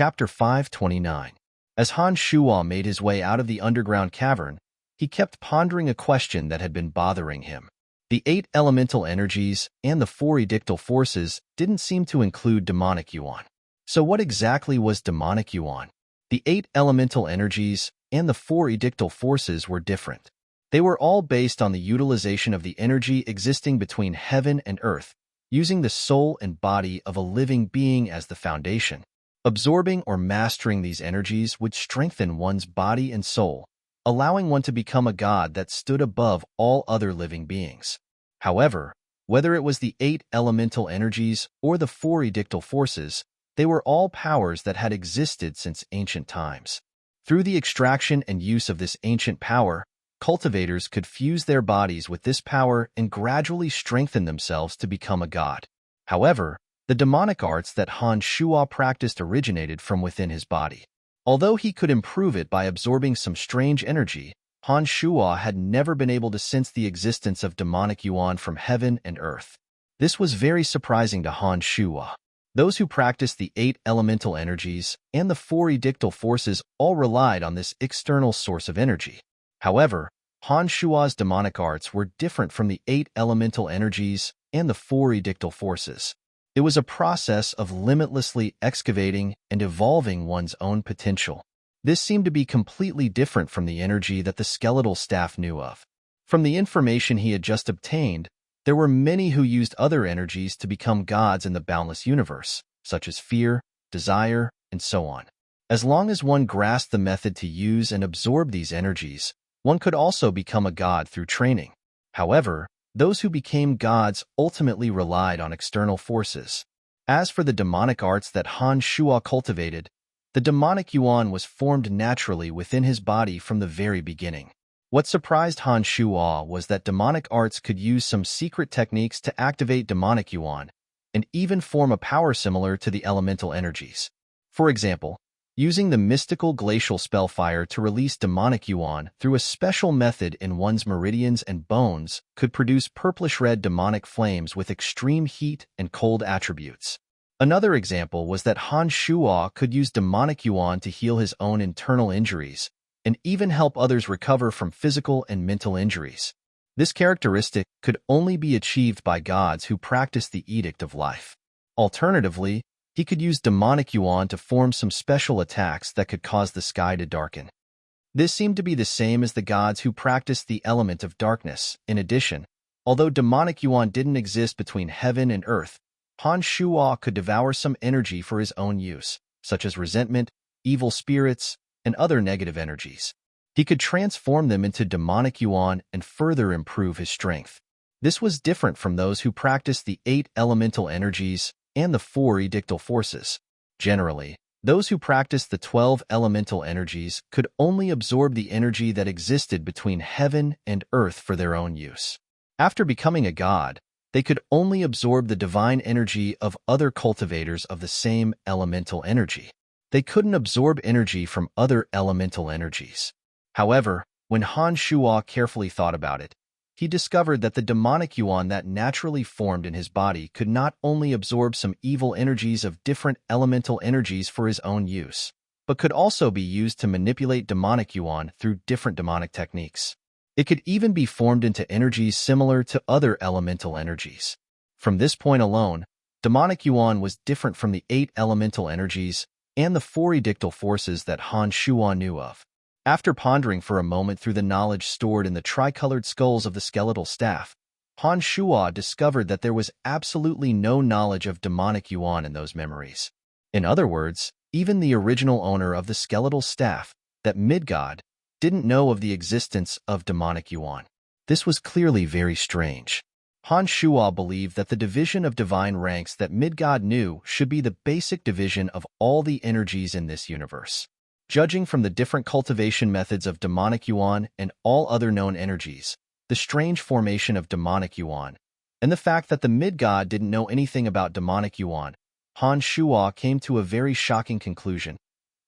Chapter 529. As Han Shuo made his way out of the underground cavern, he kept pondering a question that had been bothering him. The 8 elemental energies and the 4 edictal forces didn't seem to include demonic yuan. So what exactly was demonic yuan? The 8 elemental energies and the 4 edictal forces were different. They were all based on the utilization of the energy existing between heaven and earth, using the soul and body of a living being as the foundation. Absorbing or mastering these energies would strengthen one's body and soul, allowing one to become a god that stood above all other living beings. However, whether it was the 8 elemental energies or the 4 edictal forces, they were all powers that had existed since ancient times. Through the extraction and use of this ancient power, cultivators could fuse their bodies with this power and gradually strengthen themselves to become a god. However, the demonic arts that Han Shuo practiced originated from within his body. Although he could improve it by absorbing some strange energy, Han Shuo had never been able to sense the existence of demonic yuan from heaven and earth. This was very surprising to Han Shuo. Those who practiced the 8 elemental energies and the 4 edictal forces all relied on this external source of energy. However, Han Shuo's demonic arts were different from the 8 elemental energies and the 4 edictal forces. It was a process of limitlessly excavating and evolving one's own potential. This seemed to be completely different from the energy that the skeletal staff knew of. From the information he had just obtained, there were many who used other energies to become gods in the boundless universe, such as fear, desire, and so on. As long as one grasped the method to use and absorb these energies, one could also become a god through training. However, those who became gods ultimately relied on external forces. As for the demonic arts that Han Shuo cultivated, the demonic yuan was formed naturally within his body from the very beginning. What surprised Han Shuo was that demonic arts could use some secret techniques to activate demonic yuan, and even form a power similar to the elemental energies. For example, using the mystical glacial spellfire to release demonic yuan through a special method in one's meridians and bones could produce purplish-red demonic flames with extreme heat and cold attributes. Another example was that Han Shuo could use demonic yuan to heal his own internal injuries and even help others recover from physical and mental injuries. This characteristic could only be achieved by gods who practice the Edict of Life. Alternatively, he could use demonic yuan to form some special attacks that could cause the sky to darken. This seemed to be the same as the gods who practiced the element of darkness. In addition, although demonic yuan didn't exist between heaven and earth, Han Shuo could devour some energy for his own use, such as resentment, evil spirits, and other negative energies. He could transform them into demonic yuan and further improve his strength. This was different from those who practiced the 8 elemental energies and the 4 edictal forces. Generally, those who practiced the 12 elemental energies could only absorb the energy that existed between heaven and earth for their own use. After becoming a god, they could only absorb the divine energy of other cultivators of the same elemental energy. They couldn't absorb energy from other elemental energies. However, when Han Shuo carefully thought about it, he discovered that the demonic yuan that naturally formed in his body could not only absorb some evil energies of different elemental energies for his own use, but could also be used to manipulate demonic yuan through different demonic techniques. It could even be formed into energies similar to other elemental energies. From this point alone, demonic yuan was different from the 8 elemental energies and the 4 edictal forces that Han Shuo knew of. After pondering for a moment through the knowledge stored in the tricolored skulls of the skeletal staff, Han Shuo discovered that there was absolutely no knowledge of demonic yuan in those memories. In other words, even the original owner of the skeletal staff, that Midgod, didn't know of the existence of demonic yuan. This was clearly very strange. Han Shuo believed that the division of divine ranks that Midgod knew should be the basic division of all the energies in this universe. Judging from the different cultivation methods of demonic yuan and all other known energies, the strange formation of demonic yuan, and the fact that the Midgod didn't know anything about demonic yuan, Han Shuo came to a very shocking conclusion.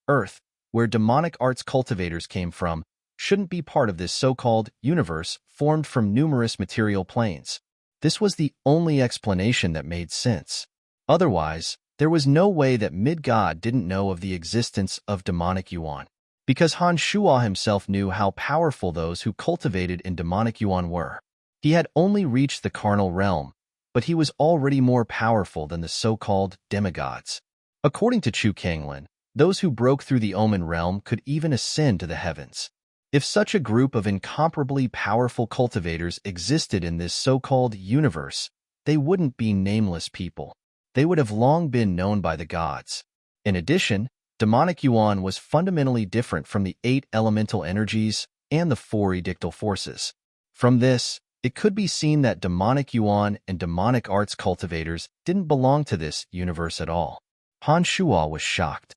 Earth, where demonic arts cultivators came from, shouldn't be part of this so-called universe formed from numerous material planes. This was the only explanation that made sense. Otherwise, There was no way that Midgod didn't know of the existence of demonic yuan, because Han Shuo himself knew how powerful those who cultivated in demonic yuan were. He had only reached the carnal realm, but he was already more powerful than the so-called demigods. According to Chu Kanglin, those who broke through the Omen realm could even ascend to the heavens. If such a group of incomparably powerful cultivators existed in this so-called universe, they wouldn't be nameless people. They would have long been known by the gods. In addition, demonic yuan was fundamentally different from the 8 elemental energies and the 4 edictal forces. From this, it could be seen that demonic yuan and demonic arts cultivators didn't belong to this universe at all. Han Shuo was shocked.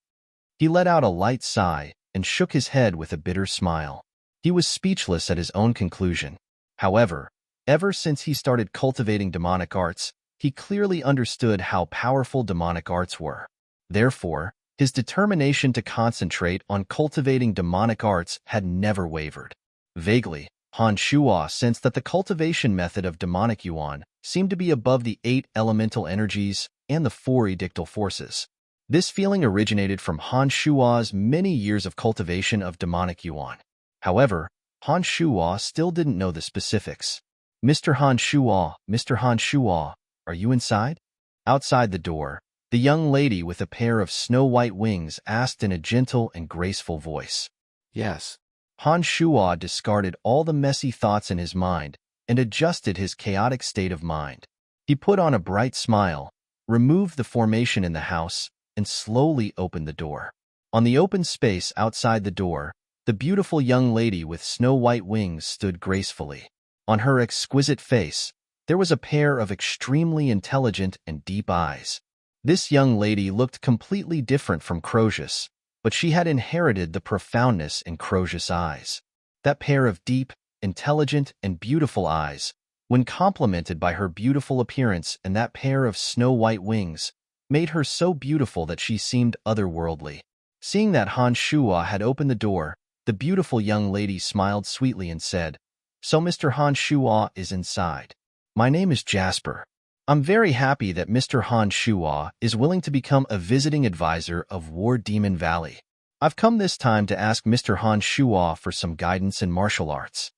He let out a light sigh and shook his head with a bitter smile. He was speechless at his own conclusion. However, ever since he started cultivating demonic arts, he clearly understood how powerful demonic arts were. Therefore, his determination to concentrate on cultivating demonic arts had never wavered. Vaguely, Han Shuo sensed that the cultivation method of demonic yuan seemed to be above the 8 elemental energies and the 4 edictal forces. This feeling originated from Han Shuo's many years of cultivation of demonic yuan. However, Han Shuo still didn't know the specifics. Mr. Han Shuo, are you inside? Outside the door, the young lady with a pair of snow-white wings asked in a gentle and graceful voice. Yes. Han Shuo discarded all the messy thoughts in his mind and adjusted his chaotic state of mind. He put on a bright smile, removed the formation in the house, and slowly opened the door. On the open space outside the door, the beautiful young lady with snow-white wings stood gracefully. On her exquisite face, there was a pair of extremely intelligent and deep eyes. This young lady looked completely different from Crozius, but she had inherited the profoundness in Crozius' eyes. That pair of deep, intelligent, and beautiful eyes, when complemented by her beautiful appearance and that pair of snow-white wings, made her so beautiful that she seemed otherworldly. Seeing that Han Shuo had opened the door, the beautiful young lady smiled sweetly and said, "So Mr. Han Shuo is inside. My name is Jasper. I'm very happy that Mr. Han Shuo is willing to become a visiting advisor of War Demon Valley. I've come this time to ask Mr. Han Shuo for some guidance in martial arts."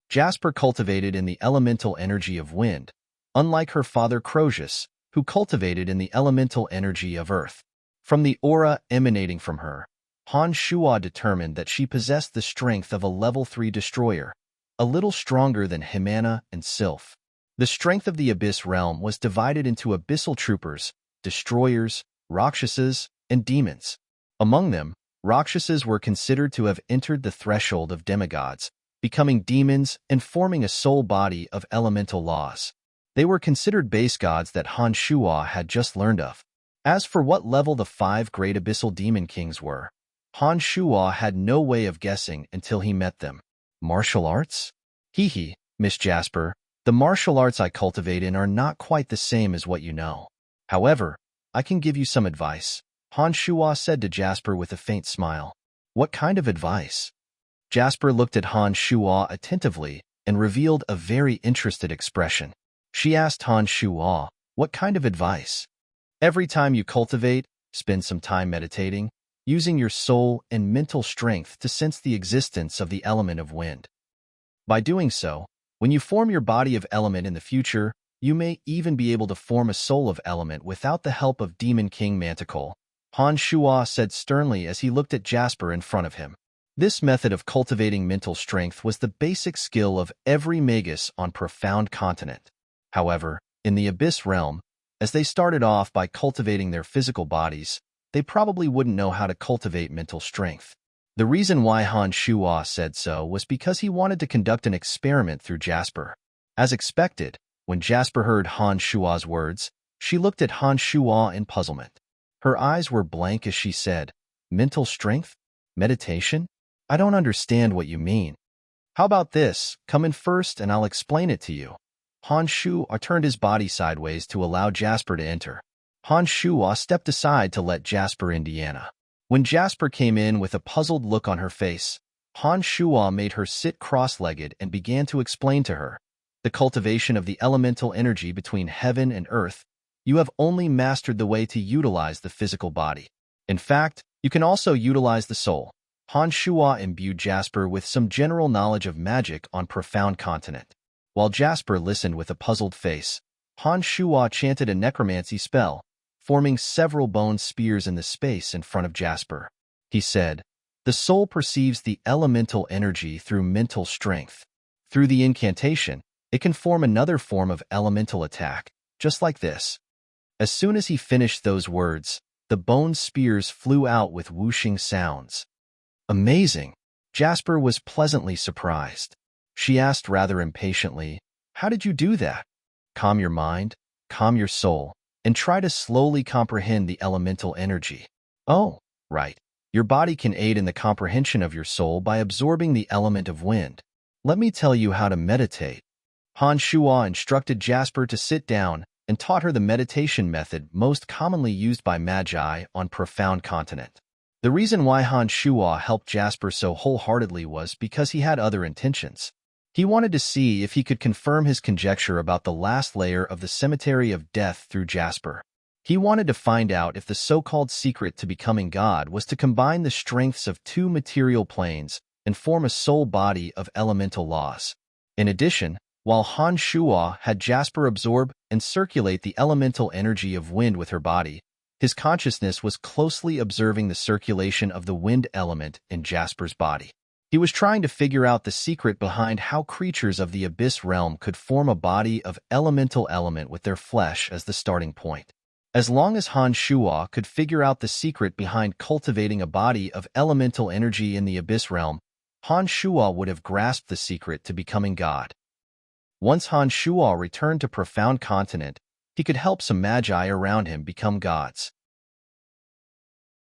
Jasper cultivated in the elemental energy of wind, unlike her father Crozius, who cultivated in the elemental energy of earth. From the aura emanating from her, Han Shuo determined that she possessed the strength of a level 3 destroyer, a little stronger than Himana and Sylph. The strength of the Abyss realm was divided into abyssal troopers, destroyers, Rakshasas, and demons. Among them, Rakshasas were considered to have entered the threshold of demigods, becoming demons and forming a soul body of elemental laws. They were considered base gods that Han Shuo had just learned of. As for what level the 5 great abyssal demon kings were, Han Shuo had no way of guessing until he met them. Martial arts? Hee, Miss Jasper, the martial arts I cultivate in are not quite the same as what you know. However, I can give you some advice, Han Shuo said to Jasper with a faint smile. What kind of advice? Jasper looked at Han Shuo attentively and revealed a very interested expression. She asked Han Shuo, what kind of advice? Every time you cultivate, spend some time meditating, using your soul and mental strength to sense the existence of the element of wind. By doing so, when you form your body of element in the future, you may even be able to form a soul of element without the help of Demon King Manticore, Han Shuo said sternly as he looked at Jasper in front of him. This method of cultivating mental strength was the basic skill of every magus on Profound Continent. However, in the Abyss realm, as they started off by cultivating their physical bodies, they probably wouldn't know how to cultivate mental strength. The reason why Han Shuo said so was because he wanted to conduct an experiment through Jasper. As expected, when Jasper heard Han Shuo's words, she looked at Han Shuo in puzzlement. Her eyes were blank as she said, "Mental strength? Meditation? I don't understand what you mean." "How about this? Come in first and I'll explain it to you." Han Shuo turned his body sideways to allow Jasper to enter. Han Shuo stepped aside to let Jasper Indiana. When Jasper came in with a puzzled look on her face, Han Shuo made her sit cross-legged and began to explain to her the cultivation of the elemental energy between heaven and earth you have only mastered the way to utilize the physical body. In fact, you can also utilize the soul. Han Shuo imbued Jasper with some general knowledge of magic on Profound Continent. While Jasper listened with a puzzled face, Han Shuo chanted a necromancy spell, forming several bone spears in the space in front of Jasper. He said, "The soul perceives the elemental energy through mental strength. Through the incantation, it can form another form of elemental attack, just like this." As soon as he finished those words, the bone spears flew out with whooshing sounds. Amazing! Jasper was pleasantly surprised. She asked rather impatiently, "How did you do that?" "Calm your mind, calm your soul, and try to slowly comprehend the elemental energy." "Oh, right. Your body can aid in the comprehension of your soul by absorbing the element of wind. Let me tell you how to meditate." Han Shuo instructed Jasper to sit down and taught her the meditation method most commonly used by Magi on Profound Continent. The reason why Han Shuo helped Jasper so wholeheartedly was because he had other intentions. He wanted to see if he could confirm his conjecture about the last layer of the cemetery of death through Jasper. He wanted to find out if the so-called secret to becoming God was to combine the strengths of two material planes and form a soul body of elemental laws. In addition, while Han Shuo had Jasper absorb and circulate the elemental energy of wind with her body, his consciousness was closely observing the circulation of the wind element in Jasper's body. He was trying to figure out the secret behind how creatures of the abyss realm could form a body of elemental element with their flesh as the starting point. As long as Han Shuo could figure out the secret behind cultivating a body of elemental energy in the abyss realm, Han Shuo would have grasped the secret to becoming God. Once Han Shuo returned to Profound Continent, he could help some magi around him become gods.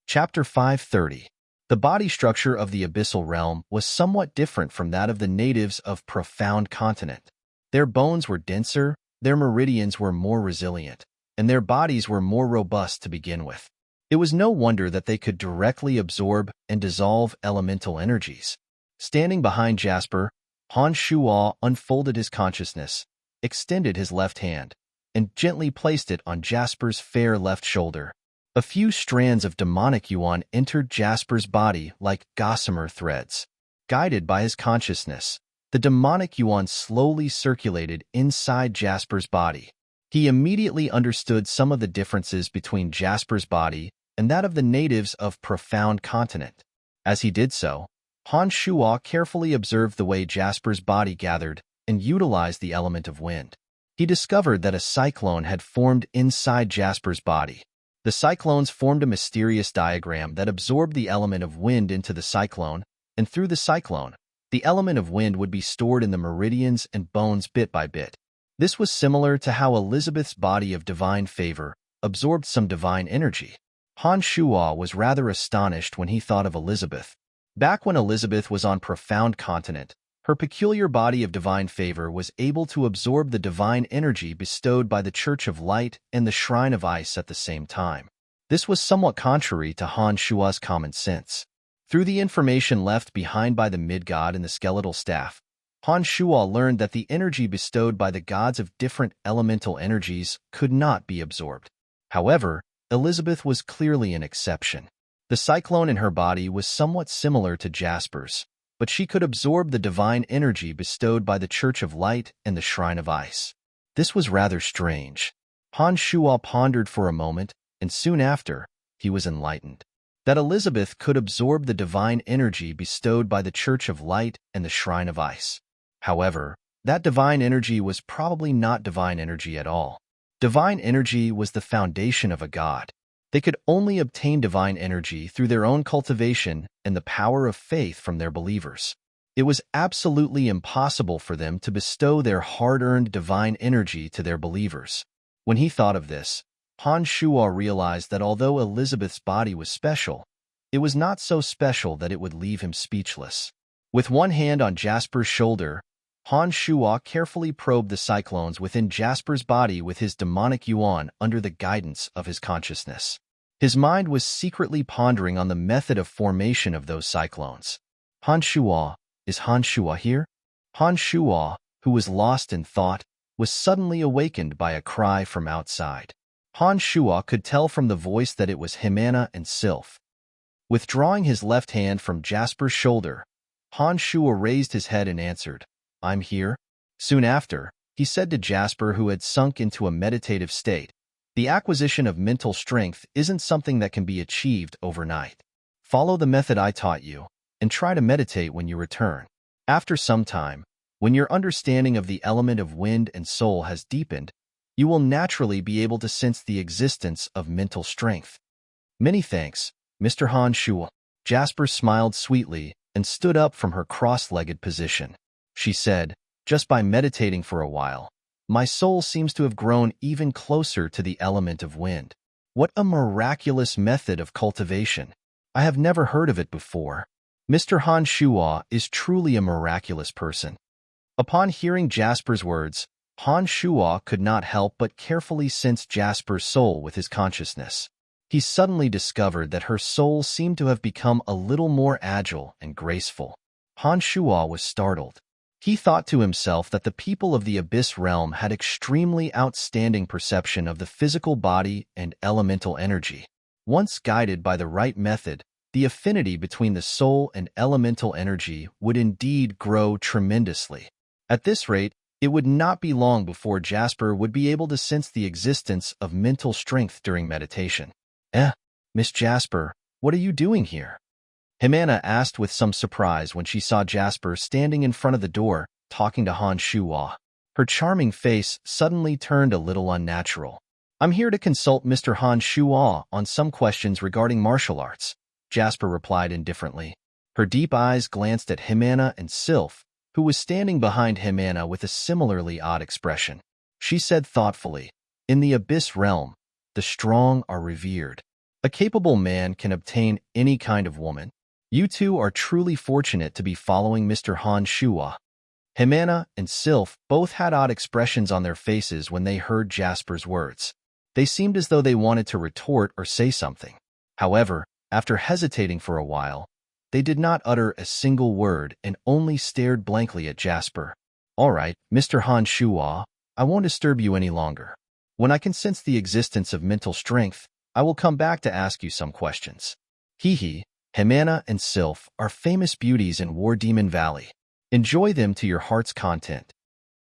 Chapter 530. The body structure of the abyssal realm was somewhat different from that of the natives of Profound Continent. Their bones were denser, their meridians were more resilient, and their bodies were more robust to begin with. It was no wonder that they could directly absorb and dissolve elemental energies. Standing behind Jasper, Han Shuo unfolded his consciousness, extended his left hand, and gently placed it on Jasper's fair left shoulder. A few strands of demonic yuan entered Jasper's body like gossamer threads. Guided by his consciousness, the demonic yuan slowly circulated inside Jasper's body. He immediately understood some of the differences between Jasper's body and that of the natives of Profound Continent. As he did so, Han Shuo carefully observed the way Jasper's body gathered and utilized the element of wind. He discovered that a cyclone had formed inside Jasper's body. The cyclones formed a mysterious diagram that absorbed the element of wind into the cyclone, and through the cyclone, the element of wind would be stored in the meridians and bones bit by bit. This was similar to how Elizabeth's body of divine favor absorbed some divine energy. Han Shuo was rather astonished when he thought of Elizabeth. Back when Elizabeth was on Profound Continent, her peculiar body of divine favor was able to absorb the divine energy bestowed by the Church of Light and the Shrine of Ice at the same time. This was somewhat contrary to Han Shuo's common sense. Through the information left behind by the mid-god and the skeletal staff, Han Shuo learned that the energy bestowed by the gods of different elemental energies could not be absorbed. However, Elizabeth was clearly an exception. The cyclone in her body was somewhat similar to Jasper's, but she could absorb the divine energy bestowed by the Church of Light and the Shrine of Ice. This was rather strange. Han Shuo pondered for a moment, and soon after, he was enlightened. That Elizabeth could absorb the divine energy bestowed by the Church of Light and the Shrine of Ice. However, that divine energy was probably not divine energy at all. Divine energy was the foundation of a god. They could only obtain divine energy through their own cultivation and the power of faith from their believers. It was absolutely impossible for them to bestow their hard-earned divine energy to their believers. When he thought of this, Han Shuo realized that although Elizabeth's body was special, it was not so special that it would leave him speechless. With one hand on Jasper's shoulder, Han Shuo carefully probed the cyclones within Jasper's body with his demonic yuan under the guidance of his consciousness. His mind was secretly pondering on the method of formation of those cyclones. Han Shuo, is Han Shuo here? Han Shuo, who was lost in thought, was suddenly awakened by a cry from outside. Han Shuo could tell from the voice that it was Himana and Sylph. Withdrawing his left hand from Jasper's shoulder, Han Shuo raised his head and answered, "I'm here." Soon after, he said to Jasper, who had sunk into a meditative state, "The acquisition of mental strength isn't something that can be achieved overnight. Follow the method I taught you, and try to meditate when you return. After some time, when your understanding of the element of wind and soul has deepened, you will naturally be able to sense the existence of mental strength." "Many thanks, Mr. Han Shuo." Jasper smiled sweetly and stood up from her cross-legged position. She said, "Just by meditating for a while, my soul seems to have grown even closer to the element of wind. What a miraculous method of cultivation. I have never heard of it before. Mr. Han Shuo is truly a miraculous person." Upon hearing Jasper's words, Han Shuo could not help but carefully sense Jasper's soul with his consciousness. He suddenly discovered that her soul seemed to have become a little more agile and graceful. Han Shuo was startled. He thought to himself that the people of the Abyss realm had extremely outstanding perception of the physical body and elemental energy. Once guided by the right method, the affinity between the soul and elemental energy would indeed grow tremendously. At this rate, it would not be long before Jasper would be able to sense the existence of mental strength during meditation. Miss Jasper, what are you doing here?" Himana asked with some surprise when she saw Jasper standing in front of the door, talking to Han Shuo. Her charming face suddenly turned a little unnatural. "I'm here to consult Mr. Han Shuo on some questions regarding martial arts," Jasper replied indifferently. Her deep eyes glanced at Himana and Sylph, who was standing behind Himana with a similarly odd expression. She said thoughtfully, "In the Abyss realm, the strong are revered. A capable man can obtain any kind of woman. You two are truly fortunate to be following Mr. Han Shuo." Himana and Sylph both had odd expressions on their faces when they heard Jasper's words. They seemed as though they wanted to retort or say something. However, after hesitating for a while, they did not utter a single word and only stared blankly at Jasper. "All right, Mr. Han Shuo, I won't disturb you any longer. When I can sense the existence of mental strength, I will come back to ask you some questions." Himana and Sylph are famous beauties in War Demon Valley. Enjoy them to your heart's content.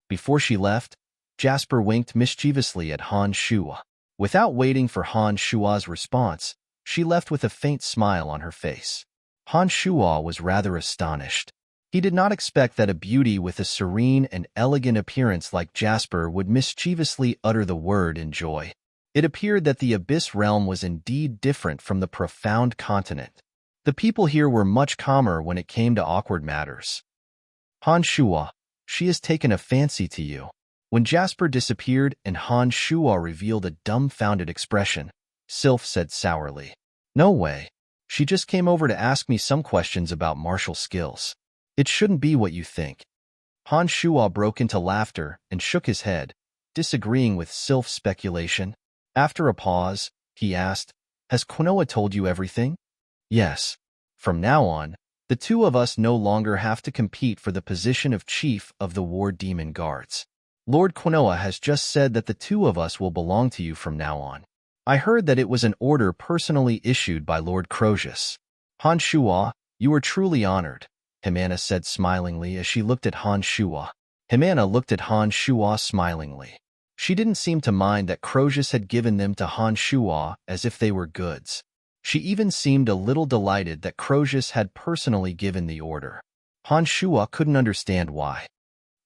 Before she left, Jasper winked mischievously at Han Shuo. Without waiting for Han Shuo's response, she left with a faint smile on her face. Han Shuo was rather astonished. He did not expect that a beauty with a serene and elegant appearance like Jasper would mischievously utter the word enjoy. It appeared that the Abyss realm was indeed different from the profound continent. The people here were much calmer when it came to awkward matters. "Han Shuo, she has taken a fancy to you." When Jasper disappeared and Han Shuo revealed a dumbfounded expression, Sylph said sourly, "No way. She just came over to ask me some questions about martial skills. It shouldn't be what you think." Han Shuo broke into laughter and shook his head, disagreeing with Sylph's speculation. After a pause, he asked, "Has Quinoa told you everything?" "Yes. From now on, the two of us no longer have to compete for the position of chief of the War Demon Guards. Lord Quinoa has just said that the two of us will belong to you from now on. I heard that it was an order personally issued by Lord Crozius." "Han Shuo, you are truly honored," Himana said smilingly as she looked at Han Shuo. Himana looked at Han Shuo smilingly. She didn't seem to mind that Crozius had given them to Han Shuo as if they were goods. She even seemed a little delighted that Crozius had personally given the order. Han Shuo couldn't understand why.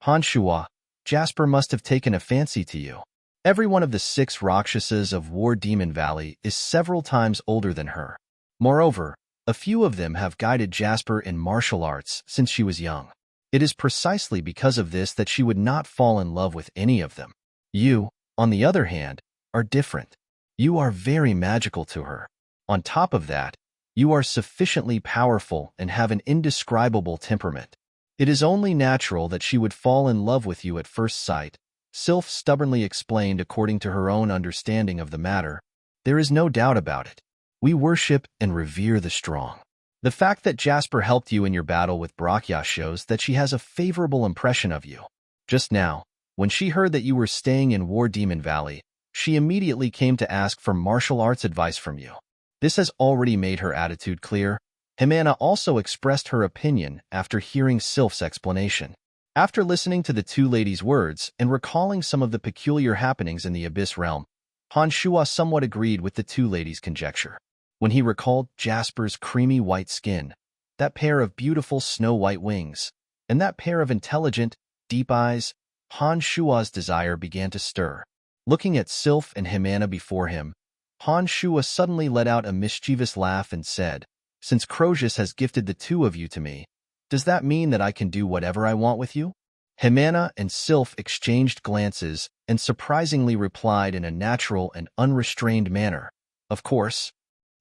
"Han Shuo, Jasper must have taken a fancy to you. Every one of the 6 Rakshasas of War Demon Valley is several times older than her. Moreover, a few of them have guided Jasper in martial arts since she was young. It is precisely because of this that she would not fall in love with any of them. You, on the other hand, are different. You are very magical to her. On top of that, you are sufficiently powerful and have an indescribable temperament. It is only natural that she would fall in love with you at first sight," Sylph stubbornly explained according to her own understanding of the matter. "There is no doubt about it. We worship and revere the strong. The fact that Jasper helped you in your battle with Brakya shows that she has a favorable impression of you. Just now, when she heard that you were staying in War Demon Valley, She immediately came to ask for martial arts advice from you. This has already made her attitude clear. Jimena also expressed her opinion after hearing Sylph's explanation. After listening to the two ladies' words and recalling some of the peculiar happenings in the Abyss realm, Han Shuo somewhat agreed with the two ladies' conjecture. When he recalled Jasper's creamy white skin, that pair of beautiful snow-white wings, and that pair of intelligent, deep eyes, Han Shuo's desire began to stir. Looking at Sylph and Jimena before him, Han Shuo suddenly let out a mischievous laugh and said, "Since Crozius has gifted the two of you to me, does that mean that I can do whatever I want with you?" Jimena and Sylph exchanged glances and surprisingly replied in a natural and unrestrained manner, "Of course."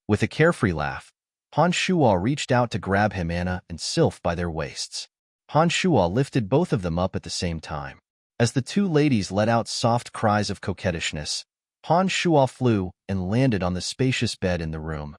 With a carefree laugh, Han Shuo reached out to grab Jimena and Sylph by their waists. Han Shuo lifted both of them up at the same time. As the two ladies let out soft cries of coquettishness, Han Shuo flew and landed on the spacious bed in the room.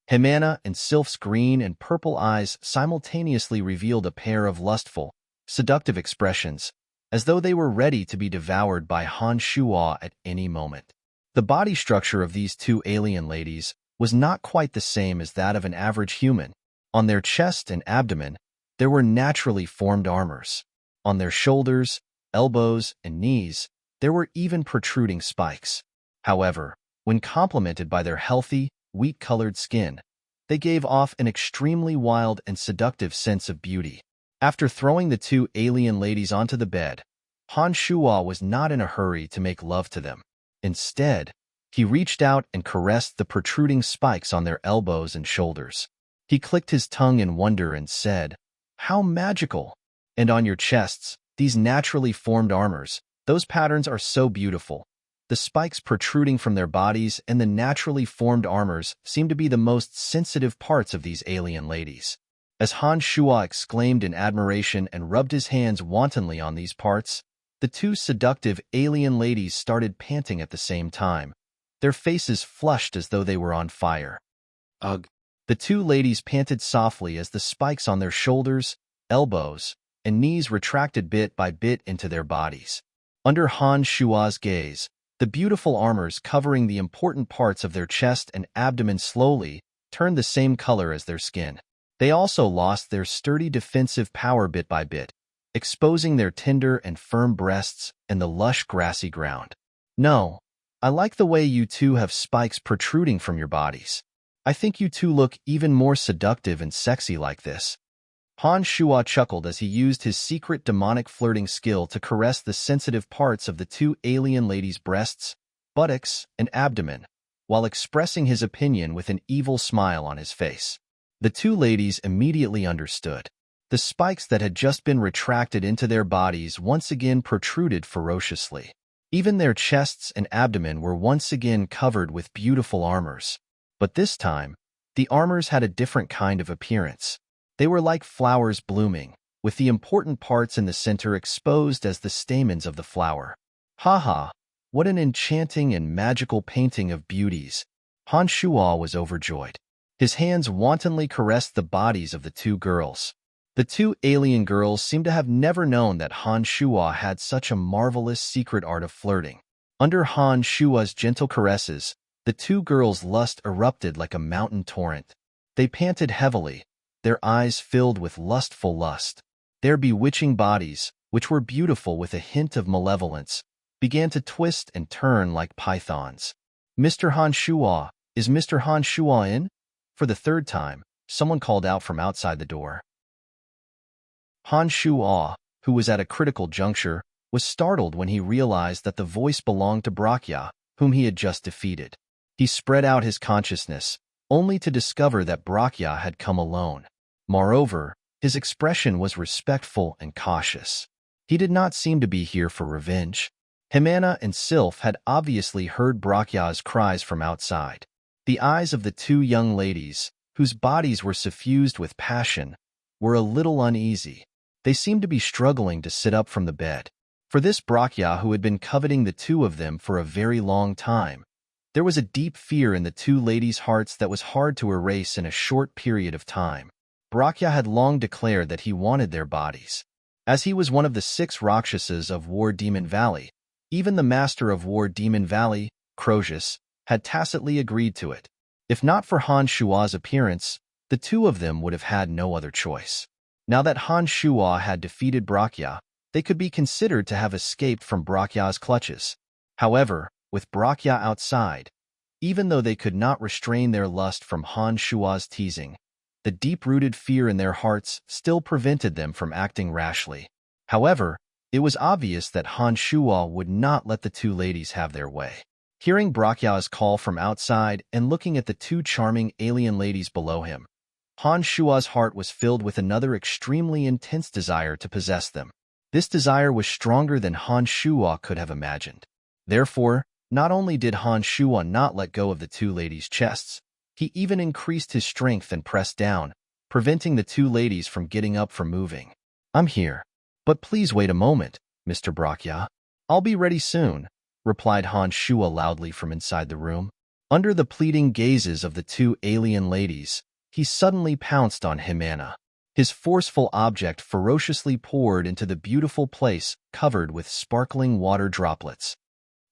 Jimena and Sylph's green and purple eyes simultaneously revealed a pair of lustful, seductive expressions, as though they were ready to be devoured by Han Shuo at any moment. The body structure of these two alien ladies was not quite the same as that of an average human. On their chest and abdomen, there were naturally formed armors. On their shoulders, elbows, and knees, there were even protruding spikes. However, when complemented by their healthy, wheat-colored skin, they gave off an extremely wild and seductive sense of beauty. After throwing the two alien ladies onto the bed, Han Shuo was not in a hurry to make love to them. Instead, he reached out and caressed the protruding spikes on their elbows and shoulders. He clicked his tongue in wonder and said, "How magical! And on your chests, these naturally formed armors, those patterns are so beautiful. The spikes protruding from their bodies and the naturally formed armors seem to be the most sensitive parts of these alien ladies." As Han Shuo exclaimed in admiration and rubbed his hands wantonly on these parts, the two seductive alien ladies started panting at the same time, their faces flushed as though they were on fire. Ugh! The two ladies panted softly as the spikes on their shoulders, elbows, and knees retracted bit by bit into their bodies. Under Han Shuo's gaze, the beautiful armors covering the important parts of their chest and abdomen slowly turned the same color as their skin. They also lost their sturdy defensive power bit by bit, exposing their tender and firm breasts and the lush grassy ground. "No, I like the way you two have spikes protruding from your bodies. I think you two look even more seductive and sexy like this." Han Shuo chuckled as he used his secret demonic flirting skill to caress the sensitive parts of the two alien ladies' breasts, buttocks, and abdomen, while expressing his opinion with an evil smile on his face. The two ladies immediately understood. The spikes that had just been retracted into their bodies once again protruded ferociously. Even their chests and abdomen were once again covered with beautiful armors. But this time, the armors had a different kind of appearance. They were like flowers blooming, with the important parts in the center exposed as the stamens of the flower. "Haha, what an enchanting and magical painting of beauties." Han Shuo was overjoyed. His hands wantonly caressed the bodies of the two girls. The two alien girls seemed to have never known that Han Shuo had such a marvelous secret art of flirting. Under Han Shuo's gentle caresses, the two girls' lust erupted like a mountain torrent. They panted heavily, their eyes filled with lustful lust. Their bewitching bodies, which were beautiful with a hint of malevolence, began to twist and turn like pythons. "Mr. Han Shuo, is Mr. Han Shuo in?" For the third time, someone called out from outside the door. Han Shuo, who was at a critical juncture, was startled when he realized that the voice belonged to Brakya, whom he had just defeated. He spread out his consciousness, only to discover that Brakya had come alone. Moreover, his expression was respectful and cautious. He did not seem to be here for revenge. Jimena and Sylph had obviously heard Brakya's cries from outside. The eyes of the two young ladies, whose bodies were suffused with passion, were a little uneasy. They seemed to be struggling to sit up from the bed. For this Brakya, who had been coveting the two of them for a very long time, there was a deep fear in the two ladies' hearts that was hard to erase in a short period of time. Brakya had long declared that he wanted their bodies. As he was one of the 6 Rakshasas of War Demon Valley, Even the master of war Demon Valley, Crozius, had tacitly agreed to it. If not for Han Shua's appearance, the two of them would have had no other choice. Now that Han Shua had defeated Brakya, they could be considered to have escaped from Brakya's clutches. However, with Brakya outside, even though they could not restrain their lust from Han Shua's teasing, the deep-rooted fear in their hearts still prevented them from acting rashly. However, it was obvious that Han Shua would not let the two ladies have their way. Hearing Brakya's call from outside and looking at the two charming alien ladies below him, Han Shua's heart was filled with another extremely intense desire to possess them. This desire was stronger than Han Shua could have imagined. Therefore, not only did Han Shua not let go of the two ladies' chests, he even increased his strength and pressed down, preventing the two ladies from getting up from moving. "I'm here. But please wait a moment, Mr. Brakya. I'll be ready soon," replied Han Shua loudly from inside the room. Under the pleading gazes of the two alien ladies, he suddenly pounced on Himana. His forceful object ferociously poured into the beautiful place covered with sparkling water droplets.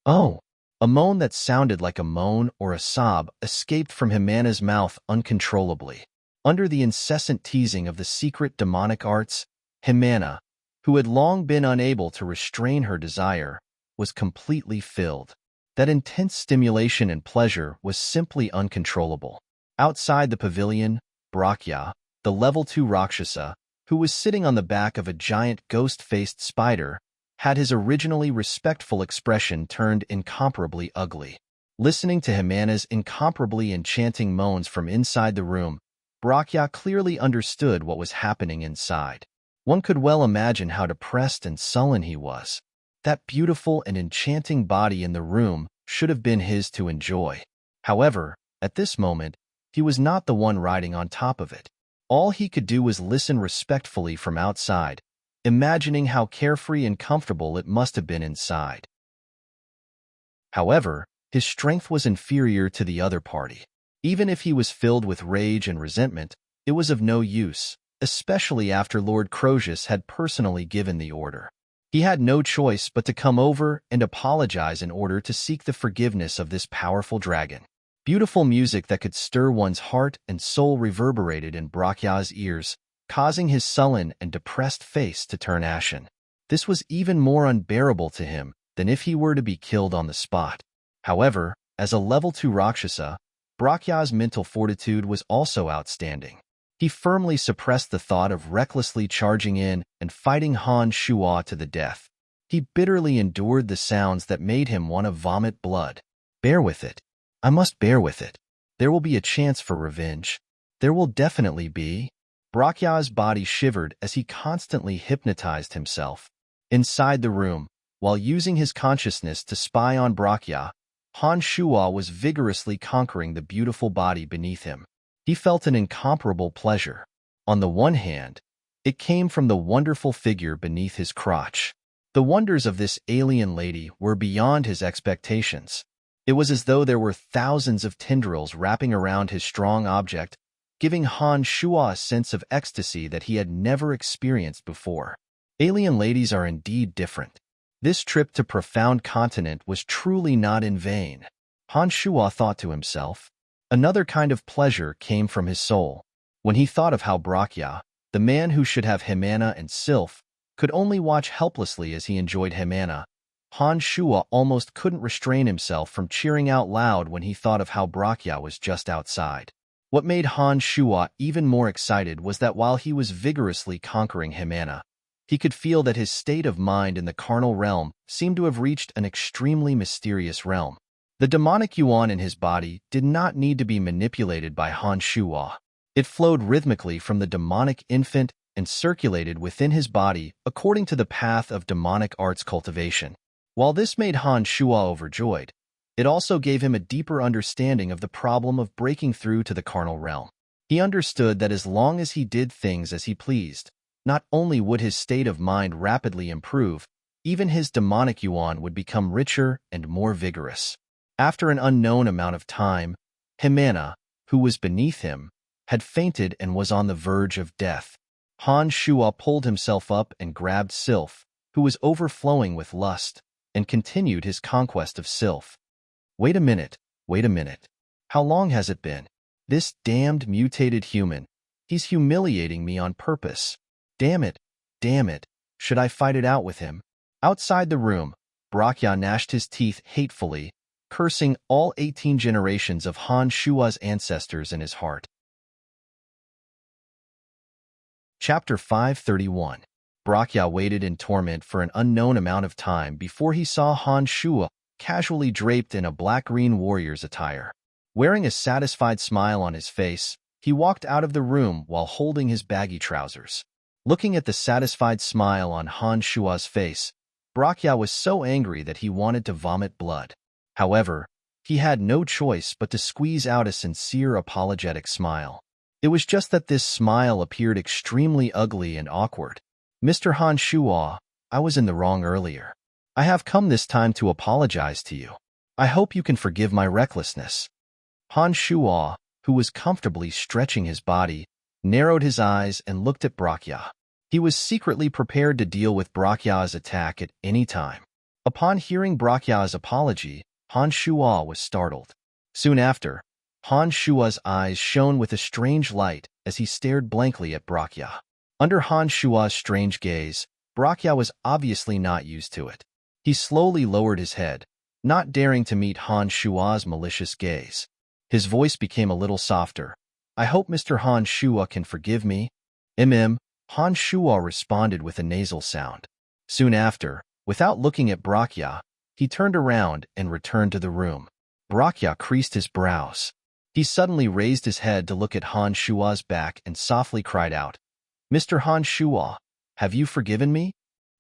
"Oh!" A moan that sounded like a moan or a sob escaped from Himana's mouth uncontrollably. Under the incessant teasing of the secret demonic arts, Himana, who had long been unable to restrain her desire, was completely filled. That intense stimulation and pleasure was simply uncontrollable. Outside the pavilion, Brakya, the level 2 Rakshasa, who was sitting on the back of a giant ghost-faced spider, had his originally respectful expression turned incomparably ugly. Listening to Himana's incomparably enchanting moans from inside the room, Brakya clearly understood what was happening inside. One could well imagine how depressed and sullen he was. That beautiful and enchanting body in the room should have been his to enjoy. However, at this moment, he was not the one riding on top of it. All he could do was listen respectfully from outside, imagining how carefree and comfortable it must have been inside. However, his strength was inferior to the other party. Even if he was filled with rage and resentment, it was of no use, especially after Lord Crozius had personally given the order. He had no choice but to come over and apologize in order to seek the forgiveness of this powerful dragon. Beautiful music that could stir one's heart and soul reverberated in Brakya's ears, causing his sullen and depressed face to turn ashen. This was even more unbearable to him than if he were to be killed on the spot. However, as a level 2 Rakshasa, Brakya's mental fortitude was also outstanding. He firmly suppressed the thought of recklessly charging in and fighting Han Shua to the death. He bitterly endured the sounds that made him want to vomit blood. "Bear with it. I must bear with it. There will be a chance for revenge. There will definitely be." Brakya's body shivered as he constantly hypnotized himself. Inside the room, while using his consciousness to spy on Brakya, Han Shua was vigorously conquering the beautiful body beneath him. He felt an incomparable pleasure. On the one hand, it came from the wonderful figure beneath his crotch. The wonders of this alien lady were beyond his expectations. It was as though there were thousands of tendrils wrapping around his strong object, giving Han Shua a sense of ecstasy that he had never experienced before. Alien ladies are indeed different. This trip to Profound Continent was truly not in vain. Han Shua thought to himself. Another kind of pleasure came from his soul. When he thought of how Brakya, the man who should have Himana and Sylph, could only watch helplessly as he enjoyed Himana, Han Shua almost couldn't restrain himself from cheering out loud when he thought of how Brakya was just outside. What made Han Shua even more excited was that while he was vigorously conquering Himana, he could feel that his state of mind in the carnal realm seemed to have reached an extremely mysterious realm. The demonic yuan in his body did not need to be manipulated by Han Shua. It flowed rhythmically from the demonic infant and circulated within his body according to the path of demonic arts cultivation. While this made Han Shua overjoyed, it also gave him a deeper understanding of the problem of breaking through to the carnal realm. He understood that as long as he did things as he pleased, not only would his state of mind rapidly improve, even his demonic yuan would become richer and more vigorous. After an unknown amount of time, Himana, who was beneath him, had fainted and was on the verge of death. Han Shua pulled himself up and grabbed Sylph, who was overflowing with lust. and continued his conquest of Sylph. Wait a minute, wait a minute. How long has it been? This damned mutated human. He's humiliating me on purpose. Damn it, damn it. Should I fight it out with him? Outside the room, Brakya gnashed his teeth hatefully, cursing all 18 generations of Han Shua's ancestors in his heart. Chapter 531. Brakya waited in torment for an unknown amount of time before he saw Han Shua casually draped in a black-green warrior's attire. Wearing a satisfied smile on his face, he walked out of the room while holding his baggy trousers. Looking at the satisfied smile on Han Shua's face, Brakya was so angry that he wanted to vomit blood. However, he had no choice but to squeeze out a sincere apologetic smile. It was just that this smile appeared extremely ugly and awkward. Mr. Han Shua, I was in the wrong earlier. I have come this time to apologize to you. I hope you can forgive my recklessness. Han Shua, who was comfortably stretching his body, narrowed his eyes and looked at Brakya. He was secretly prepared to deal with Brakya's attack at any time. Upon hearing Brakya's apology, Han Shua was startled. Soon after, Han Shua's eyes shone with a strange light as he stared blankly at Brakya. Under Han Shua's strange gaze, Brakya was obviously not used to it. He slowly lowered his head, not daring to meet Han Shua's malicious gaze. His voice became a little softer. I hope Mr. Han Shua can forgive me. Han Shua responded with a nasal sound. Soon after, without looking at Brakya, he turned around and returned to the room. Brakya creased his brows. He suddenly raised his head to look at Han Shua's back and softly cried out, Mr. Han Shua, have you forgiven me?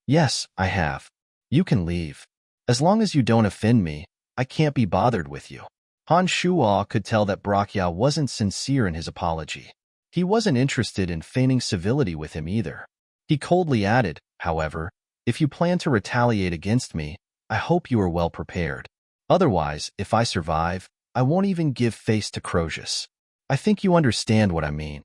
Yes, I have. You can leave. As long as you don't offend me, I can't be bothered with you. Han Shua could tell that Brakya wasn't sincere in his apology. He wasn't interested in feigning civility with him either. He coldly added, however, if you plan to retaliate against me, I hope you are well prepared. Otherwise, if I survive, I won't even give face to Crozius. I think you understand what I mean.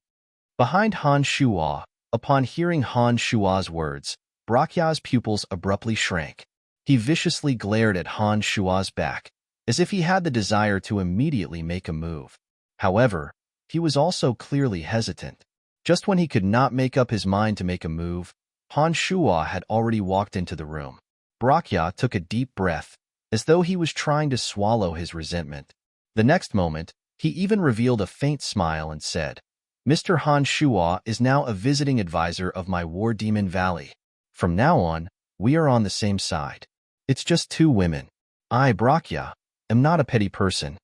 Behind Han Shua, upon hearing Han Shua's words, Brakya's pupils abruptly shrank. He viciously glared at Han Shua's back, as if he had the desire to immediately make a move. However, he was also clearly hesitant. Just when he could not make up his mind to make a move, Han Shua had already walked into the room. Brakya took a deep breath, as though he was trying to swallow his resentment. The next moment, he even revealed a faint smile and said, Mr. Han Shua is now a visiting advisor of my War Demon Valley. From now on, we are on the same side. It's just two women. I, Brakya, am not a petty person.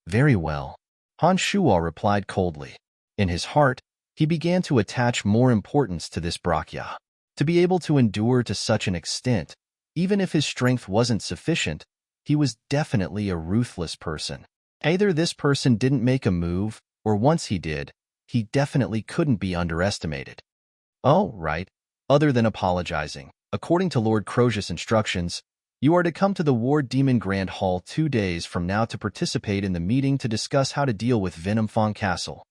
Very well. Han Shua replied coldly. In his heart, he began to attach more importance to this Brakya. To be able to endure to such an extent, even if his strength wasn't sufficient, he was definitely a ruthless person. Either this person didn't make a move, or once he did, he definitely couldn't be underestimated. Oh, right. Other than apologizing, according to Lord Crozius' instructions, you are to come to the War Demon Grand Hall 2 days from now to participate in the meeting to discuss how to deal with Venomfang Castle.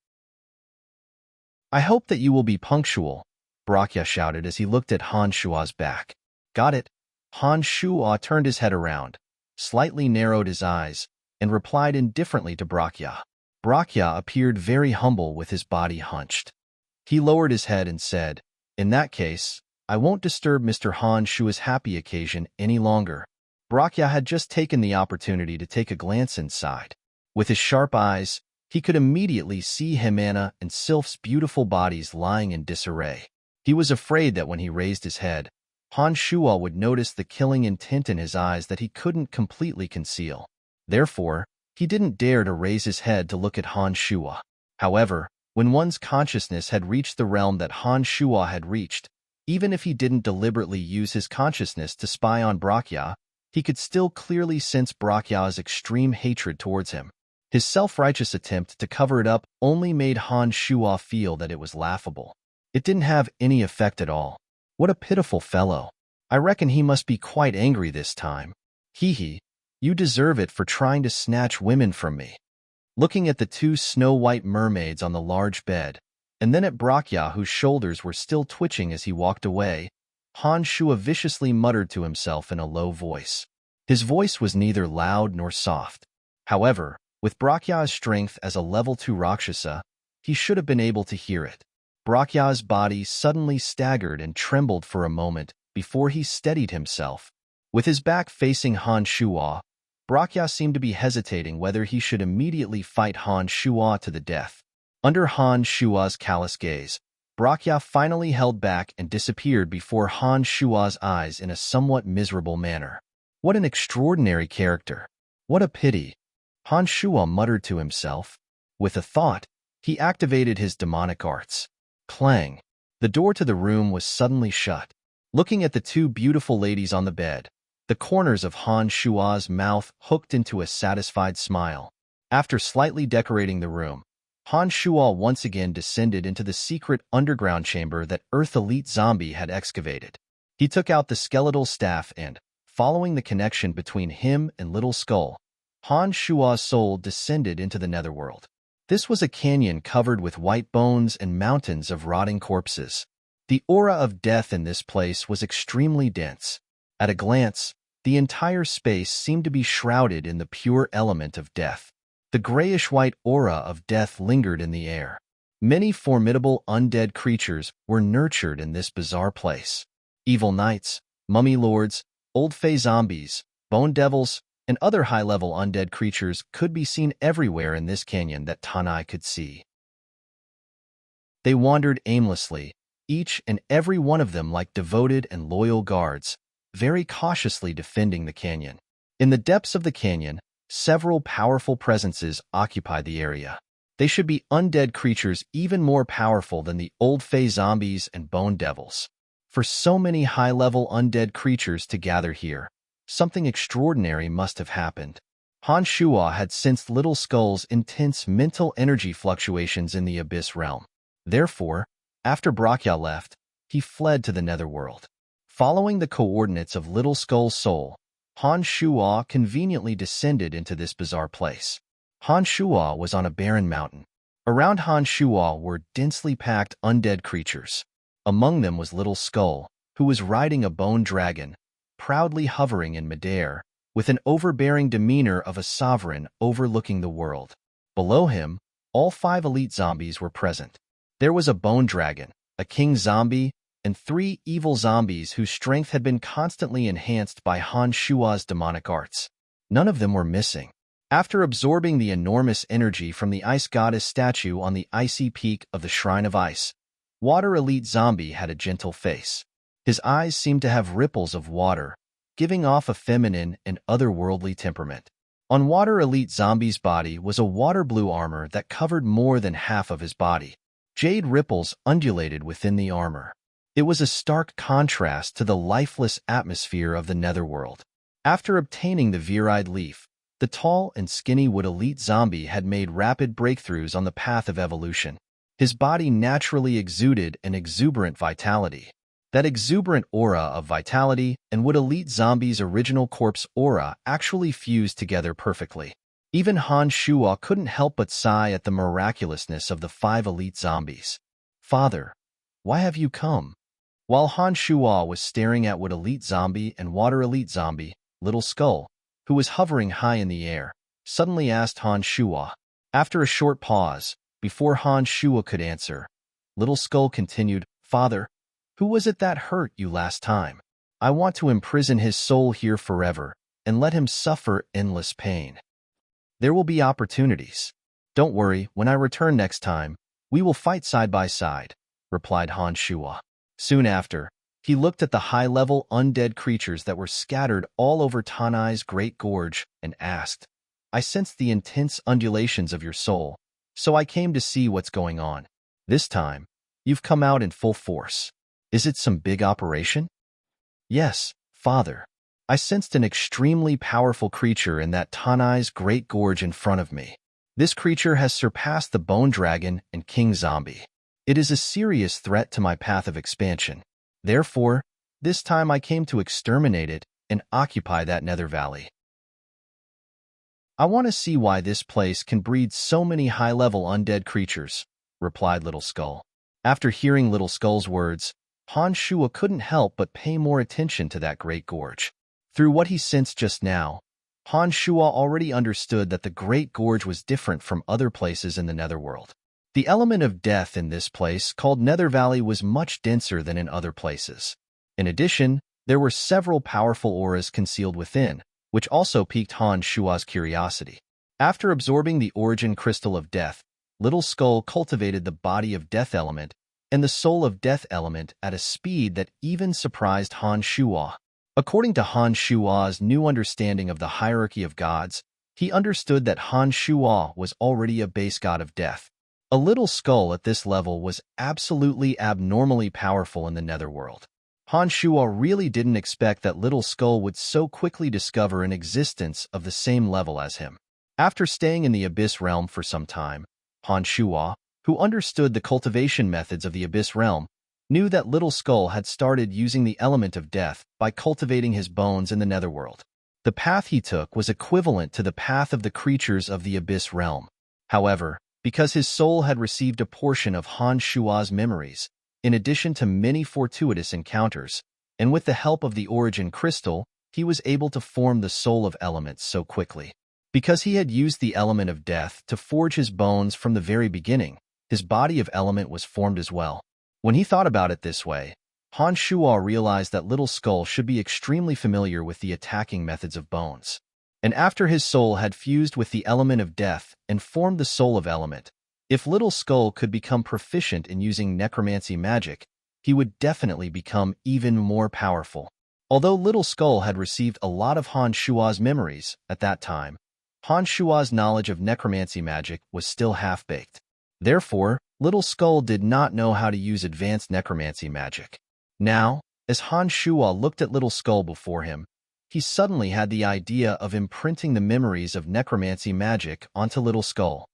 I hope that you will be punctual, Brakya shouted as he looked at Han Shua's back. Got it. Han Shua turned his head around, slightly narrowed his eyes, and replied indifferently to Brakya. Brakya appeared very humble with his body hunched. He lowered his head and said, In that case, I won't disturb Mr. Han Shua's happy occasion any longer. Brakya had just taken the opportunity to take a glance inside. With his sharp eyes, he could immediately see Himana and Sylph's beautiful bodies lying in disarray. He was afraid that when he raised his head, Han Shua would notice the killing intent in his eyes that he couldn't completely conceal. Therefore, he didn't dare to raise his head to look at Han Shua. However, when one's consciousness had reached the realm that Han Shua had reached, even if he didn't deliberately use his consciousness to spy on Brakya, he could still clearly sense Brakya's extreme hatred towards him. His self-righteous attempt to cover it up only made Han Shua feel that it was laughable. It didn't have any effect at all. What a pitiful fellow. I reckon he must be quite angry this time. Hee, you deserve it for trying to snatch women from me. Looking at the two snow-white mermaids on the large bed, and then at Brakya whose shoulders were still twitching as he walked away, Han Shua viciously muttered to himself in a low voice. His voice was neither loud nor soft. However, with Brakya's strength as a level 2 Rakshasa, he should have been able to hear it. Brakya's body suddenly staggered and trembled for a moment before he steadied himself. With his back facing Han Shua, Brakya seemed to be hesitating whether he should immediately fight Han Shua to the death. Under Han Shua's callous gaze, Brakya finally held back and disappeared before Han Shua's eyes in a somewhat miserable manner. What an extraordinary character! What a pity! Han Shua muttered to himself. With a thought, he activated his demonic arts. Clang! The door to the room was suddenly shut. Looking at the two beautiful ladies on the bed, the corners of Han Shua's mouth hooked into a satisfied smile. After slightly decorating the room, Han Shua once again descended into the secret underground chamber that Earth Elite Zombie had excavated. He took out the skeletal staff and, following the connection between him and Little Skull, Han Shua's soul descended into the netherworld. This was a canyon covered with white bones and mountains of rotting corpses. The aura of death in this place was extremely dense. At a glance, the entire space seemed to be shrouded in the pure element of death. The grayish-white aura of death lingered in the air. Many formidable undead creatures were nurtured in this bizarre place. Evil knights, mummy lords, old fey zombies, bone devils, and other high-level undead creatures could be seen everywhere in this canyon that Tanai could see. They wandered aimlessly, each and every one of them like devoted and loyal guards, very cautiously defending the canyon. In the depths of the canyon, several powerful presences occupied the area. They should be undead creatures even more powerful than the old fey zombies and bone devils. For so many high-level undead creatures to gather here, something extraordinary must have happened. Han Shua had sensed Little Skull's intense mental energy fluctuations in the Abyss realm. Therefore, after Brakya left, he fled to the netherworld. Following the coordinates of Little Skull's soul, Han Shua conveniently descended into this bizarre place. Han Shua was on a barren mountain. Around Han Shua were densely packed undead creatures. Among them was Little Skull, who was riding a bone dragon, proudly hovering in midair, with an overbearing demeanor of a sovereign overlooking the world. Below him, all 5 elite zombies were present. There was a bone dragon, a king zombie, and 3 evil zombies whose strength had been constantly enhanced by Han Shua's demonic arts. None of them were missing. After absorbing the enormous energy from the ice goddess statue on the icy peak of the Shrine of Ice, Water Elite Zombie had a gentle face. His eyes seemed to have ripples of water, giving off a feminine and otherworldly temperament. On Water Elite Zombie's body was a water blue armor that covered more than half of his body. Jade ripples undulated within the armor. It was a stark contrast to the lifeless atmosphere of the netherworld. After obtaining the Viride leaf, the tall and skinny Wood Elite Zombie had made rapid breakthroughs on the path of evolution. His body naturally exuded an exuberant vitality. That exuberant aura of vitality and Wood Elite Zombie's original corpse aura actually fused together perfectly. Even Han Shua couldn't help but sigh at the miraculousness of the 5 elite zombies. "Father, why have you come?" While Han Shua was staring at Wood Elite Zombie and Water Elite Zombie, Little Skull, who was hovering high in the air, suddenly asked Han Shua. After a short pause, before Han Shua could answer, Little Skull continued, "Father, who was it that hurt you last time? I want to imprison his soul here forever and let him suffer endless pain. There will be opportunities. Don't worry, when I return next time, we will fight side by side," replied Han Shua. Soon after, he looked at the high-level undead creatures that were scattered all over Tanai's Great Gorge and asked, "I sensed the intense undulations of your soul, so I came to see what's going on. This time, you've come out in full force. Is it some big operation?" "Yes, Father. I sensed an extremely powerful creature in that Tanai's Great Gorge in front of me. This creature has surpassed the Bone Dragon and King Zombie. It is a serious threat to my path of expansion. Therefore, this time I came to exterminate it and occupy that nether valley. I want to see why this place can breed so many high-level undead creatures," replied Little Skull. After hearing Little Skull's words, Han Shua couldn't help but pay more attention to that great gorge. Through what he sensed just now, Han Shua already understood that the Great Gorge was different from other places in the Netherworld. The element of death in this place, called Nether Valley, was much denser than in other places. In addition, there were several powerful auras concealed within, which also piqued Han Shua's curiosity. After absorbing the origin crystal of death, Little Skull cultivated the body of death element and the soul of death element at a speed that even surprised Han Shua. According to Han Shua's new understanding of the hierarchy of gods, he understood that Han Shua was already a base god of death. A Little Skull at this level was absolutely abnormally powerful in the Netherworld. Han Shua really didn't expect that Little Skull would so quickly discover an existence of the same level as him. After staying in the Abyss Realm for some time, Han Shua, who understood the cultivation methods of the Abyss Realm, knew that Little Skull had started using the element of death by cultivating his bones in the Netherworld. The path he took was equivalent to the path of the creatures of the Abyss Realm. However, because his soul had received a portion of Han Shua's memories, in addition to many fortuitous encounters, and with the help of the origin crystal, he was able to form the soul of elements so quickly. Because he had used the element of death to forge his bones from the very beginning, his body of element was formed as well. When he thought about it this way, Han Shua realized that Little Skull should be extremely familiar with the attacking methods of bones. And after his soul had fused with the element of death and formed the soul of element, if Little Skull could become proficient in using necromancy magic, he would definitely become even more powerful. Although Little Skull had received a lot of Han Shua's memories at that time, Han Shua's knowledge of necromancy magic was still half-baked. Therefore, Little Skull did not know how to use advanced necromancy magic. Now, as Han Shua looked at Little Skull before him, he suddenly had the idea of imprinting the memories of necromancy magic onto Little Skull.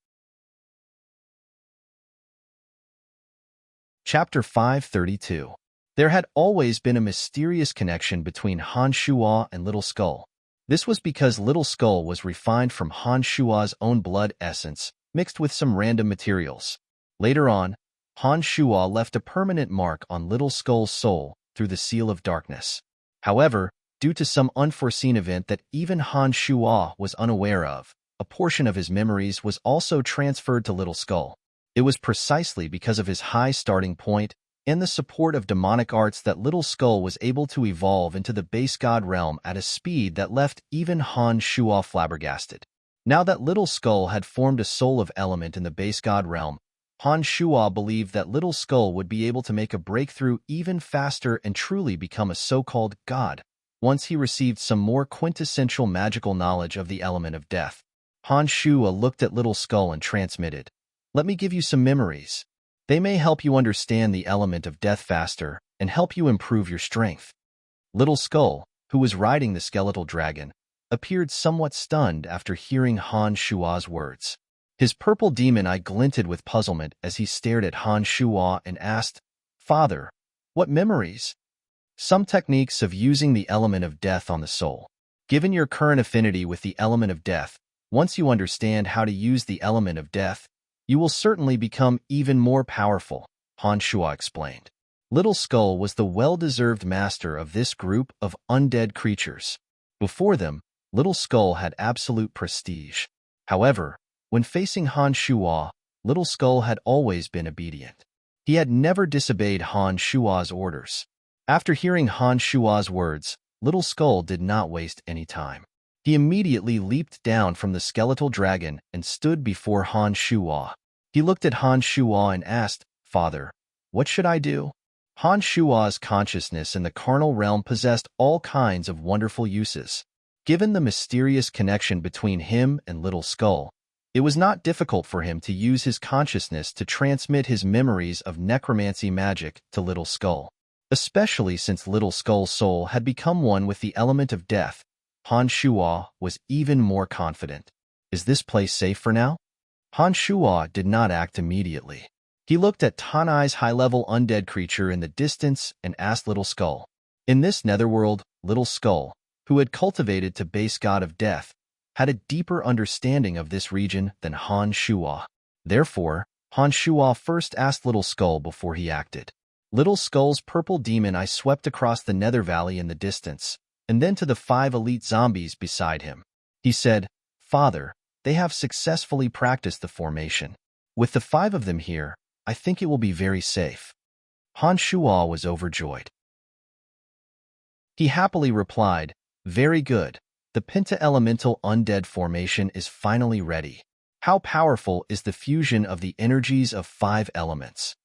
Chapter 532. There had always been a mysterious connection between Han Shua and Little Skull. This was because Little Skull was refined from Han Shua's own blood essence, mixed with some random materials. Later on, Han Shua left a permanent mark on Little Skull's soul through the Seal of Darkness. However, due to some unforeseen event that even Han Shua was unaware of, a portion of his memories was also transferred to Little Skull. It was precisely because of his high starting point and the support of demonic arts that Little Skull was able to evolve into the base god realm at a speed that left even Han Shua flabbergasted. Now that Little Skull had formed a soul of element in the base god realm, Han Shua believed that Little Skull would be able to make a breakthrough even faster and truly become a so-called god, once he received some more quintessential magical knowledge of the element of death. Han Shua looked at Little Skull and transmitted, "Let me give you some memories. They may help you understand the element of death faster and help you improve your strength." Little Skull, who was riding the skeletal dragon, appeared somewhat stunned after hearing Han Shua's words. His purple demon eye glinted with puzzlement as he stared at Han Shua and asked, "Father, what memories?" "Some techniques of using the element of death on the soul. Given your current affinity with the element of death, once you understand how to use the element of death, you will certainly become even more powerful," Han Shua explained. Little Skull was the well-deserved master of this group of undead creatures. Before them, Little Skull had absolute prestige. However, when facing Han Shua, Little Skull had always been obedient. He had never disobeyed Han Shua's orders. After hearing Han Shua's words, Little Skull did not waste any time. He immediately leaped down from the skeletal dragon and stood before Han Shua. He looked at Han Shua and asked, "Father, what should I do?" Han Shua's consciousness in the carnal realm possessed all kinds of wonderful uses. Given the mysterious connection between him and Little Skull, it was not difficult for him to use his consciousness to transmit his memories of necromancy magic to Little Skull. Especially since Little Skull's soul had become one with the element of death, Han Shua was even more confident. "Is this place safe for now?" Han Shua did not act immediately. He looked at Tanai's high-level undead creature in the distance and asked Little Skull. In this netherworld, Little Skull, who had cultivated to base god of death, had a deeper understanding of this region than Han Shua. Therefore, Han Shua first asked Little Skull before he acted. Little Skull's purple demon eye swept across the Nether Valley in the distance, and then to the 5 elite zombies beside him. He said, "Father, they have successfully practiced the formation. With the 5 of them here, I think it will be very safe." Han Shuo was overjoyed. He happily replied, "Very good. The Penta-Elemental Undead formation is finally ready. How powerful is the fusion of the energies of 5 elements?"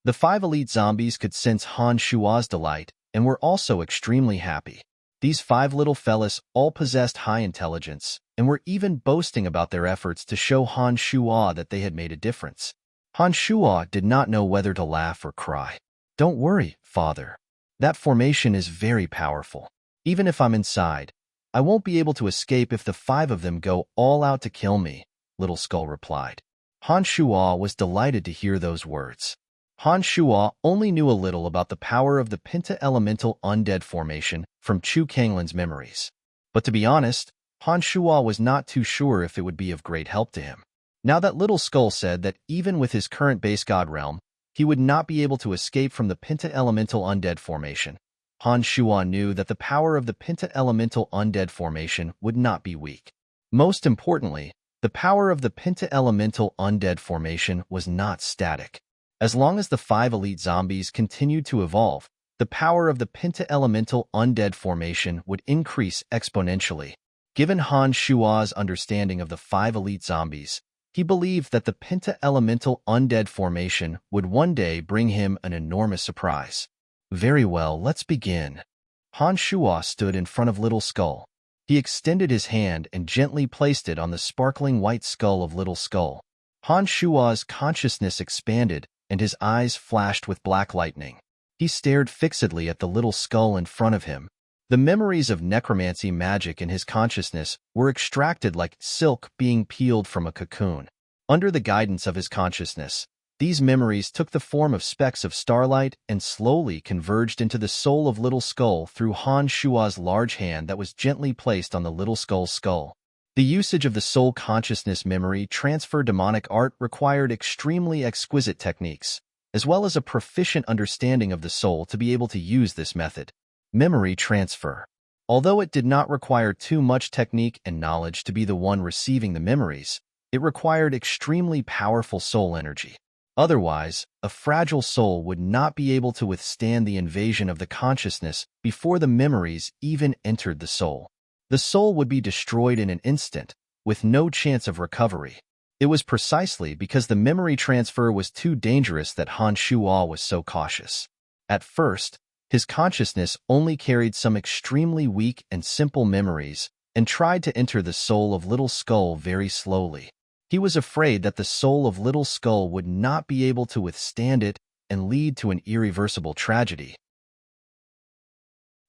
The 5 elite zombies could sense Han Shuo's delight and were also extremely happy. These 5 little fellas all possessed high intelligence and were even boasting about their efforts to show Han Shuo that they had made a difference. Han Shuo did not know whether to laugh or cry. "Don't worry, father. That formation is very powerful. Even if I'm inside, I won't be able to escape if the 5 of them go all out to kill me," Little Skull replied. Han Shuo was delighted to hear those words. Han Shuo only knew a little about the power of the Penta-Elemental Undead formation from Chu Kanglin's memories. But to be honest, Han Shuo was not too sure if it would be of great help to him. Now that Little Skull said that even with his current base god realm, he would not be able to escape from the Penta-Elemental Undead formation, Han Shuo knew that the power of the Penta-Elemental Undead formation would not be weak. Most importantly, the power of the Penta-Elemental Undead formation was not static. As long as the 5 elite zombies continued to evolve, the power of the Penta-Elemental Undead formation would increase exponentially. Given Han Shuo's understanding of the 5 elite zombies, he believed that the Penta-Elemental Undead formation would one day bring him an enormous surprise. "Very well, let's begin." Han Shuo stood in front of Little Skull. He extended his hand and gently placed it on the sparkling white skull of Little Skull. Han Shuo's consciousness expanded, and his eyes flashed with black lightning. He stared fixedly at the little skull in front of him. The memories of necromancy magic in his consciousness were extracted like silk being peeled from a cocoon. Under the guidance of his consciousness, these memories took the form of specks of starlight and slowly converged into the soul of Little Skull through Han Shuo's large hand that was gently placed on the Little Skull's skull. The usage of the soul consciousness memory transfer demonic art required extremely exquisite techniques, as well as a proficient understanding of the soul to be able to use this method. Memory transfer. Although it did not require too much technique and knowledge to be the one receiving the memories, it required extremely powerful soul energy. Otherwise, a fragile soul would not be able to withstand the invasion of the consciousness before the memories even entered the soul. The soul would be destroyed in an instant, with no chance of recovery. It was precisely because the memory transfer was too dangerous that Han Shuo was so cautious. At first, his consciousness only carried some extremely weak and simple memories and tried to enter the soul of Little Skull very slowly. He was afraid that the soul of Little Skull would not be able to withstand it and lead to an irreversible tragedy.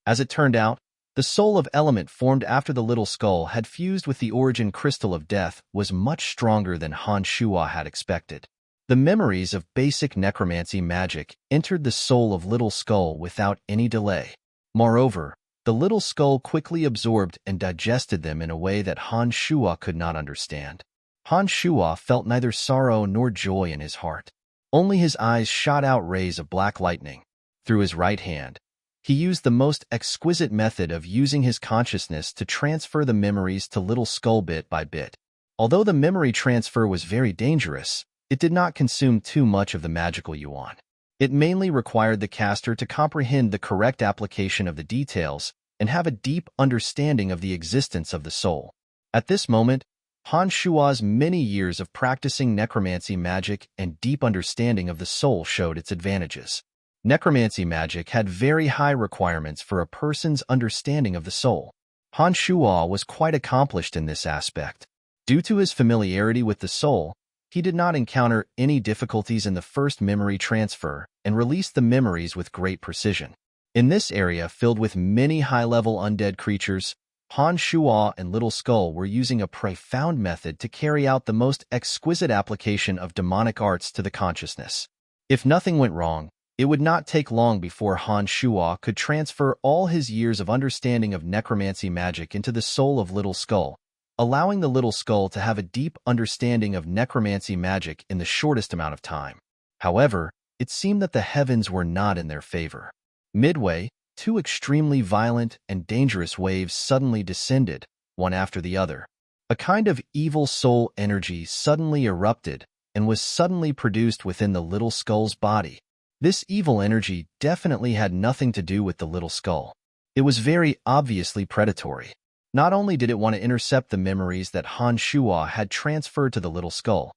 As it turned out, the soul of element formed after the Little Skull had fused with the origin crystal of death was much stronger than Han Shuo had expected. The memories of basic necromancy magic entered the soul of Little Skull without any delay. Moreover, the Little Skull quickly absorbed and digested them in a way that Han Shuo could not understand. Han Shuo felt neither sorrow nor joy in his heart. Only his eyes shot out rays of black lightning. Through his right hand, he used the most exquisite method of using his consciousness to transfer the memories to Little Skull bit by bit. Although the memory transfer was very dangerous, it did not consume too much of the magical yuan. It mainly required the caster to comprehend the correct application of the details and have a deep understanding of the existence of the soul. At this moment, Han Shuo's many years of practicing necromancy magic and deep understanding of the soul showed its advantages. Necromancy magic had very high requirements for a person's understanding of the soul. Han Shuo was quite accomplished in this aspect. Due to his familiarity with the soul, he did not encounter any difficulties in the first memory transfer and released the memories with great precision. In this area filled with many high-level undead creatures, Han Shuo and Little Skull were using a profound method to carry out the most exquisite application of demonic arts to the consciousness. If nothing went wrong, it would not take long before Han Shuo could transfer all his years of understanding of necromancy magic into the soul of Little Skull, allowing the Little Skull to have a deep understanding of necromancy magic in the shortest amount of time. However, it seemed that the heavens were not in their favor. Midway, two extremely violent and dangerous waves suddenly descended, one after the other. A kind of evil soul energy suddenly erupted and was suddenly produced within the little skull's body. This evil energy definitely had nothing to do with the little skull. It was very obviously predatory. Not only did it want to intercept the memories that Han Shuo had transferred to the little skull,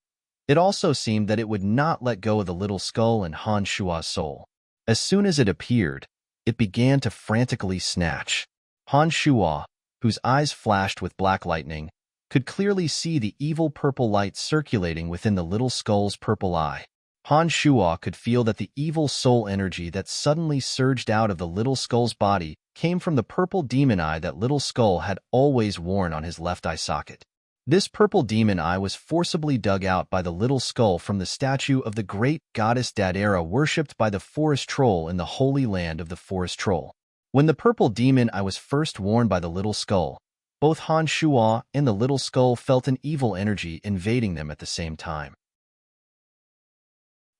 it also seemed that it would not let go of the little skull and Han Shuo's soul. As soon as it appeared, it began to frantically snatch. Han Shuo, whose eyes flashed with black lightning, could clearly see the evil purple light circulating within the little skull's purple eye. Han Shuo could feel that the evil soul energy that suddenly surged out of the little skull's body came from the purple demon eye that little skull had always worn on his left eye socket. This purple demon eye was forcibly dug out by the little skull from the statue of the great goddess Dadera worshipped by the forest troll in the holy land of the forest troll. When the purple demon eye was first worn by the little skull, both Han Shuo and the little skull felt an evil energy invading them at the same time.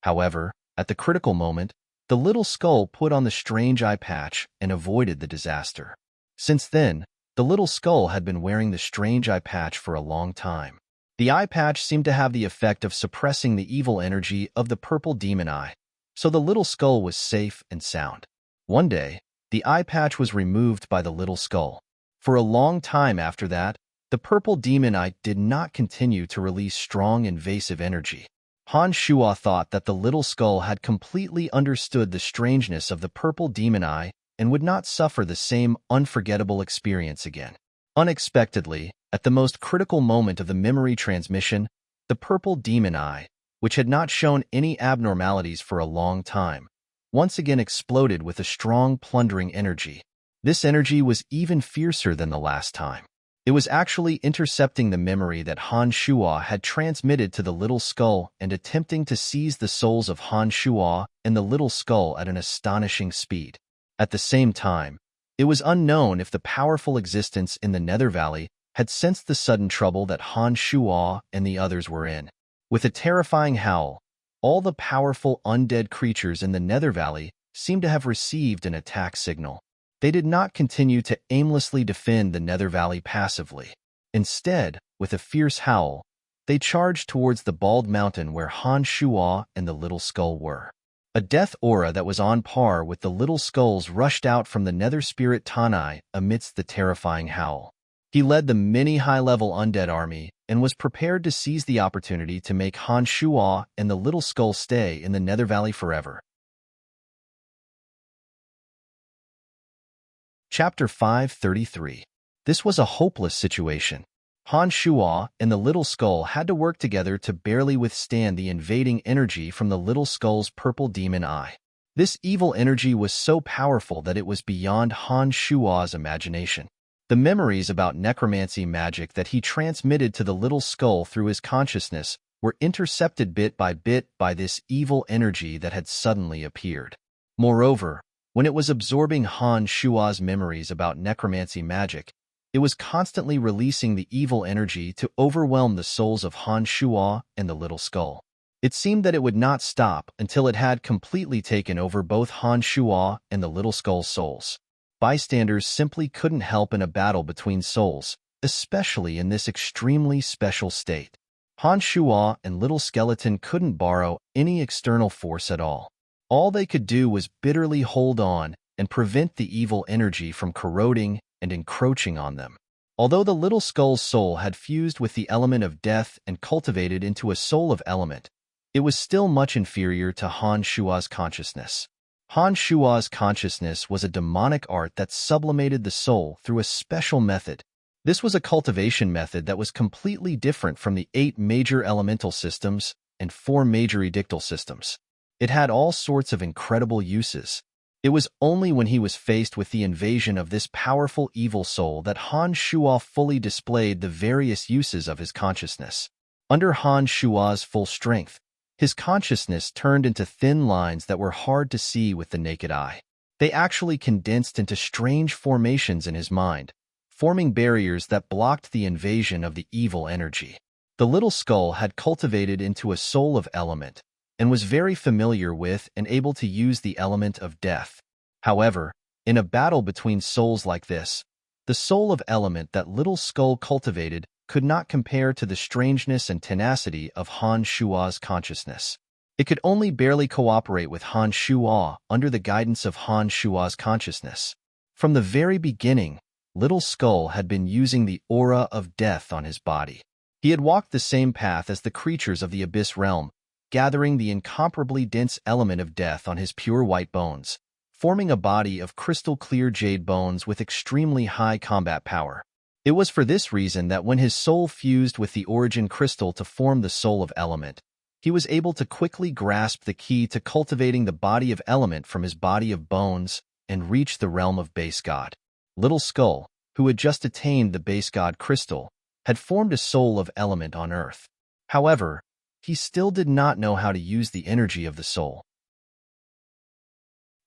However, at the critical moment, the little skull put on the strange eye patch and avoided the disaster. Since then, the little skull had been wearing the strange eye patch for a long time. The eye patch seemed to have the effect of suppressing the evil energy of the purple demon eye, so the little skull was safe and sound. One day, the eye patch was removed by the little skull. For a long time after that, the purple demon eye did not continue to release strong invasive energy. Han Shuo thought that the little skull had completely understood the strangeness of the purple demon eye and would not suffer the same unforgettable experience again. Unexpectedly, at the most critical moment of the memory transmission, the purple demon eye, which had not shown any abnormalities for a long time, once again exploded with a strong plundering energy. This energy was even fiercer than the last time. It was actually intercepting the memory that Han Shuo had transmitted to the little skull and attempting to seize the souls of Han Shuo and the little skull at an astonishing speed. At the same time, it was unknown if the powerful existence in the Nether Valley had sensed the sudden trouble that Han Shuo and the others were in. With a terrifying howl, all the powerful undead creatures in the Nether Valley seemed to have received an attack signal. They did not continue to aimlessly defend the Nether Valley passively. Instead, with a fierce howl, they charged towards the bald mountain where Han Shuo and the little skull were. A death aura that was on par with the little skulls rushed out from the Nether Spirit Tanai amidst the terrifying howl. He led the many high-level undead army and was prepared to seize the opportunity to make Han Shuo and the little skull stay in the Nether Valley forever. Chapter 533. This was a hopeless situation. Han Shuo and the little skull had to work together to barely withstand the invading energy from the little skull's purple demon eye. This evil energy was so powerful that it was beyond Han Shuo's imagination. The memories about necromancy magic that he transmitted to the little skull through his consciousness were intercepted bit by this evil energy that had suddenly appeared. Moreover, when it was absorbing Han Shuo's memories about necromancy magic, it was constantly releasing the evil energy to overwhelm the souls of Han Shuo and the little skull. It seemed that it would not stop until it had completely taken over both Han Shuo and the little skull's souls. Bystanders simply couldn't help in a battle between souls, especially in this extremely special state. Han Shuo and little skeleton couldn't borrow any external force at all. All they could do was bitterly hold on and prevent the evil energy from corroding and encroaching on them. Although the little skull's soul had fused with the element of death and cultivated into a soul of element, it was still much inferior to Han Shuo's consciousness. Han Shuo's consciousness was a demonic art that sublimated the soul through a special method. This was a cultivation method that was completely different from the 8 major elemental systems and 4 major edictal systems. It had all sorts of incredible uses. It was only when he was faced with the invasion of this powerful evil soul that Han Shuo fully displayed the various uses of his consciousness. Under Han Shuo's full strength, his consciousness turned into thin lines that were hard to see with the naked eye. They actually condensed into strange formations in his mind, forming barriers that blocked the invasion of the evil energy. The little skull had cultivated into a soul of element, and was very familiar with and able to use the element of death. However, in a battle between souls like this, the soul of element that Little Skull cultivated could not compare to the strangeness and tenacity of Han Shua's consciousness. It could only barely cooperate with Han Shua under the guidance of Han Shua's consciousness. From the very beginning, Little Skull had been using the aura of death on his body. He had walked the same path as the creatures of the Abyss Realm, gathering the incomparably dense element of death on his pure white bones, forming a body of crystal-clear jade bones with extremely high combat power. It was for this reason that when his soul fused with the origin crystal to form the soul of element, he was able to quickly grasp the key to cultivating the body of element from his body of bones and reach the realm of base god. Little Skull, who had just attained the base god crystal, had formed a soul of element on Earth. However, he still did not know how to use the energy of the soul.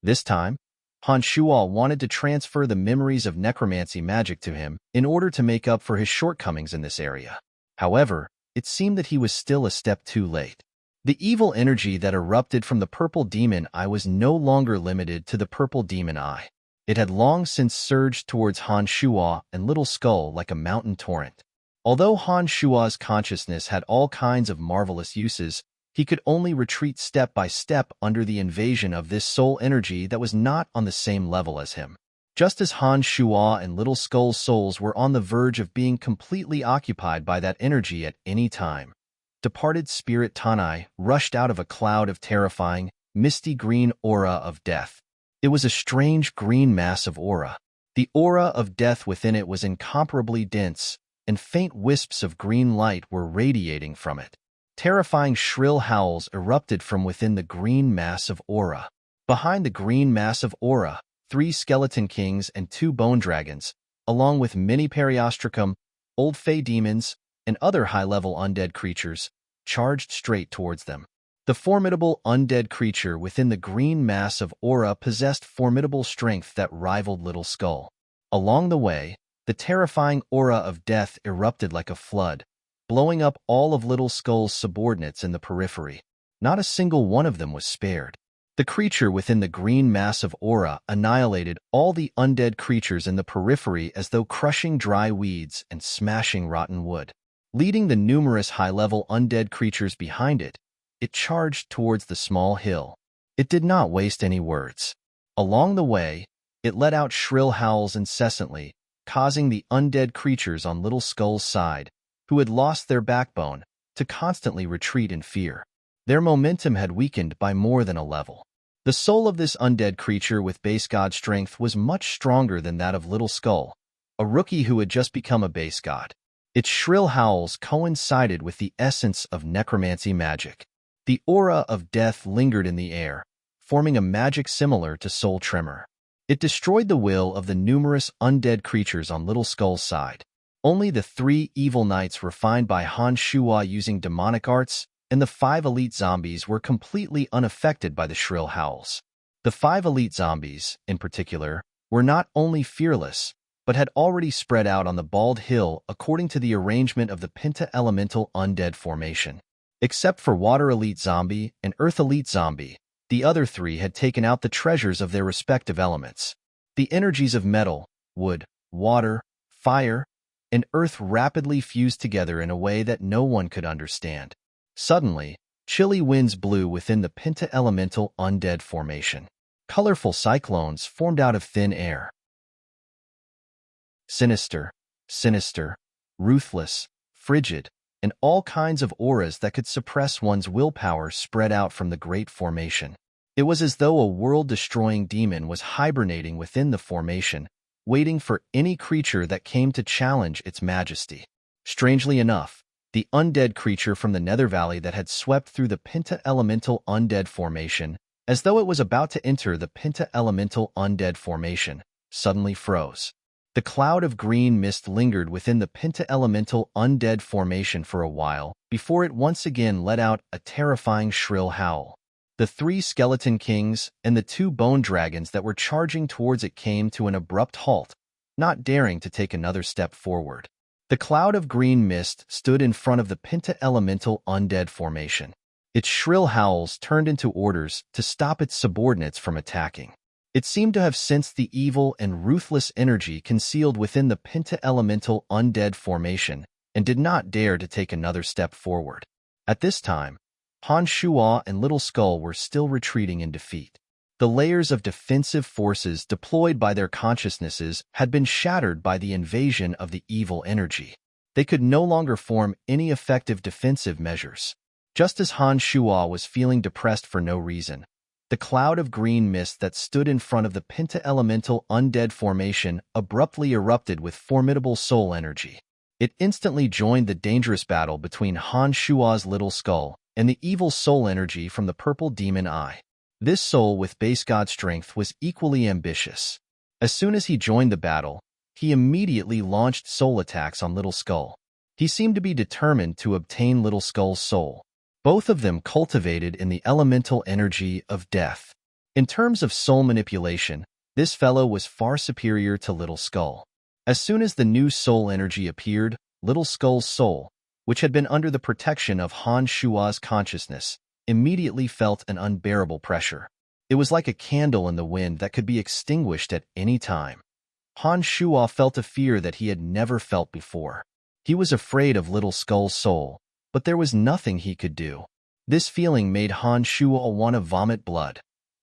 This time, Han Shua wanted to transfer the memories of necromancy magic to him in order to make up for his shortcomings in this area. However, it seemed that he was still a step too late. The evil energy that erupted from the purple demon eye was no longer limited to the purple demon eye. It had long since surged towards Han Shua and Little Skull like a mountain torrent. Although Han Shua's consciousness had all kinds of marvelous uses, he could only retreat step by step under the invasion of this soul energy that was not on the same level as him. Just as Han Shua and Little Skull's souls were on the verge of being completely occupied by that energy at any time, departed spirit Tanai rushed out of a cloud of terrifying, misty green aura of death. It was a strange green mass of aura. The aura of death within it was incomparably dense, and faint wisps of green light were radiating from it. Terrifying shrill howls erupted from within the green mass of aura. Behind the green mass of aura, 3 skeleton kings and 2 bone dragons, along with many periostracum, old fey demons, and other high-level undead creatures, charged straight towards them. The formidable undead creature within the green mass of aura possessed formidable strength that rivaled Little Skull. Along the way, the terrifying aura of death erupted like a flood, blowing up all of Little Skull's subordinates in the periphery. Not a single one of them was spared. The creature within the green mass of aura annihilated all the undead creatures in the periphery as though crushing dry weeds and smashing rotten wood. Leading the numerous high-level undead creatures behind it, it charged towards the small hill. It did not waste any words. Along the way, it let out shrill howls incessantly, causing the undead creatures on Little Skull's side, who had lost their backbone, to constantly retreat in fear. Their momentum had weakened by more than a level. The soul of this undead creature with base god strength was much stronger than that of Little Skull, a rookie who had just become a base god. Its shrill howls coincided with the essence of necromancy magic. The aura of death lingered in the air, forming a magic similar to soul tremor. It destroyed the will of the numerous undead creatures on Little Skull's side. Only the 3 evil knights refined by Han Shua using demonic arts and the 5 elite zombies were completely unaffected by the shrill howls. The 5 elite zombies, in particular, were not only fearless, but had already spread out on the bald hill according to the arrangement of the penta-elemental undead formation. Except for Water Elite Zombie and Earth Elite Zombie, the other 3 had taken out the treasures of their respective elements. The energies of metal, wood, water, fire, and earth rapidly fused together in a way that no one could understand. Suddenly, chilly winds blew within the penta-elemental undead formation. Colorful cyclones formed out of thin air. Sinister, ruthless, frigid, and all kinds of auras that could suppress one's willpower spread out from the great formation. It was as though a world-destroying demon was hibernating within the formation, waiting for any creature that came to challenge its majesty. Strangely enough, the undead creature from the Nether Valley that had swept through the penta-elemental undead formation, as though it was about to enter the penta-elemental undead formation, suddenly froze. The cloud of green mist lingered within the penta-elemental undead formation for a while before it once again let out a terrifying shrill howl. The 3 skeleton kings and the 2 bone dragons that were charging towards it came to an abrupt halt, not daring to take another step forward. The cloud of green mist stood in front of the penta-elemental undead formation. Its shrill howls turned into orders to stop its subordinates from attacking. It seemed to have sensed the evil and ruthless energy concealed within the penta-elemental undead formation and did not dare to take another step forward. At this time, Han Shuo and Little Skull were still retreating in defeat. The layers of defensive forces deployed by their consciousnesses had been shattered by the invasion of the evil energy. They could no longer form any effective defensive measures. Just as Han Shuo was feeling depressed for no reason, the cloud of green mist that stood in front of the penta-elemental undead formation abruptly erupted with formidable soul energy. It instantly joined the dangerous battle between Han Shuo's Little Skull and the evil soul energy from the purple demon eye. This soul with base god strength was equally ambitious. As soon as he joined the battle, he immediately launched soul attacks on Little Skull. He seemed to be determined to obtain Little Skull's soul. Both of them cultivated in the elemental energy of death. In terms of soul manipulation, this fellow was far superior to Little Skull. As soon as the new soul energy appeared, Little Skull's soul, which had been under the protection of Han Shuo's consciousness, immediately felt an unbearable pressure. It was like a candle in the wind that could be extinguished at any time. Han Shuo felt a fear that he had never felt before. He was afraid of Little Skull's soul, but there was nothing he could do. This feeling made Han Shuo want to vomit blood.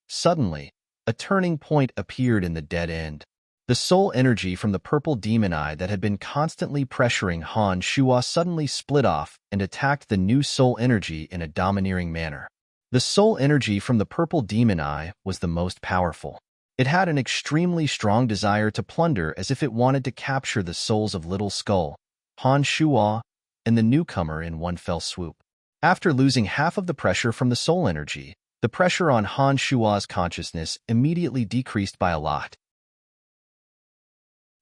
Suddenly, a turning point appeared in the dead end. The soul energy from the purple demon eye that had been constantly pressuring Han Shuo suddenly split off and attacked the new soul energy in a domineering manner. The soul energy from the purple demon eye was the most powerful. It had an extremely strong desire to plunder, as if it wanted to capture the souls of Little Skull, Han Shuo, and the newcomer in one fell swoop. After losing half of the pressure from the soul energy, the pressure on Han Shuo's consciousness immediately decreased by a lot.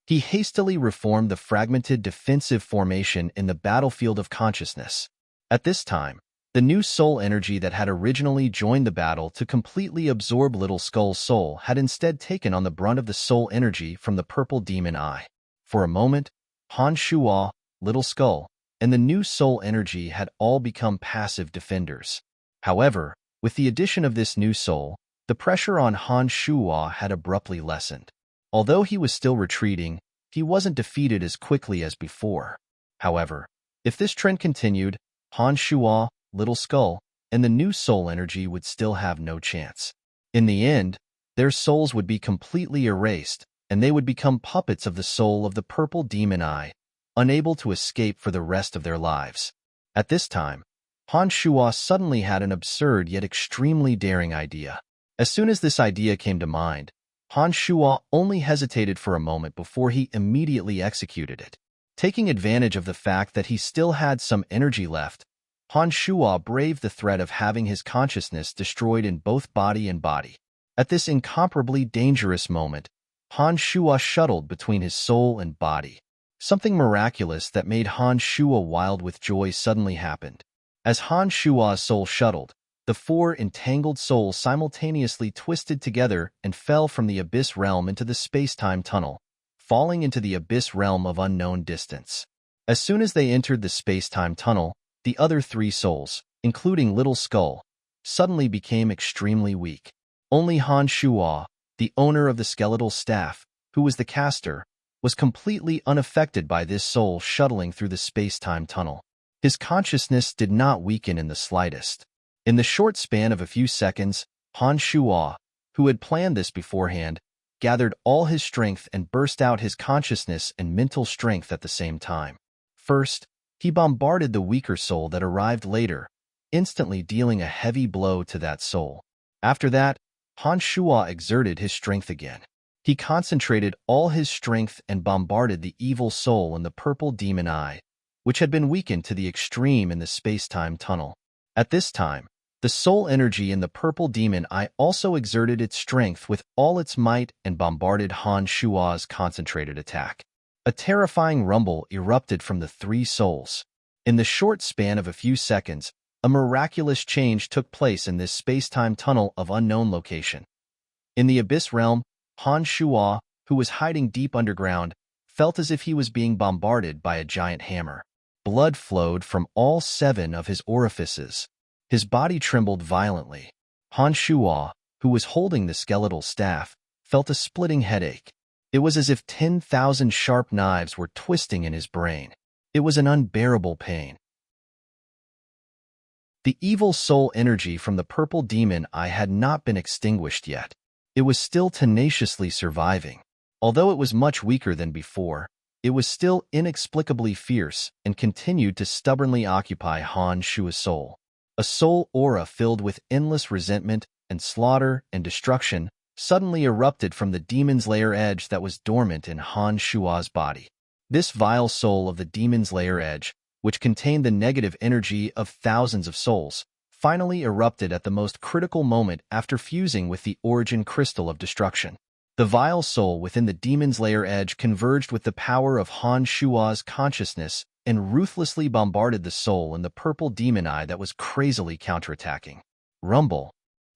He hastily reformed the fragmented defensive formation in the battlefield of consciousness. At this time, the new soul energy that had originally joined the battle to completely absorb Little Skull's soul had instead taken on the brunt of the soul energy from the purple demon eye. For a moment, Han Shuo, Little Skull, and the new soul energy had all become passive defenders. However, with the addition of this new soul, the pressure on Han Shuo had abruptly lessened. Although he was still retreating, he wasn't defeated as quickly as before. However, if this trend continued, Han Shuo, Little Skull, and the new soul energy would still have no chance. In the end, their souls would be completely erased, and they would become puppets of the soul of the purple demon eye, unable to escape for the rest of their lives. At this time, Han Shuo suddenly had an absurd yet extremely daring idea. As soon as this idea came to mind, Han Shuo only hesitated for a moment before he immediately executed it. Taking advantage of the fact that he still had some energy left, Han Shuo braved the threat of having his consciousness destroyed in both body and body. At this incomparably dangerous moment, Han Shuo shuttled between his soul and body. Something miraculous that made Han Shuo wild with joy suddenly happened. As Han Shuo's soul shuttled, the four entangled souls simultaneously twisted together and fell from the abyss realm into the space-time tunnel, falling into the abyss realm of unknown distance. As soon as they entered the space-time tunnel, the other three souls, including Little Skull, suddenly became extremely weak. Only Han Shuo, the owner of the skeletal staff, who was the caster, was completely unaffected by this soul shuttling through the space-time tunnel. His consciousness did not weaken in the slightest. In the short span of a few seconds, Han Shuo, who had planned this beforehand, gathered all his strength and burst out his consciousness and mental strength at the same time. First, he bombarded the weaker soul that arrived later, instantly dealing a heavy blow to that soul. After that, Han Shuo exerted his strength again. He concentrated all his strength and bombarded the evil soul in the purple demon eye, which had been weakened to the extreme in the space-time tunnel. At this time, the soul energy in the purple demon eye also exerted its strength with all its might and bombarded Han Shuo's concentrated attack. A terrifying rumble erupted from the three souls. In the short span of a few seconds, a miraculous change took place in this space-time tunnel of unknown location. In the abyss realm, Han Shuo, who was hiding deep underground, felt as if he was being bombarded by a giant hammer. Blood flowed from all 7 of his orifices. His body trembled violently. Han Shuo, who was holding the skeletal staff, felt a splitting headache. It was as if 10,000 sharp knives were twisting in his brain. It was an unbearable pain. The evil soul energy from the purple demon eye had not been extinguished yet. It was still tenaciously surviving. Although it was much weaker than before, it was still inexplicably fierce and continued to stubbornly occupy Han Shuo's soul. A soul aura filled with endless resentment and slaughter and destruction suddenly erupted from the demon's lair edge that was dormant in Han Shuo's body. This vile soul of the demon's lair edge, which contained the negative energy of thousands of souls, finally erupted at the most critical moment after fusing with the origin crystal of destruction. The vile soul within the demon's lair edge converged with the power of Han Shuo's consciousness and ruthlessly bombarded the soul in the purple demon eye that was crazily counterattacking. Rumble.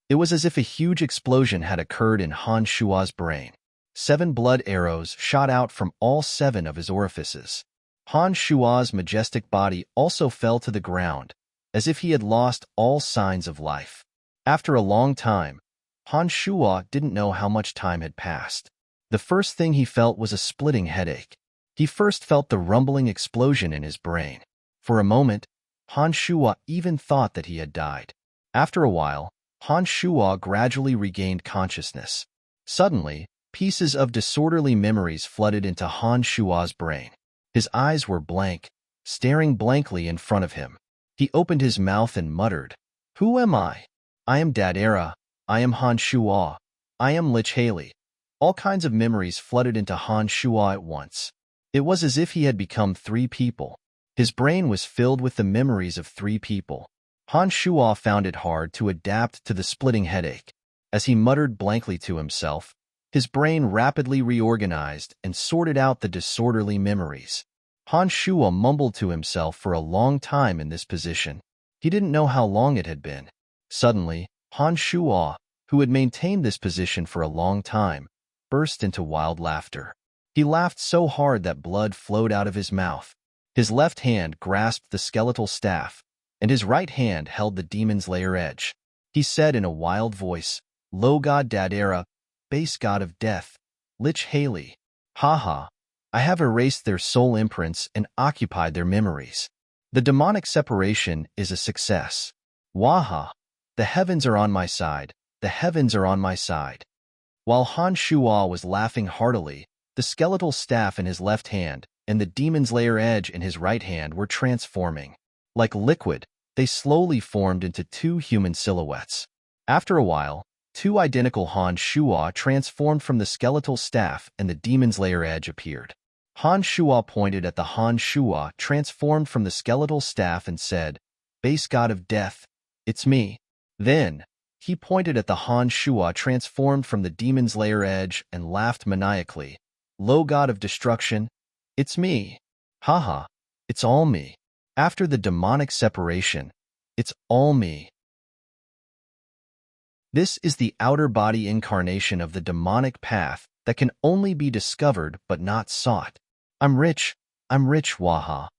It was as if a huge explosion had occurred in Han Shuo's brain. 7 blood arrows shot out from all 7 of his orifices. Han Shuo's majestic body also fell to the ground, as if he had lost all signs of life. After a long time, Han Shuo didn't know how much time had passed. The first thing he felt was a splitting headache. He first felt the rumbling explosion in his brain. For a moment, Han Shuo even thought that he had died. After a while, Han Shuo gradually regained consciousness. Suddenly, pieces of disorderly memories flooded into Han Shuo's brain. His eyes were blank, staring blankly in front of him. He opened his mouth and muttered, "Who am I? I am Dadera. I am Han Shuo. I am Lich Haley." All kinds of memories flooded into Han Shuo at once. It was as if he had become 3 people. His brain was filled with the memories of 3 people. Han Shuo found it hard to adapt to the splitting headache. As he muttered blankly to himself, his brain rapidly reorganized and sorted out the disorderly memories. Han Shuo mumbled to himself for a long time in this position. He didn't know how long it had been. Suddenly, Han Shuo, who had maintained this position for a long time, burst into wild laughter. He laughed so hard that blood flowed out of his mouth. His left hand grasped the skeletal staff, and his right hand held the demon's lair edge. He said in a wild voice, "Lo God Dadera, base god of death, Lich Haley. Haha, I have erased their soul imprints and occupied their memories. The demonic separation is a success. Waha, the heavens are on my side, the heavens are on my side." While Han Shuo was laughing heartily, the skeletal staff in his left hand and the demon's lair edge in his right hand were transforming. Like liquid, they slowly formed into 2 human silhouettes. After a while, 2 identical Han Shuo transformed from the skeletal staff and the demon's lair edge appeared. Han Shuo pointed at the Han Shuo transformed from the skeletal staff and said, "Base god of death, it's me." Then, he pointed at the Han Shuo transformed from the demon's lair edge and laughed maniacally, "Lo god of destruction, it's me. Haha, it's all me. After the demonic separation, it's all me." This is the outer body incarnation of the demonic path that can only be discovered but not sought. I'm rich, waha.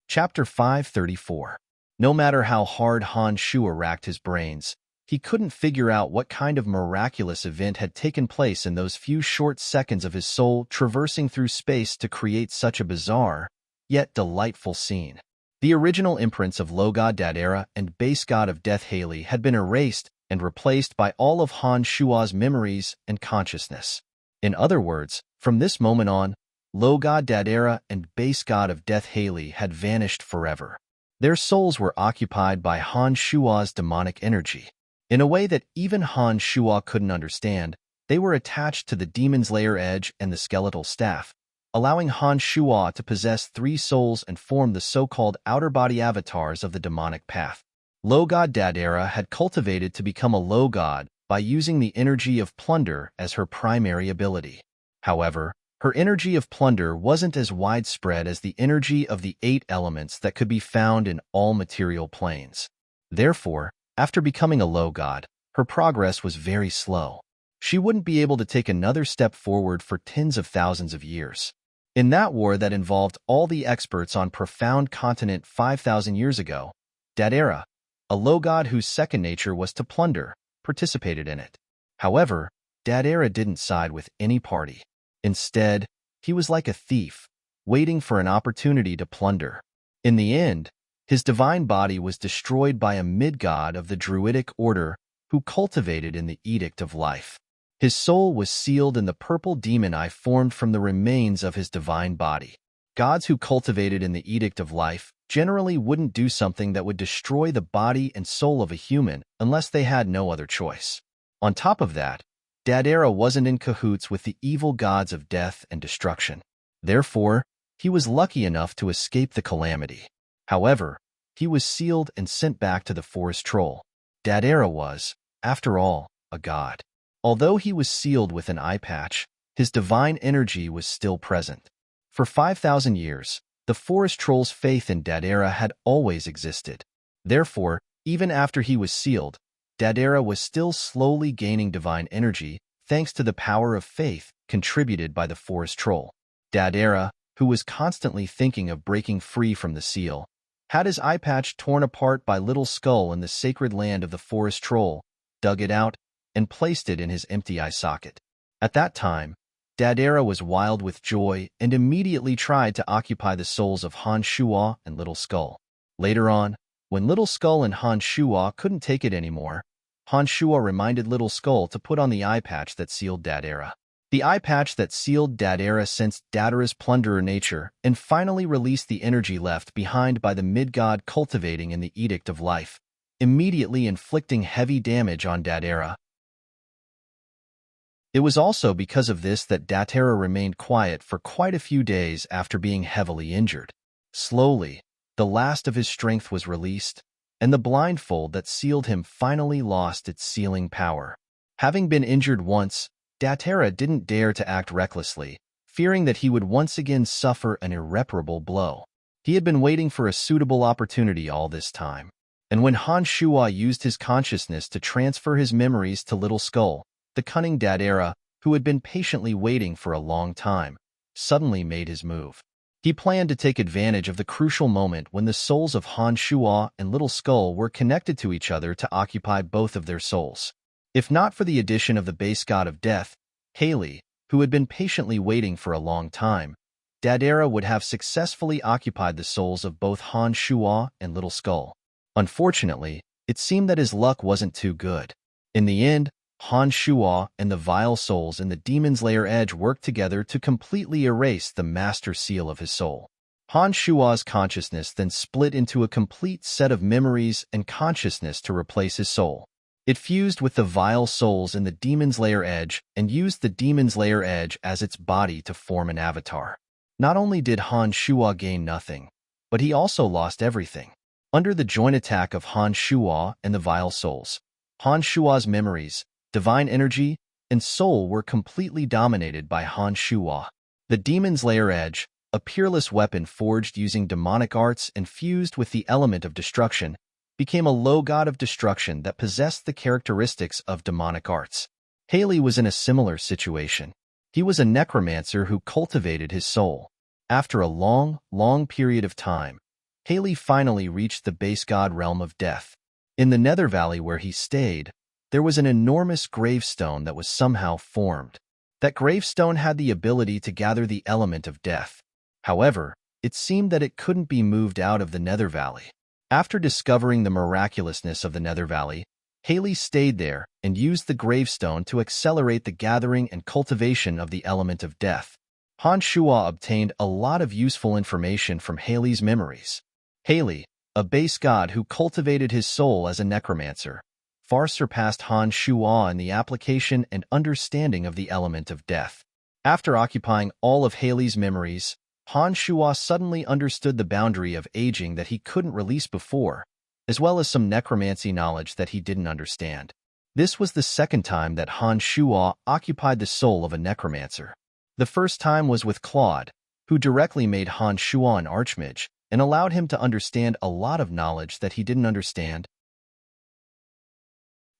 Chapter 534. No matter how hard Han Shuo racked his brains, he couldn't figure out what kind of miraculous event had taken place in those few short seconds of his soul traversing through space to create such a bizarre, yet delightful scene. The original imprints of Logod Dadera and Base God of Death Haley had been erased and replaced by all of Han Shuo's memories and consciousness. In other words, from this moment on, Logod Dadera and Base God of Death Haley had vanished forever. Their souls were occupied by Han Shuo's demonic energy. In a way that even Han Shuo couldn't understand, they were attached to the demon's lair edge and the skeletal staff, allowing Han Shuo to possess 3 souls and form the so-called outer body avatars of the demonic path. Logod Dadera had cultivated to become a low god by using the energy of plunder as her primary ability. However, her energy of plunder wasn't as widespread as the energy of the 8 elements that could be found in all material planes. Therefore, after becoming a low god, her progress was very slow. She wouldn't be able to take another step forward for tens of thousands of years. In that war that involved all the experts on profound continent 5,000 years ago, Dadera, a low god whose second nature was to plunder, participated in it. However, Dadera didn't side with any party. Instead, he was like a thief, waiting for an opportunity to plunder. In the end, his divine body was destroyed by a mid-god of the Druidic order who cultivated in the Edict of Life. His soul was sealed in the purple demon eye formed from the remains of his divine body. Gods who cultivated in the Edict of Life generally wouldn't do something that would destroy the body and soul of a human unless they had no other choice. On top of that, Dadera wasn't in cahoots with the evil gods of death and destruction. Therefore, he was lucky enough to escape the calamity. However, he was sealed and sent back to the forest troll. Dadera was, after all, a god. Although he was sealed with an eye patch, his divine energy was still present. For 5,000 years, the forest troll's faith in Dadera had always existed. Therefore, even after he was sealed, Dadera was still slowly gaining divine energy thanks to the power of faith contributed by the forest troll. Dadera, who was constantly thinking of breaking free from the seal, had his eye patch torn apart by Little Skull in the sacred land of the forest troll, dug it out, and placed it in his empty eye socket. At that time, Dadera was wild with joy and immediately tried to occupy the souls of Han Shuo and Little Skull. Later on, when Little Skull and Han Shuo couldn't take it anymore, Han Shuo reminded Little Skull to put on the eye patch that sealed Dadera. The eye patch that sealed Dadera sensed Dadera's plunderer nature and finally released the energy left behind by the mid-god cultivating in the Edict of Life, immediately inflicting heavy damage on Dadera. It was also because of this that Dadera remained quiet for quite a few days after being heavily injured. Slowly, the last of his strength was released, and the blindfold that sealed him finally lost its sealing power. Having been injured once, Dadera didn't dare to act recklessly, fearing that he would once again suffer an irreparable blow. He had been waiting for a suitable opportunity all this time, and when Han Shuo used his consciousness to transfer his memories to Little Skull, the cunning Dadera, who had been patiently waiting for a long time, suddenly made his move. He planned to take advantage of the crucial moment when the souls of Han Shuo and Little Skull were connected to each other to occupy both of their souls. If not for the addition of the base god of death, Haley, who had been patiently waiting for a long time, Dadera would have successfully occupied the souls of both Han Shuo and Little Skull. Unfortunately, it seemed that his luck wasn't too good. In the end, Han Shuo and the vile souls in the Demon's Lair Edge worked together to completely erase the master seal of his soul. Han Shuo's consciousness then split into a complete set of memories and consciousness to replace his soul. It fused with the vile souls in the Demon's Lair Edge and used the Demon's Lair Edge as its body to form an avatar. Not only did Han Shuo gain nothing, but he also lost everything. Under the joint attack of Han Shuo and the vile souls, Han Shuo's memories, divine energy, and soul were completely dominated by Han Shuo. The Demon's Lair Edge, a peerless weapon forged using demonic arts and fused with the element of destruction, became a low god of destruction that possessed the characteristics of demonic arts. Haley was in a similar situation. He was a necromancer who cultivated his soul. After a long period of time, Haley finally reached the base god realm of death. In the Nether Valley where he stayed, there was an enormous gravestone that was somehow formed. That gravestone had the ability to gather the element of death. However, it seemed that it couldn't be moved out of the Nether Valley. After discovering the miraculousness of the Nether Valley, Haley stayed there and used the gravestone to accelerate the gathering and cultivation of the element of death. Han Shuo obtained a lot of useful information from Haley's memories. Haley, a base god who cultivated his soul as a necromancer, far surpassed Han Shuo in the application and understanding of the element of death. After occupying all of Haley's memories, Han Shuo suddenly understood the boundary of aging that he couldn't release before, as well as some necromancy knowledge that he didn't understand. This was the second time that Han Shuo occupied the soul of a necromancer. The first time was with Claude, who directly made Han Shuo an archmage and allowed him to understand a lot of knowledge that he didn't understand.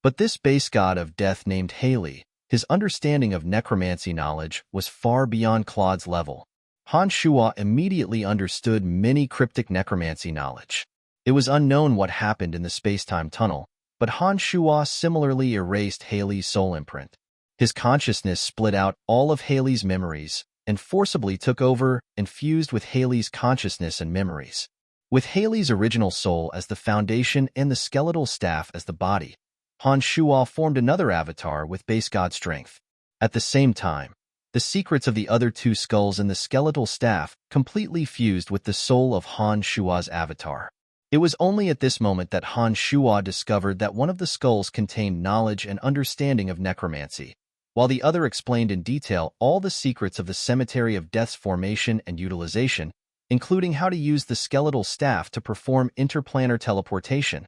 But this base god of death named Haley, his understanding of necromancy knowledge was far beyond Claude's level. Han Shuo immediately understood many cryptic necromancy knowledge. It was unknown what happened in the space-time tunnel, but Han Shuo similarly erased Haley's soul imprint. His consciousness split out all of Haley's memories and forcibly took over and fused with Haley's consciousness and memories. With Haley's original soul as the foundation and the skeletal staff as the body, Han Shuo formed another avatar with base god strength. At the same time, the secrets of the other two skulls and the skeletal staff completely fused with the soul of Han Shuo's avatar. It was only at this moment that Han Shuo discovered that one of the skulls contained knowledge and understanding of necromancy, while the other explained in detail all the secrets of the Cemetery of Death's formation and utilization, including how to use the skeletal staff to perform interplanar teleportation.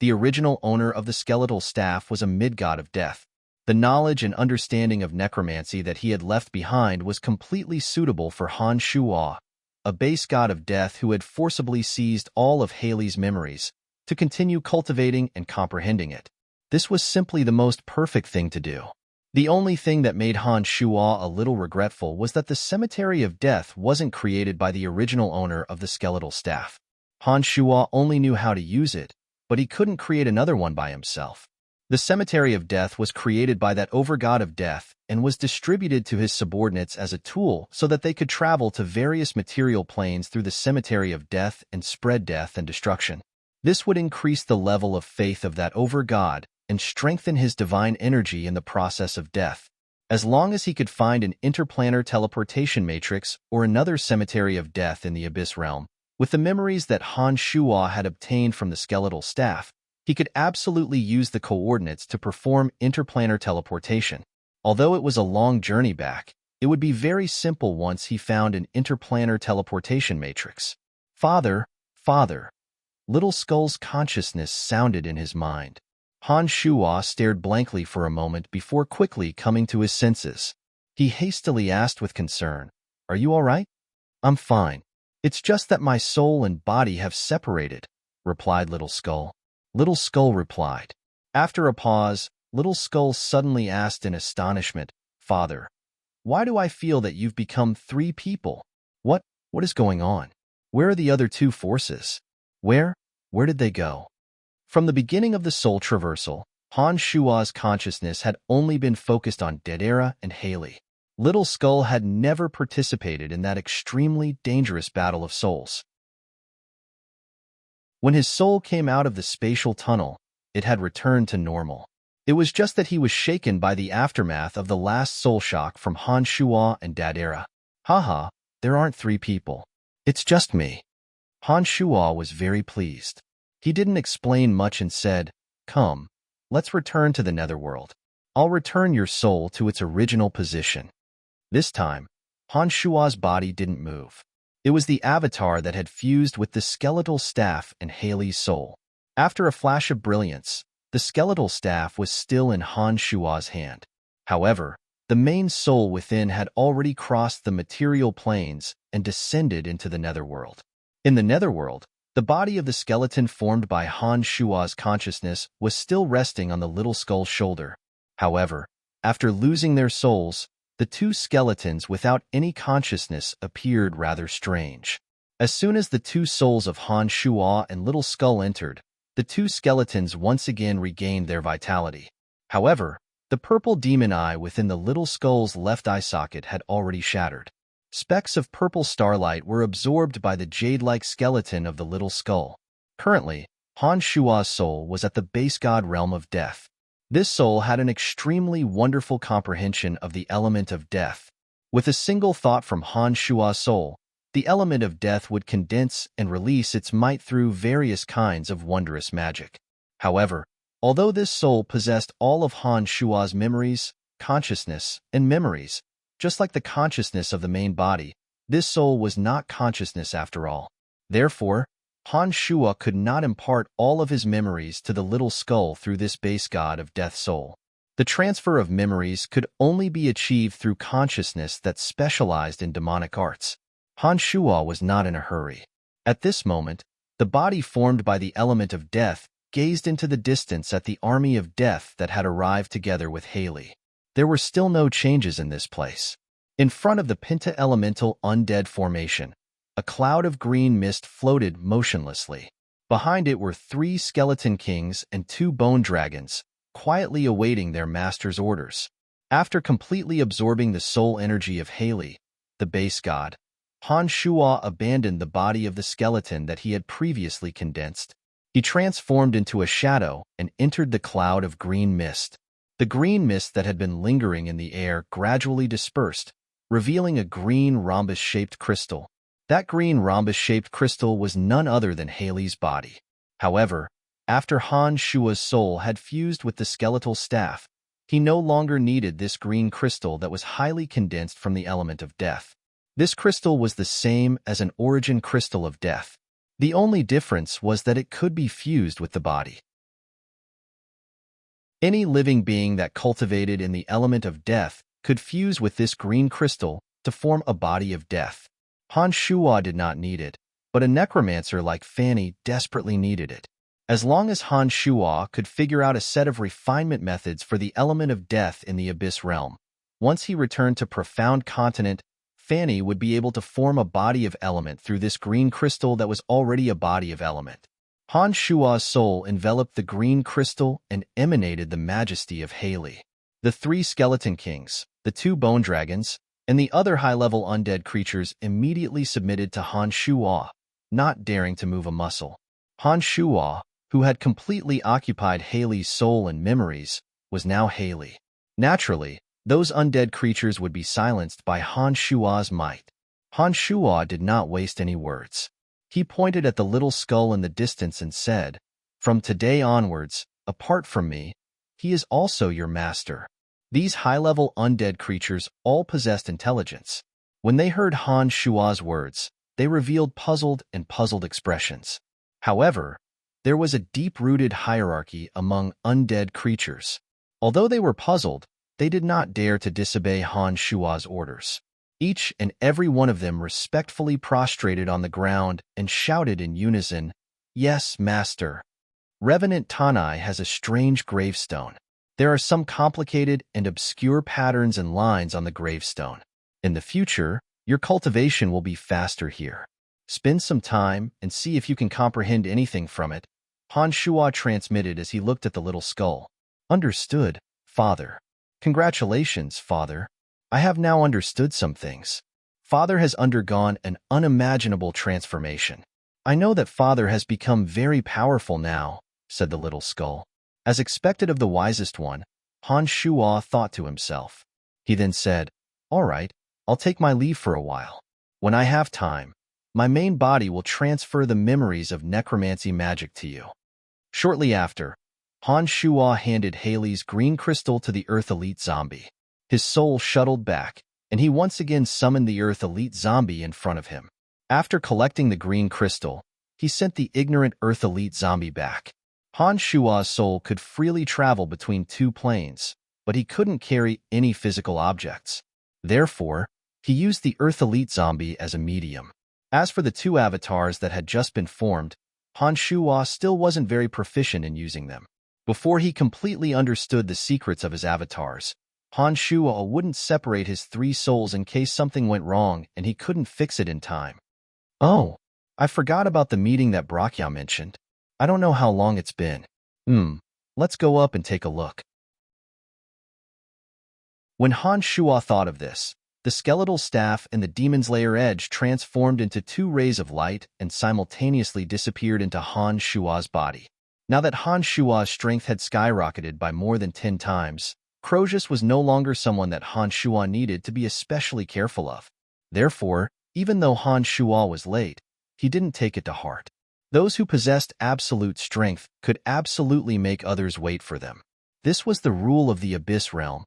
The original owner of the skeletal staff was a mid-god of death. The knowledge and understanding of necromancy that he had left behind was completely suitable for Han Shuo, a base god of death who had forcibly seized all of Haley's memories, to continue cultivating and comprehending it. This was simply the most perfect thing to do. The only thing that made Han Shuo a little regretful was that the Cemetery of Death wasn't created by the original owner of the skeletal staff. Han Shuo only knew how to use it, but he couldn't create another one by himself. The Cemetery of Death was created by that overgod of death and was distributed to his subordinates as a tool so that they could travel to various material planes through the Cemetery of Death and spread death and destruction. This would increase the level of faith of that overgod and strengthen his divine energy in the process of death. As long as he could find an interplanar teleportation matrix or another Cemetery of Death in the Abyss realm, with the memories that Han Shuo had obtained from the skeletal staff, he could absolutely use the coordinates to perform interplanar teleportation. Although it was a long journey back, it would be very simple once he found an interplanar teleportation matrix. Father, father. Little Skull's consciousness sounded in his mind. Han Shuo stared blankly for a moment before quickly coming to his senses. He hastily asked with concern, "Are you all right?" "I'm fine. It's just that my soul and body have separated," replied Little Skull. Little Skull replied. After a pause, Little Skull suddenly asked in astonishment, "Father, why do I feel that you've become three people? What is going on? Where are the other two forces? Where did they go?" From the beginning of the soul traversal, Han Shuo's consciousness had only been focused on Dedera and Haley. Little Skull had never participated in that extremely dangerous battle of souls. When his soul came out of the spatial tunnel, it had returned to normal. It was just that he was shaken by the aftermath of the last soul shock from Han Shuo and Dedera. "Haha, there aren't three people. It's just me." Han Shuo was very pleased. He didn't explain much and said, "Come, let's return to the netherworld. I'll return your soul to its original position." This time, Han Shuo's body didn't move. It was the avatar that had fused with the skeletal staff and Haley's soul. After a flash of brilliance, the skeletal staff was still in Han Shuo's hand. However, the main soul within had already crossed the material planes and descended into the netherworld. In the netherworld, the body of the skeleton formed by Han Shuo's consciousness was still resting on the Little Skull's shoulder. However, after losing their souls, the two skeletons without any consciousness appeared rather strange. As soon as the two souls of Han Shuo and Little Skull entered, the two skeletons once again regained their vitality. However, the purple demon eye within the Little Skull's left eye socket had already shattered. Specks of purple starlight were absorbed by the jade-like skeleton of the Little Skull. Currently, Han Shuo's soul was at the base god realm of death. This soul had an extremely wonderful comprehension of the element of death. With a single thought from Han Shuo's soul, the element of death would condense and release its might through various kinds of wondrous magic. However, although this soul possessed all of Han Shuo's memories, consciousness, and memories, just like the consciousness of the main body, this soul was not consciousness after all. Therefore, Han Shuo could not impart all of his memories to the Little Skull through this base god of death soul. The transfer of memories could only be achieved through consciousness that specialized in demonic arts. Han Shuo was not in a hurry. At this moment, the body formed by the element of death gazed into the distance at the army of death that had arrived together with Haley. There were still no changes in this place. In front of the Penta-elemental undead formation, a cloud of green mist floated motionlessly. Behind it were 3 skeleton kings and 2 bone dragons, quietly awaiting their master's orders. After completely absorbing the soul energy of Haley, the base god, Han Shuo abandoned the body of the skeleton that he had previously condensed. He transformed into a shadow and entered the cloud of green mist. The green mist that had been lingering in the air gradually dispersed, revealing a green rhombus-shaped crystal. That green rhombus-shaped crystal was none other than Haley's body. However, after Han Shuo's soul had fused with the skeletal staff, he no longer needed this green crystal that was highly condensed from the element of death. This crystal was the same as an origin crystal of death. The only difference was that it could be fused with the body. Any living being that cultivated in the element of death could fuse with this green crystal to form a body of death. Han Shuo did not need it, but a necromancer like Fanny desperately needed it. As long as Han Shuo could figure out a set of refinement methods for the element of death in the Abyss realm, once he returned to Profound Continent, Fanny would be able to form a body of element through this green crystal that was already a body of element. Han Shuo's soul enveloped the green crystal and emanated the majesty of Haley. The 3 skeleton kings, the 2 bone dragons, and the other high-level undead creatures immediately submitted to Han Shuo, not daring to move a muscle. Han Shuo, who had completely occupied Haley's soul and memories, was now Haley. Naturally, those undead creatures would be silenced by Han Shuo's might. Han Shuo did not waste any words. He pointed at the little skull in the distance and said, "From today onwards, apart from me, he is also your master." These high-level undead creatures all possessed intelligence. When they heard Han Shuo's words, they revealed puzzled expressions. However, there was a deep-rooted hierarchy among undead creatures. Although they were puzzled, they did not dare to disobey Han Shuo's orders. Each and every one of them respectfully prostrated on the ground and shouted in unison, "Yes, master." Revenant Tanai has a strange gravestone. There are some complicated and obscure patterns and lines on the gravestone. In the future, your cultivation will be faster here. Spend some time and see if you can comprehend anything from it, Han Shuo transmitted as he looked at the little skull. "Understood, Father." "Congratulations, Father. I have now understood some things." Father has undergone an unimaginable transformation. "I know that Father has become very powerful now," said the little skull. As expected of the wisest one, Han Shuo thought to himself. He then said, "All right, I'll take my leave for a while. When I have time, my main body will transfer the memories of necromancy magic to you." Shortly after, Han Shuo handed Haley's green crystal to the Earth Elite Zombie. His soul shuttled back, and he once again summoned the Earth Elite Zombie in front of him. After collecting the green crystal, he sent the ignorant Earth Elite Zombie back. Han Shuo's soul could freely travel between 2 planes, but he couldn't carry any physical objects. Therefore, he used the Earth Elite Zombie as a medium. As for the 2 avatars that had just been formed, Han Shuo still wasn't very proficient in using them. Before he completely understood the secrets of his avatars, Han Shuo wouldn't separate his 3 souls in case something went wrong and he couldn't fix it in time. "Oh, I forgot about the meeting that Brakya mentioned. I don't know how long it's been. Let's go up and take a look." When Han Shuo thought of this, the skeletal staff and the Demon's Lair edge transformed into 2 rays of light and simultaneously disappeared into Han Shuo's body. Now that Han Shuo's strength had skyrocketed by more than 10 times, Crozius was no longer someone that Han Shuo needed to be especially careful of. Therefore, even though Han Shuo was late, he didn't take it to heart. Those who possessed absolute strength could absolutely make others wait for them. This was the rule of the Abyss realm.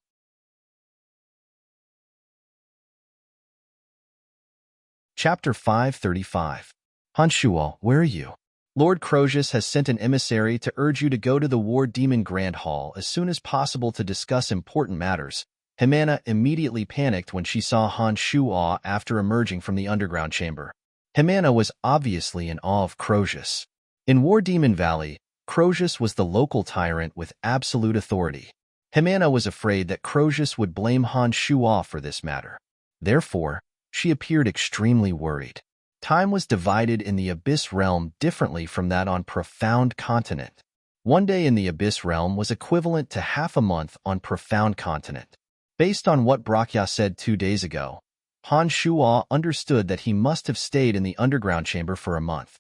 Chapter 535. Han Shuo, where are you? Lord Crozius has sent an emissary to urge you to go to the War Demon Grand Hall as soon as possible to discuss important matters. Jimena immediately panicked when she saw Han Shuo after emerging from the underground chamber. Jimena was obviously in awe of Crozius. In War Demon Valley, Crozius was the local tyrant with absolute authority. Jimena was afraid that Crozius would blame Han Shuo for this matter. Therefore, she appeared extremely worried. Time was divided in the Abyss Realm differently from that on Profound Continent. One day in the Abyss Realm was equivalent to half a month on Profound Continent. Based on what Brakya said 2 days ago, Han Shuo understood that he must have stayed in the underground chamber for a month.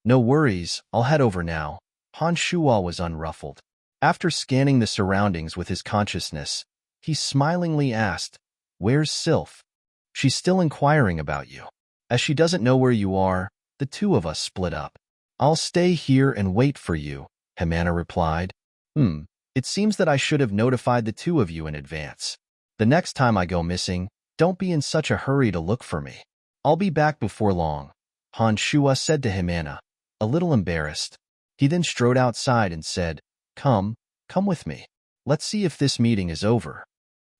No worries, I'll head over now. Han Shuo was unruffled. After scanning the surroundings with his consciousness, he smilingly asked, "Where's Sylph? She's still inquiring about you. As she doesn't know where you are, the two of us split up. I'll stay here and wait for you," Himana replied. It seems that I should have notified the two of you in advance. The next time I go missing, don't be in such a hurry to look for me. I'll be back before long, Han Shuo said to Himana, a little embarrassed. He then strode outside and said, Come with me. Let's see if this meeting is over."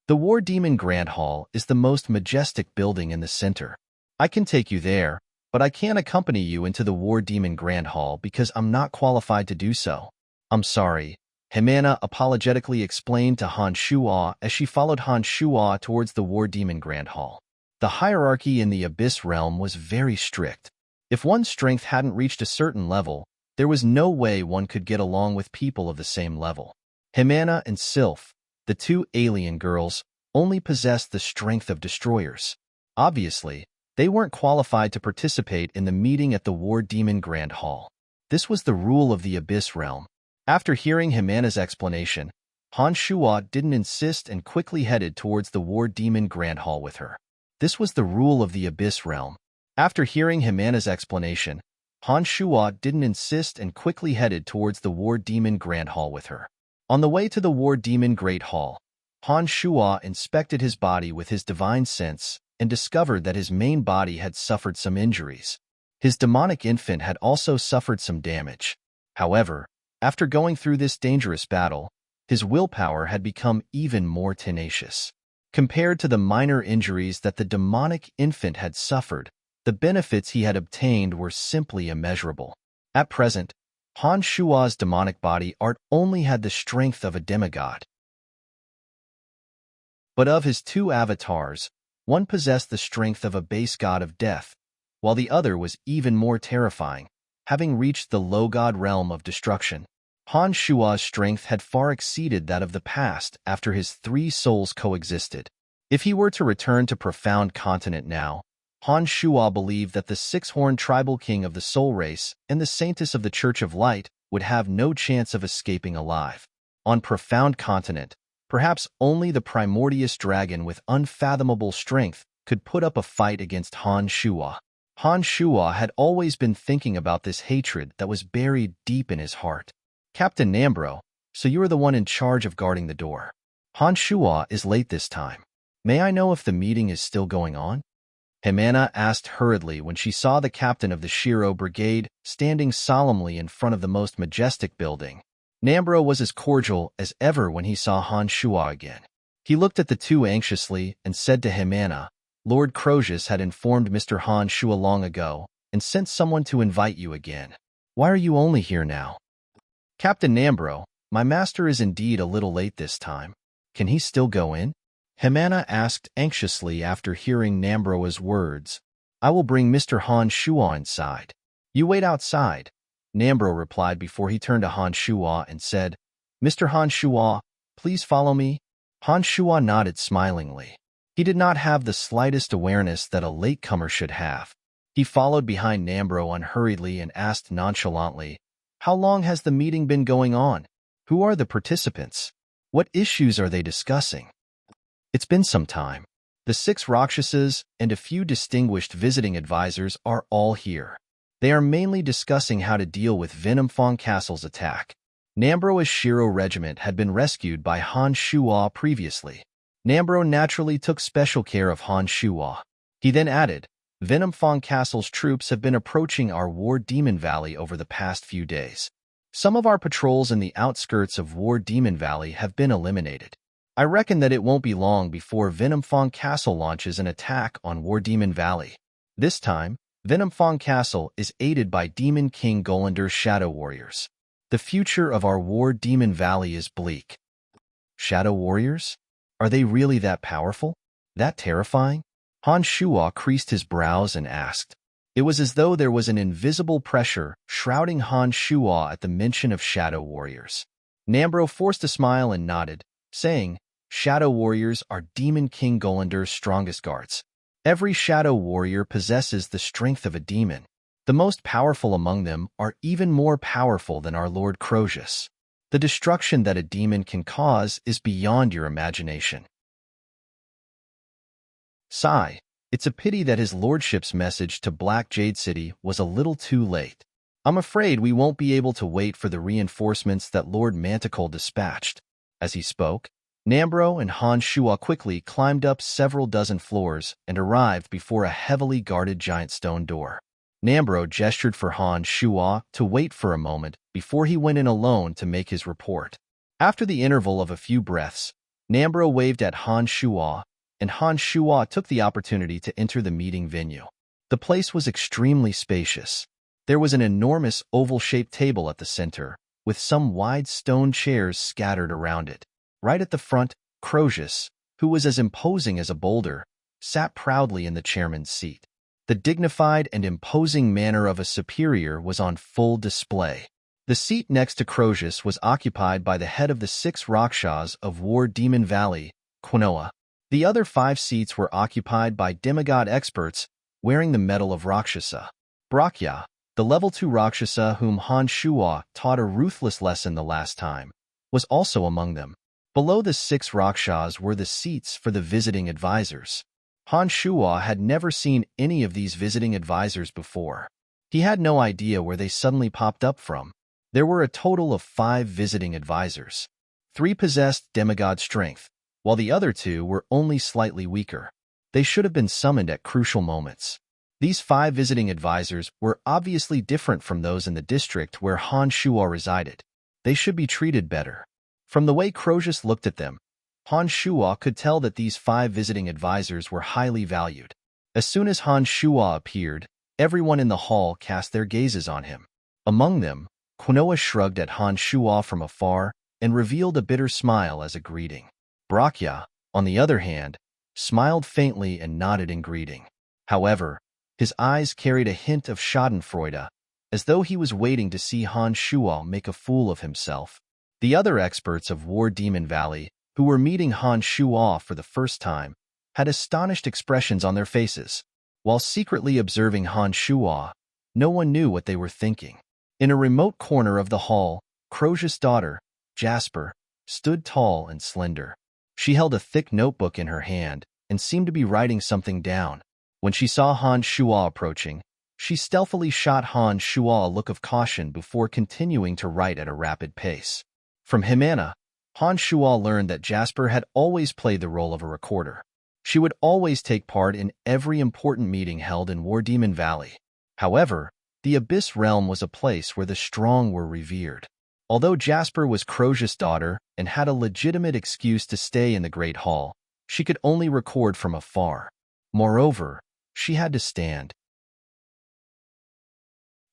The War Demon Grand Hall is the most majestic building in the center. I can take you there, but I can't accompany you into the War Demon Grand Hall because I'm not qualified to do so. I'm sorry, Himana apologetically explained to Han Shuo as she followed Han Shuo towards the War Demon Grand Hall. The hierarchy in the Abyss Realm was very strict. If one's strength hadn't reached a certain level, there was no way one could get along with people of the same level. Himana and Sylph, the two alien girls, only possessed the strength of destroyers. Obviously, they weren't qualified to participate in the meeting at the War Demon Grand Hall. This was the rule of the Abyss Realm. After hearing Himana's explanation, Han Shuo didn't insist and quickly headed towards the War Demon Grand Hall with her. This was the rule of the Abyss Realm. After hearing Himana's explanation, Han Shuo didn't insist and quickly headed towards the War Demon Grand Hall with her. On the way to the War Demon Great Hall, Han Shuo inspected his body with his divine sense and discovered that his main body had suffered some injuries. His demonic infant had also suffered some damage. However, after going through this dangerous battle, his willpower had become even more tenacious. Compared to the minor injuries that the demonic infant had suffered, the benefits he had obtained were simply immeasurable. At present, Han Shuo's demonic body art only had the strength of a demigod. But of his two avatars, one possessed the strength of a base god of death, while the other was even more terrifying, having reached the low god realm of destruction. Han Shuo's strength had far exceeded that of the past after his 3 souls coexisted. If he were to return to Profound Continent now, Han Shuo believed that the 6-horned tribal king of the soul race and the saintess of the Church of Light would have no chance of escaping alive. On Profound Continent, perhaps only the primordious dragon with unfathomable strength could put up a fight against Han Shuo. Han Shuo had always been thinking about this hatred that was buried deep in his heart. "Captain Nambro, so you are the one in charge of guarding the door. Han Shuo is late this time. May I know if the meeting is still going on?" Himana asked hurriedly when she saw the captain of the Shiro Brigade standing solemnly in front of the most majestic building. Nambro was as cordial as ever when he saw Han Shuo again. He looked at the two anxiously and said to Himana, "Lord Crozius had informed Mr. Han Shuo long ago and sent someone to invite you again. Why are you only here now?" "Captain Nambro, my master is indeed a little late this time. Can he still go in?" Himana asked anxiously after hearing Nambro's words. "I will bring Mr. Han Shuo inside." "You wait outside," Nambro replied before he turned to Han Shuo and said, "Mr. Han Shuo, please follow me." Han Shuo nodded smilingly. He did not have the slightest awareness that a latecomer should have. He followed behind Nambro unhurriedly and asked nonchalantly, "How long has the meeting been going on? Who are the participants? What issues are they discussing?" "It's been some time. The 6 Rakshasas and a few distinguished visiting advisors are all here. They are mainly discussing how to deal with Venomfang Castle's attack." Nambro's Shiro regiment had been rescued by Han Shuo previously. Nambro naturally took special care of Han Shuo. He then added, "Venomfang Castle's troops have been approaching our War Demon Valley over the past few days. Some of our patrols in the outskirts of War Demon Valley have been eliminated. I reckon that it won't be long before Venomfang Castle launches an attack on War Demon Valley. This time, Venomfang Castle is aided by Demon King Golander's Shadow Warriors. The future of our War Demon Valley is bleak." "Shadow Warriors? Are they really that powerful? That terrifying?" Han Shuo creased his brows and asked. It was as though there was an invisible pressure shrouding Han Shuo at the mention of shadow warriors. Nambro forced a smile and nodded, saying, Shadow warriors are Demon King Golander's strongest guards. Every shadow warrior possesses the strength of a demon. The most powerful among them are even more powerful than our Lord Crozius. The destruction that a demon can cause is beyond your imagination. Sigh. It's a pity that his lordship's message to Black Jade City was a little too late. I'm afraid we won't be able to wait for the reinforcements that Lord Manticle dispatched. As he spoke, Nambro and Han Shuo quickly climbed up several dozen floors and arrived before a heavily guarded giant stone door. Nambro gestured for Han Shuo to wait for a moment before he went in alone to make his report. After the interval of a few breaths, Nambro waved at Han Shuo, and Han Shuo took the opportunity to enter the meeting venue. The place was extremely spacious. There was an enormous oval-shaped table at the center, with some wide stone chairs scattered around it. Right at the front, Crozius, who was as imposing as a boulder, sat proudly in the chairman's seat. The dignified and imposing manner of a superior was on full display. The seat next to Crozius was occupied by the head of the 6 Rakshas of War Demon Valley, Quinoa. The other 5 seats were occupied by demigod experts wearing the medal of Rakshasa. Brakya, the level 2 Rakshasa whom Han Shuo taught a ruthless lesson the last time, was also among them. Below the 6 Rakshas were the seats for the visiting advisors. Han Shuo had never seen any of these visiting advisors before. He had no idea where they suddenly popped up from. There were a total of 5 visiting advisors. 3 possessed demigod strength, while the other 2 were only slightly weaker. They should have been summoned at crucial moments. These 5 visiting advisors were obviously different from those in the district where Han Shuo resided. They should be treated better. From the way Crozius looked at them, Han Shuo could tell that these 5 visiting advisors were highly valued. As soon as Han Shuo appeared, everyone in the hall cast their gazes on him. Among them, Quinoa shrugged at Han Shuo from afar and revealed a bitter smile as a greeting. Brakya, on the other hand, smiled faintly and nodded in greeting. However, his eyes carried a hint of schadenfreude, as though he was waiting to see Han Shuo make a fool of himself. The other experts of War Demon Valley, who were meeting Han Shuo for the first time, had astonished expressions on their faces. While secretly observing Han Shuo, no one knew what they were thinking. In a remote corner of the hall, Crozius' daughter, Jasper, stood tall and slender. She held a thick notebook in her hand and seemed to be writing something down. When she saw Han Shuo approaching, she stealthily shot Han Shuo a look of caution before continuing to write at a rapid pace. From Himana, Han Shuo learned that Jasper had always played the role of a recorder. She would always take part in every important meeting held in War Demon Valley. However, the Abyss Realm was a place where the strong were revered. Although Jasper was Crozius' daughter and had a legitimate excuse to stay in the Great Hall, she could only record from afar. Moreover, she had to stand.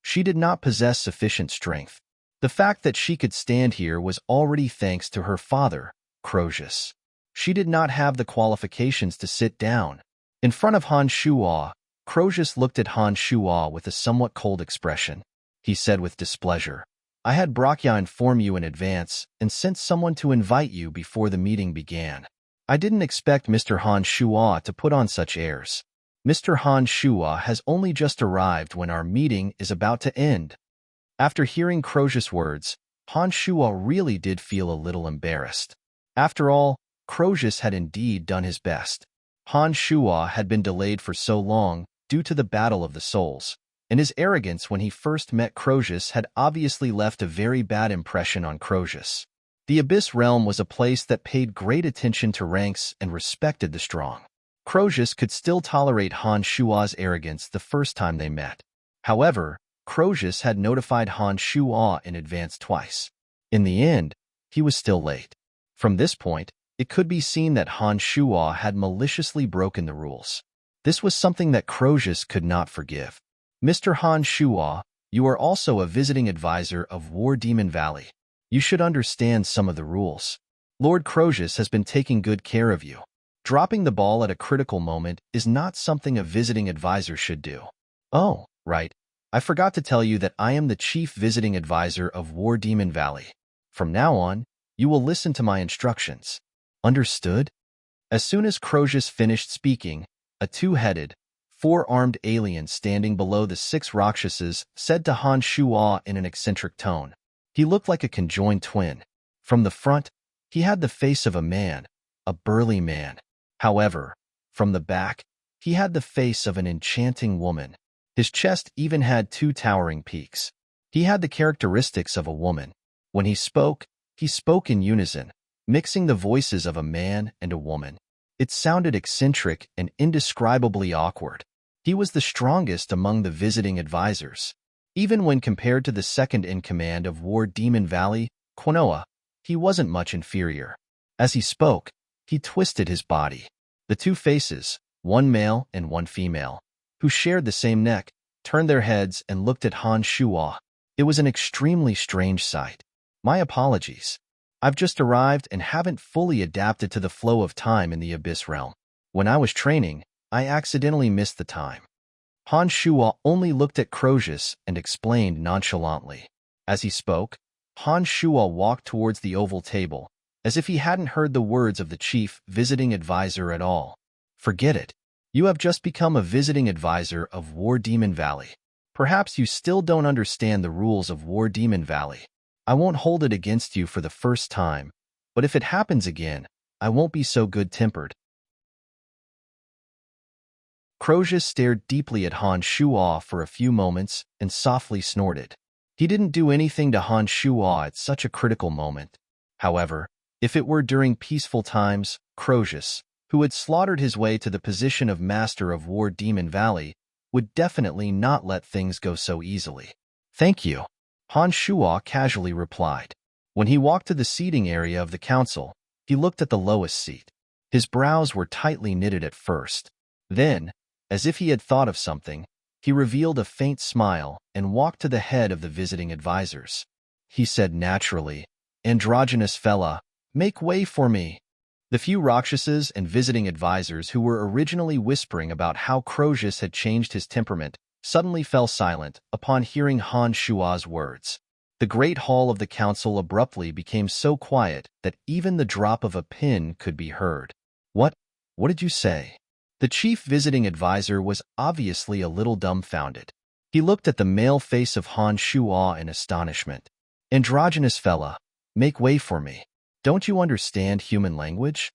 She did not possess sufficient strength. The fact that she could stand here was already thanks to her father, Crozius. She did not have the qualifications to sit down. In front of Han Shuo, Crozius looked at Han Shuo with a somewhat cold expression. He said with displeasure, I had Brakya inform you in advance and sent someone to invite you before the meeting began. I didn't expect Mr. Han Shuo to put on such airs. Mr. Han Shuo has only just arrived when our meeting is about to end. After hearing Crozius' words, Han Shuo really did feel a little embarrassed. After all, Crozius had indeed done his best. Han Shuo had been delayed for so long due to the Battle of the Souls, and his arrogance when he first met Crozius had obviously left a very bad impression on Crozius. The Abyss Realm was a place that paid great attention to ranks and respected the strong. Crozius could still tolerate Han Shuo's arrogance the first time they met. However, Crozius had notified Han Shuo in advance twice. In the end, he was still late. From this point, it could be seen that Han Shuo had maliciously broken the rules. This was something that Crozius could not forgive. Mr. Han Shuo, you are also a visiting advisor of War Demon Valley. You should understand some of the rules. Lord Crozius has been taking good care of you. Dropping the ball at a critical moment is not something a visiting advisor should do. Oh, right. I forgot to tell you that I am the chief visiting advisor of War Demon Valley. From now on, you will listen to my instructions. Understood? As soon as Crozius finished speaking, a two-headed, four-armed alien standing below the six Rakshasas said to Han Shuo in an eccentric tone. He looked like a conjoined twin. From the front, he had the face of a man, a burly man. However, from the back, he had the face of an enchanting woman. His chest even had two towering peaks. He had the characteristics of a woman. When he spoke in unison, mixing the voices of a man and a woman. It sounded eccentric and indescribably awkward. He was the strongest among the visiting advisors. Even when compared to the second-in-command of War Demon Valley, Quinoa, he wasn't much inferior. As he spoke, he twisted his body. The two faces, one male and one female, who shared the same neck, turned their heads and looked at Han Shuo. It was an extremely strange sight. My apologies. I've just arrived and haven't fully adapted to the flow of time in the Abyss realm. When I was training, I accidentally missed the time. Han Shuo only looked at Crozius and explained nonchalantly. As he spoke, Han Shuo walked towards the oval table, as if he hadn't heard the words of the chief visiting advisor at all. Forget it. You have just become a visiting advisor of War Demon Valley. Perhaps you still don't understand the rules of War Demon Valley. I won't hold it against you for the first time, but if it happens again, I won't be so good-tempered. Crozius stared deeply at Han Shuo for a few moments and softly snorted. He didn't do anything to Han Shuo at such a critical moment. However, if it were during peaceful times, Crozius, who had slaughtered his way to the position of Master of War Demon Valley, would definitely not let things go so easily. Thank you, Han Shuo casually replied. When he walked to the seating area of the council, he looked at the lowest seat. His brows were tightly knitted at first. Then, as if he had thought of something, he revealed a faint smile and walked to the head of the visiting advisors. He said naturally, "Androgynous fella, make way for me." The few Rakshasas and visiting advisors who were originally whispering about how Crozius had changed his temperament suddenly fell silent upon hearing Han Shuo's words. The great hall of the council abruptly became so quiet that even the drop of a pin could be heard. What did you say?" The chief visiting advisor was obviously a little dumbfounded. He looked at the male face of Han Shuo in astonishment. "Androgynous fella, make way for me. Don't you understand human language?"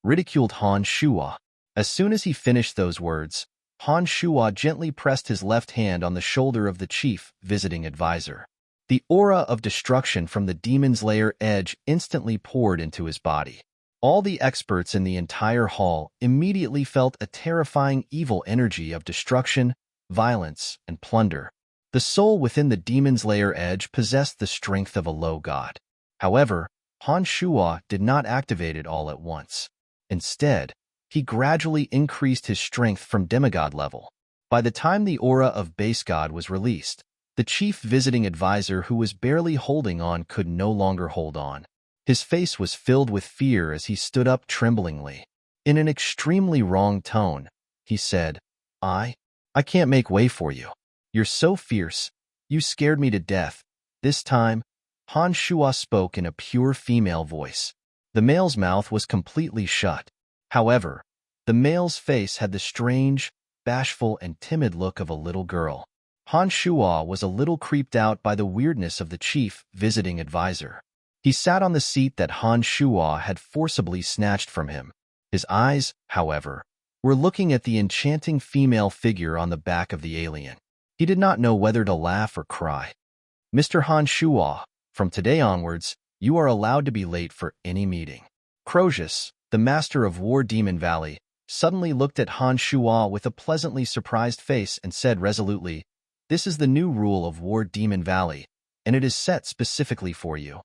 ridiculed Han Shuo. As soon as he finished those words, Han Shuo gently pressed his left hand on the shoulder of the chief visiting advisor. The aura of destruction from the demon's lair edge instantly poured into his body. All the experts in the entire hall immediately felt a terrifying evil energy of destruction, violence, and plunder. The soul within the demon's lair edge possessed the strength of a low god. However, Han Shuo did not activate it all at once. Instead, he gradually increased his strength from demigod level. By the time the aura of base god was released, the chief visiting advisor who was barely holding on could no longer hold on. His face was filled with fear as he stood up tremblingly. In an extremely wrong tone, he said, I can't make way for you. You're so fierce. You scared me to death." This time, Han Shuo spoke in a pure female voice. The male's mouth was completely shut. However, the male's face had the strange, bashful, and timid look of a little girl. Han Shuo was a little creeped out by the weirdness of the chief visiting advisor. He sat on the seat that Han Shuo had forcibly snatched from him. His eyes, however, were looking at the enchanting female figure on the back of the alien. He did not know whether to laugh or cry. "Mr. Han Shuo, from today onwards, you are allowed to be late for any meeting." Crozius, the master of War Demon Valley, suddenly looked at Han Shuo with a pleasantly surprised face and said resolutely, "This is the new rule of War Demon Valley, and it is set specifically for you."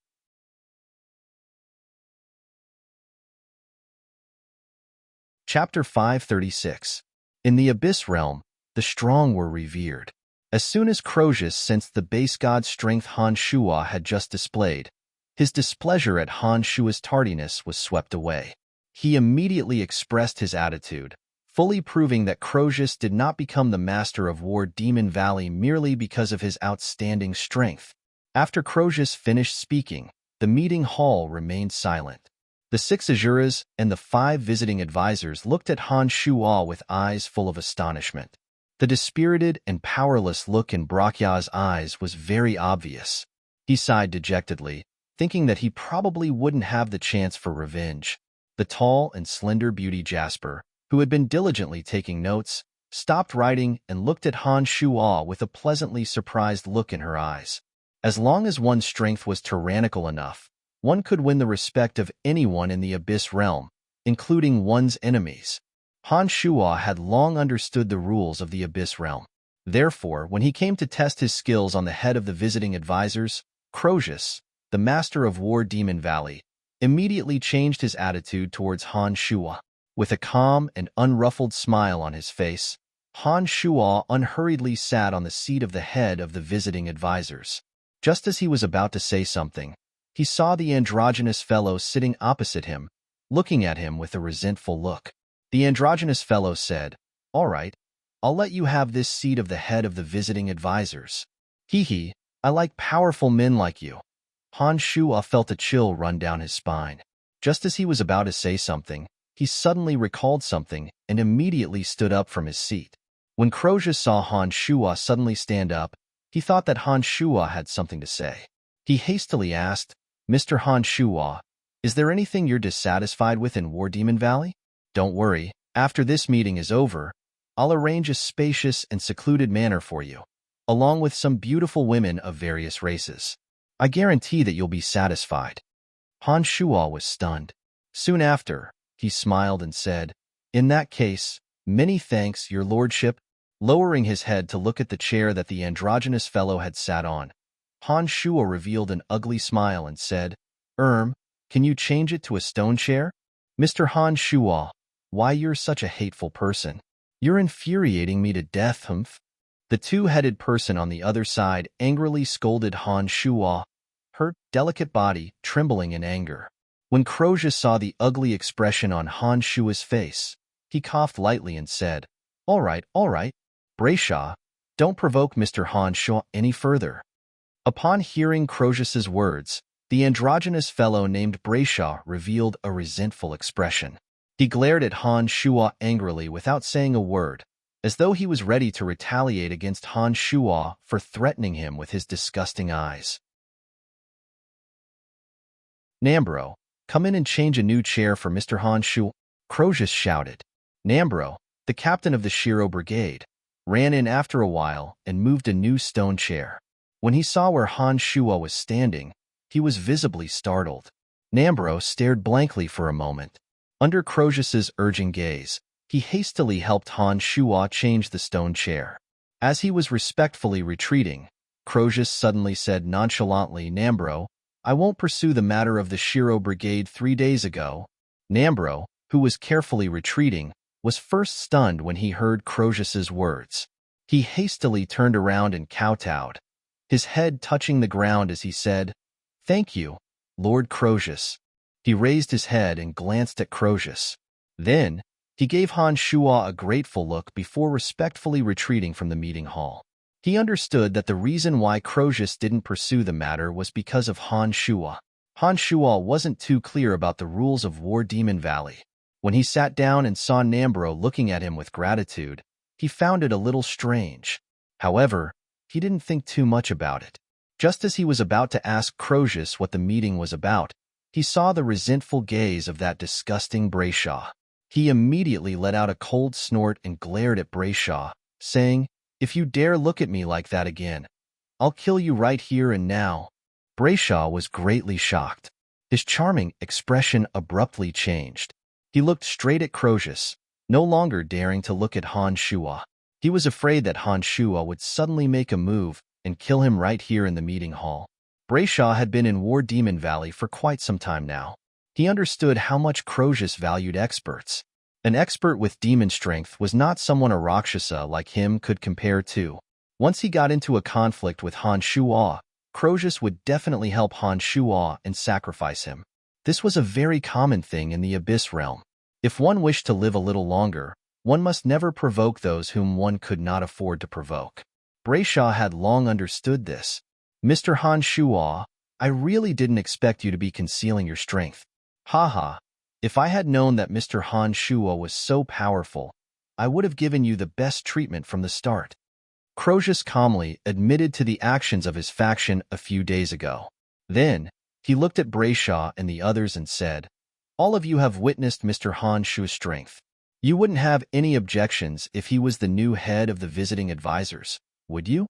Chapter 536. In the Abyss Realm, the strong were revered. As soon as Crozius sensed the base god strength Han Shuo had just displayed, his displeasure at Han Shuo's tardiness was swept away. He immediately expressed his attitude, fully proving that Crozius did not become the master of War Demon Valley merely because of his outstanding strength. After Crozius finished speaking, the meeting hall remained silent. The 6 Azuras and the 5 visiting advisors looked at Han Shuo with eyes full of astonishment. The dispirited and powerless look in Brachya's eyes was very obvious. He sighed dejectedly, thinking that he probably wouldn't have the chance for revenge. The tall and slender beauty Jasper, who had been diligently taking notes, stopped writing and looked at Han Shuo with a pleasantly surprised look in her eyes. As long as one's strength was tyrannical enough, one could win the respect of anyone in the Abyss realm, including one's enemies. Han Shuo had long understood the rules of the Abyss realm. Therefore, when he came to test his skills on the head of the visiting advisors, Crozius, the master of War Demon Valley, immediately changed his attitude towards Han Shuo. With a calm and unruffled smile on his face, Han Shuo unhurriedly sat on the seat of the head of the visiting advisors. Just as he was about to say something, he saw the androgynous fellow sitting opposite him, looking at him with a resentful look. The androgynous fellow said, "All right, I'll let you have this seat of the head of the visiting advisors. Hee, I like powerful men like you." Han Shuo felt a chill run down his spine. Just as he was about to say something, he suddenly recalled something and immediately stood up from his seat. When Crozius saw Han Shuo suddenly stand up, he thought that Han Shuo had something to say. He hastily asked, "Mr. Han Shuo, is there anything you're dissatisfied with in War Demon Valley? Don't worry, after this meeting is over, I'll arrange a spacious and secluded manor for you, along with some beautiful women of various races. I guarantee that you'll be satisfied." Han Shuo was stunned. Soon after, he smiled and said, "In that case, many thanks, your lordship." Lowering his head to look at the chair that the androgynous fellow had sat on, Han Shuo revealed an ugly smile and said, Can you change it to a stone chair?" "Mr. Han Shuo, why you're such a hateful person. You're infuriating me to death, humph." The two-headed person on the other side angrily scolded Han Shuo, her delicate body trembling in anger. When Crozius saw the ugly expression on Han Shuo's face, he coughed lightly and said, all right, Brayshaw, don't provoke Mr. Han Shuo any further." Upon hearing Crozius's words, the androgynous fellow named Brayshaw revealed a resentful expression. He glared at Han Shuo angrily without saying a word, as though he was ready to retaliate against Han Shuo for threatening him with his disgusting eyes. "Nambro, come in and change a new chair for Mr. Han Shuo," Crozius shouted. Nambro, the captain of the Shiro Brigade, ran in after a while and moved a new stone chair. When he saw where Han Shuo was standing, he was visibly startled. Nambro stared blankly for a moment. Under Crozius's urging gaze, he hastily helped Han Shuo change the stone chair. As he was respectfully retreating, Crozius suddenly said nonchalantly, "Nambro, I won't pursue the matter of the Shiro Brigade 3 days ago." Nambro, who was carefully retreating, was first stunned when he heard Crozius's words. He hastily turned around and kowtowed, his head touching the ground as he said, "Thank you, Lord Crozius." He raised his head and glanced at Crozius. Then, he gave Han Shuo a grateful look before respectfully retreating from the meeting hall. He understood that the reason why Crozius didn't pursue the matter was because of Han Shuo. Han Shuo wasn't too clear about the rules of War Demon Valley. When he sat down and saw Nambro looking at him with gratitude, he found it a little strange. However, he didn't think too much about it. Just as he was about to ask Crozius what the meeting was about, he saw the resentful gaze of that disgusting Brayshaw. He immediately let out a cold snort and glared at Brayshaw, saying, "If you dare look at me like that again, I'll kill you right here and now." Brayshaw was greatly shocked. His charming expression abruptly changed. He looked straight at Crozius, no longer daring to look at Han Shuo. He was afraid that Han Shuo would suddenly make a move and kill him right here in the meeting hall. Brayshaw had been in War Demon Valley for quite some time now. He understood how much Crozius valued experts. An expert with demon strength was not someone a Rakshasa like him could compare to. Once he got into a conflict with Han Shuo, Crozius would definitely help Han Shuo and sacrifice him. This was a very common thing in the Abyss realm. If one wished to live a little longer, one must never provoke those whom one could not afford to provoke. Brayshaw had long understood this. Mr. Han Shuo, I really didn't expect you to be concealing your strength. Haha, if I had known that Mr. Han Shuo was so powerful, I would have given you the best treatment from the start. Crozius calmly admitted to the actions of his faction a few days ago. Then, he looked at Brayshaw and the others and said, all of you have witnessed Mr. Han Shuo's strength. You wouldn't have any objections if he was the new head of the visiting advisors, would you?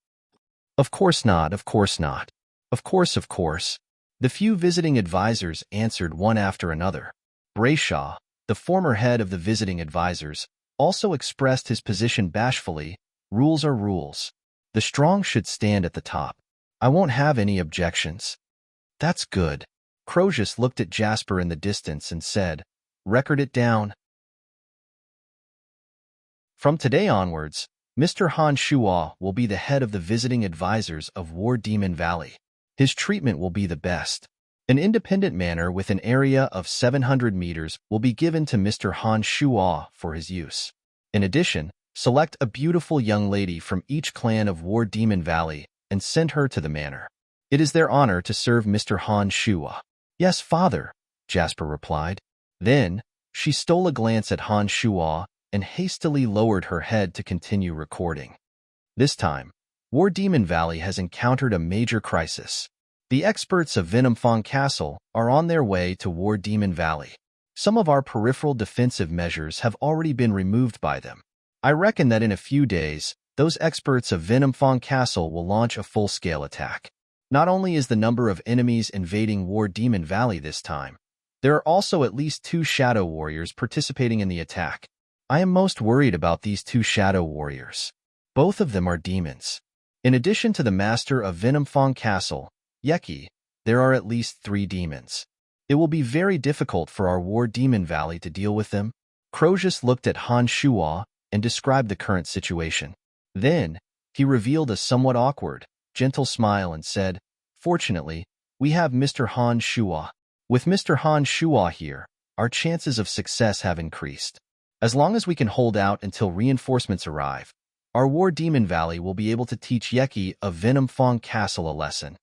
Of course not, of course not. Of course. The few visiting advisors answered one after another. Brayshaw, the former head of the visiting advisors, also expressed his position bashfully. Rules are rules. The strong should stand at the top. I won't have any objections. That's good. Crozius looked at Jasper in the distance and said, record it down. From today onwards, Mr. Han Shuo will be the head of the visiting advisors of War Demon Valley. His treatment will be the best. An independent manor with an area of 700 meters will be given to Mr. Han Shuo for his use. In addition, select a beautiful young lady from each clan of War Demon Valley and send her to the manor. It is their honor to serve Mr. Han Shuo. Yes, father, Jasper replied. Then, she stole a glance at Han Shuo and hastily lowered her head to continue recording. This time, War Demon Valley has encountered a major crisis. The experts of Venomfang Castle are on their way to War Demon Valley. Some of our peripheral defensive measures have already been removed by them. I reckon that in a few days, those experts of Venomfang Castle will launch a full-scale attack. Not only is the number of enemies invading War Demon Valley this time, there are also at least 2 Shadow Warriors participating in the attack. I am most worried about these 2 Shadow Warriors. Both of them are demons. In addition to the master of Venomfang Castle, Yeki, there are at least 3 demons. It will be very difficult for our War Demon Valley to deal with them. Crozius looked at Han Shuo and described the current situation. Then, he revealed a somewhat awkward, gentle smile and said, fortunately, we have Mr. Han Shuo. With Mr. Han Shuo here, our chances of success have increased. As long as we can hold out until reinforcements arrive, our War Demon Valley will be able to teach Yeki of Venomfang Castle a lesson.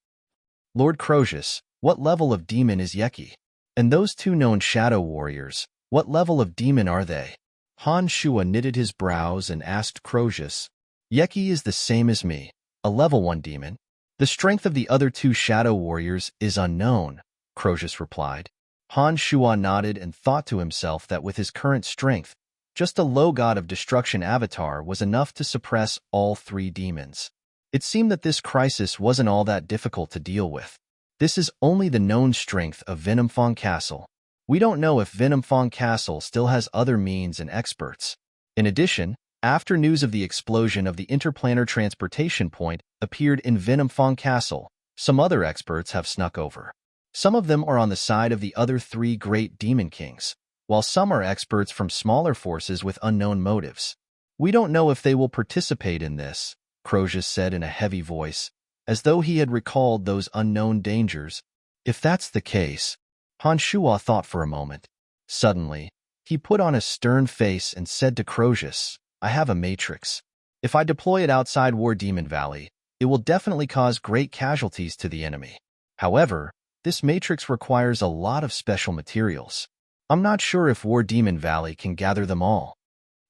Lord Crozius, what level of demon is Yeki? And those 2 known Shadow Warriors, what level of demon are they? Han Shuo knitted his brows and asked Crozius, Yeki is the same as me, a level 1 demon. The strength of the other 2 Shadow Warriors is unknown, Crozius replied. Han Shuo nodded and thought to himself that with his current strength, just a low god of destruction avatar was enough to suppress all 3 demons. It seemed that this crisis wasn't all that difficult to deal with. This is only the known strength of Venomfang Castle. We don't know if Venomfang Castle still has other means and experts. In addition, after news of the explosion of the interplanar transportation point appeared in Venomfang Castle, some other experts have snuck over. Some of them are on the side of the other 3 great demon kings, while some are experts from smaller forces with unknown motives. We don't know if they will participate in this, Crozius said in a heavy voice, as though he had recalled those unknown dangers. If that's the case, Han Shuo thought for a moment. Suddenly, he put on a stern face and said to Crozius, I have a matrix. If I deploy it outside War Demon Valley, it will definitely cause great casualties to the enemy. However, this matrix requires a lot of special materials. I'm not sure if War Demon Valley can gather them all.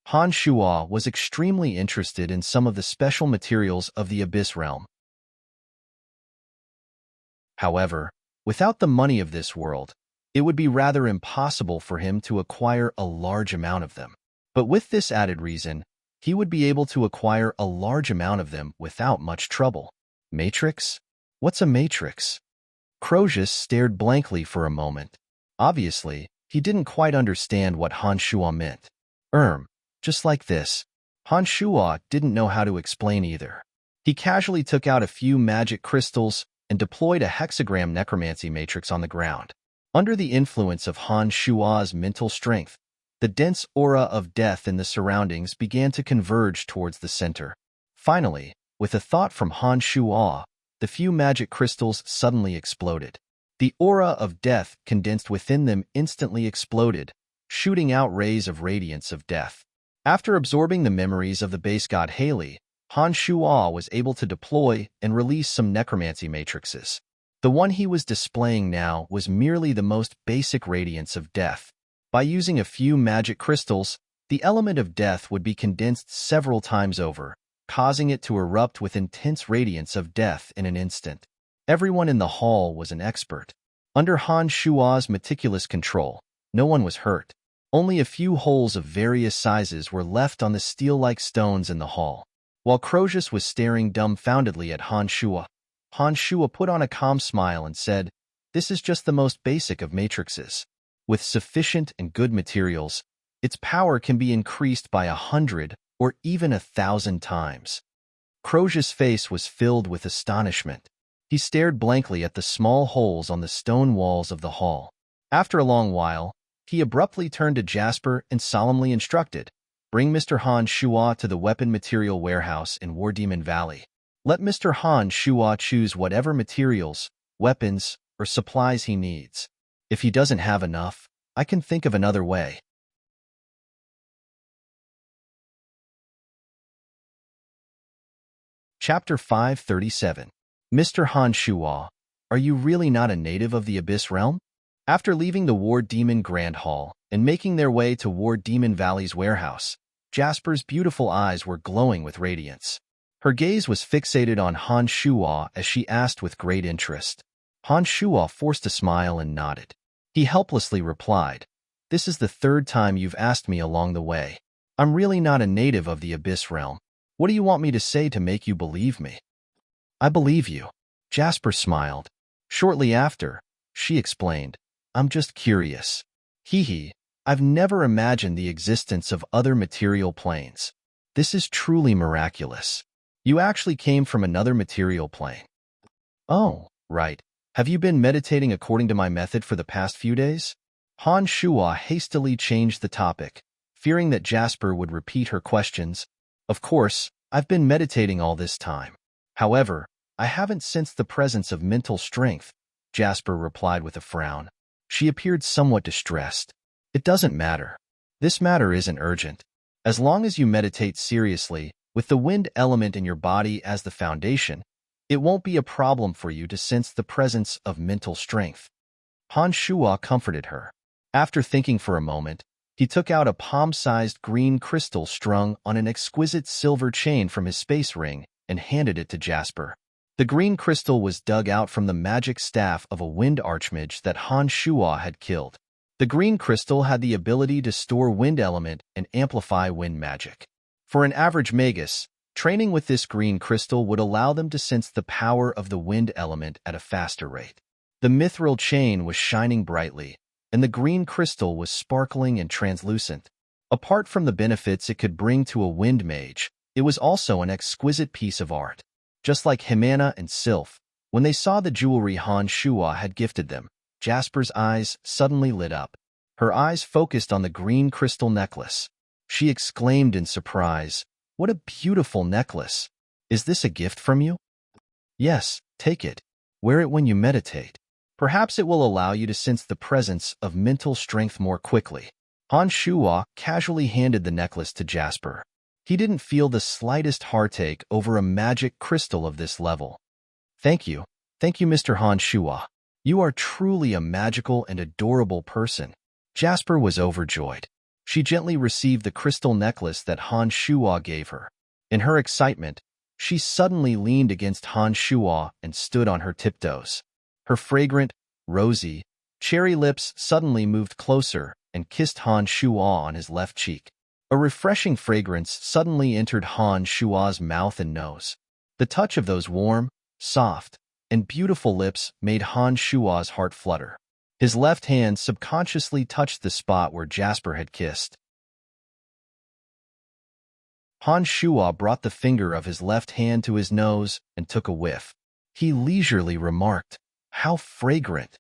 Han Shuo was extremely interested in some of the special materials of the Abyss realm. However, without the money of this world, it would be rather impossible for him to acquire a large amount of them. But with this added reason, he would be able to acquire a large amount of them without much trouble. Matrix? What's a matrix? Crozius stared blankly for a moment. Obviously, he didn't quite understand what Han Shuo meant. Just like this. Han Shuo didn't know how to explain either. He casually took out a few magic crystals and deployed a hexagram necromancy matrix on the ground. Under the influence of Han Shuo's mental strength, the dense aura of death in the surroundings began to converge towards the center. Finally, with a thought from Han Shuo, the few magic crystals suddenly exploded. The aura of death condensed within them instantly exploded, shooting out rays of radiance of death. After absorbing the memories of the base god Haley, Han Shuo was able to deploy and release some necromancy matrices. The one he was displaying now was merely the most basic radiance of death. By using a few magic crystals, the element of death would be condensed several times over, causing it to erupt with intense radiance of death in an instant. Everyone in the hall was an expert. Under Han Shuo's meticulous control, no one was hurt. Only a few holes of various sizes were left on the steel-like stones in the hall. While Crozius was staring dumbfoundedly at Han Shuo put on a calm smile and said, "This is just the most basic of matrices. With sufficient and good materials, its power can be increased by 100 or even 1,000 times." Crozius' face was filled with astonishment. He stared blankly at the small holes on the stone walls of the hall. After a long while, he abruptly turned to Jasper and solemnly instructed, "Bring Mr. Han Shuo to the weapon material warehouse in War Demon Valley. Let Mr. Han Shuo choose whatever materials, weapons, or supplies he needs. If he doesn't have enough, I can think of another way." Chapter 537. Mr. Han Shuo, are you really not a native of the Abyss Realm? After leaving the War Demon Grand Hall and making their way to War Demon Valley's warehouse, Jasper's beautiful eyes were glowing with radiance. Her gaze was fixated on Han Shuo as she asked with great interest. Han Shuo forced a smile and nodded. He helplessly replied, "This is the third time you've asked me along the way. I'm really not a native of the Abyss Realm. What do you want me to say to make you believe me?" "I believe you." Jasper smiled. Shortly after, she explained, "I'm just curious. Hee, I've never imagined the existence of other material planes. This is truly miraculous. You actually came from another material plane." "Oh, right. Have you been meditating according to my method for the past few days?" Han Shuo hastily changed the topic, fearing that Jasper would repeat her questions. "Of course, I've been meditating all this time. However, I haven't sensed the presence of mental strength," Jasper replied with a frown. She appeared somewhat distressed. "It doesn't matter. This matter isn't urgent. As long as you meditate seriously, with the wind element in your body as the foundation, it won't be a problem for you to sense the presence of mental strength." Han Shuo comforted her. After thinking for a moment, he took out a palm-sized green crystal strung on an exquisite silver chain from his space ring and handed it to Jasper. The green crystal was dug out from the magic staff of a wind archmage that Han Shuo had killed. The green crystal had the ability to store wind element and amplify wind magic. For an average magus, training with this green crystal would allow them to sense the power of the wind element at a faster rate. The mithril chain was shining brightly, and the green crystal was sparkling and translucent. Apart from the benefits it could bring to a wind mage, it was also an exquisite piece of art. Just like Himana and Sylph, when they saw the jewelry Han Shuo had gifted them, Jasper's eyes suddenly lit up. Her eyes focused on the green crystal necklace. She exclaimed in surprise, "What a beautiful necklace! Is this a gift from you?" "Yes, take it. Wear it when you meditate. Perhaps it will allow you to sense the presence of mental strength more quickly." Han Shuo casually handed the necklace to Jasper. He didn't feel the slightest heartache over a magic crystal of this level. Thank you, Mr. Han Shuo. You are truly a magical and adorable person." Jasper was overjoyed. She gently received the crystal necklace that Han Shuo gave her. In her excitement, she suddenly leaned against Han Shuo and stood on her tiptoes. Her fragrant, rosy, cherry lips suddenly moved closer and kissed Han Shuo on his left cheek. A refreshing fragrance suddenly entered Han Shuo's mouth and nose. The touch of those warm, soft, and beautiful lips made Han Shuo's heart flutter. His left hand subconsciously touched the spot where Jasper had kissed. Han Shuo brought the finger of his left hand to his nose and took a whiff. He leisurely remarked, "How fragrant."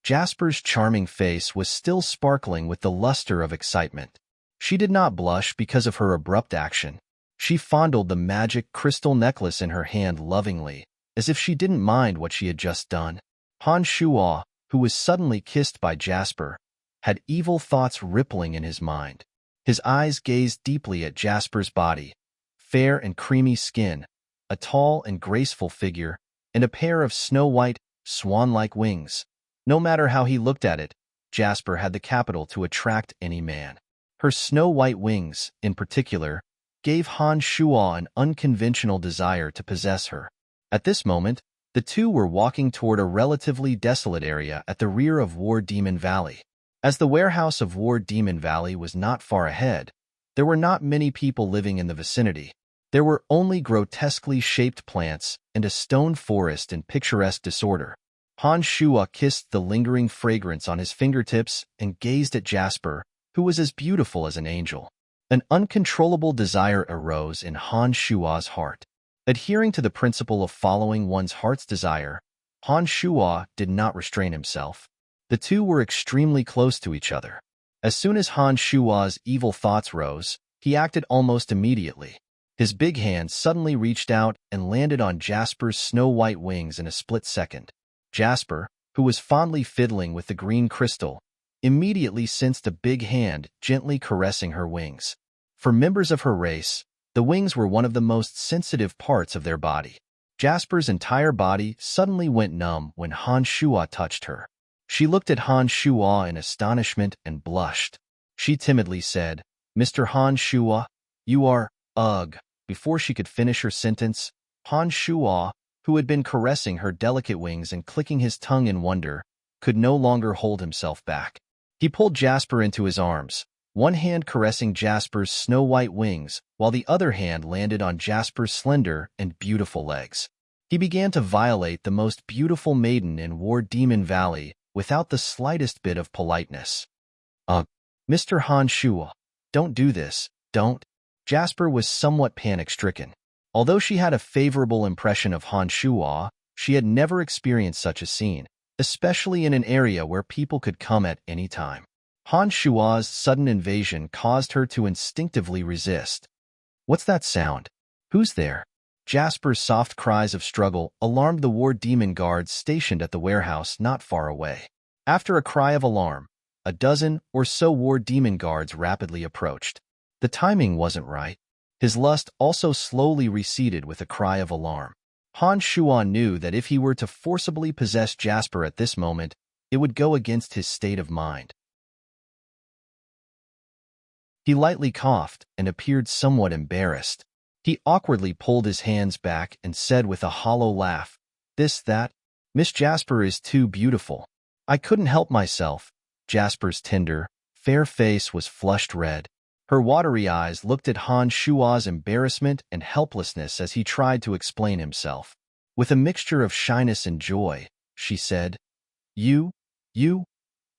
Jasper's charming face was still sparkling with the luster of excitement. She did not blush because of her abrupt action. She fondled the magic crystal necklace in her hand lovingly, as if she didn't mind what she had just done. Han Shuo, who was suddenly kissed by Jasper, had evil thoughts rippling in his mind. His eyes gazed deeply at Jasper's body, fair and creamy skin, a tall and graceful figure, and a pair of snow-white, swan-like wings. No matter how he looked at it, Jasper had the capital to attract any man. Her snow-white wings, in particular, gave Han Shuo an unconventional desire to possess her. At this moment, the two were walking toward a relatively desolate area at the rear of War Demon Valley. As the warehouse of War Demon Valley was not far ahead, there were not many people living in the vicinity. There were only grotesquely shaped plants and a stone forest in picturesque disorder. Han Shuo kissed the lingering fragrance on his fingertips and gazed at Jasper, who was as beautiful as an angel. An uncontrollable desire arose in Han Shuo's heart. Adhering to the principle of following one's heart's desire, Han Shuo did not restrain himself. The two were extremely close to each other. As soon as Han Shuo's evil thoughts rose, he acted almost immediately. His big hand suddenly reached out and landed on Jasper's snow-white wings in a split second. Jasper, who was fondly fiddling with the green crystal, immediately sensed a big hand gently caressing her wings. For members of her race, the wings were one of the most sensitive parts of their body. Jasper's entire body suddenly went numb when Han Shuo touched her. She looked at Han Shuo in astonishment and blushed. She timidly said, "Mr. Han Shuo, you are, ugh." Before she could finish her sentence, Han Shuo, who had been caressing her delicate wings and clicking his tongue in wonder, could no longer hold himself back. He pulled Jasper into his arms, one hand caressing Jasper's snow-white wings, while the other hand landed on Jasper's slender and beautiful legs. He began to violate the most beautiful maiden in War Demon Valley without the slightest bit of politeness. Mr. Han Shuo, don't do this, don't." Jasper was somewhat panic-stricken. Although she had a favorable impression of Han Shuo, she had never experienced such a scene, especially in an area where people could come at any time. Han Shuo's sudden invasion caused her to instinctively resist. "What's that sound? Who's there?" Jasper's soft cries of struggle alarmed the War Demon guards stationed at the warehouse not far away. After a cry of alarm, a dozen or so War Demon guards rapidly approached. The timing wasn't right. His lust also slowly receded with a cry of alarm. Han Shuo knew that if he were to forcibly possess Jasper at this moment, it would go against his state of mind. He lightly coughed and appeared somewhat embarrassed. He awkwardly pulled his hands back and said with a hollow laugh, that, Miss Jasper is too beautiful. I couldn't help myself." Jasper's tender, fair face was flushed red. Her watery eyes looked at Han Shuo's embarrassment and helplessness as he tried to explain himself. With a mixture of shyness and joy, she said, You,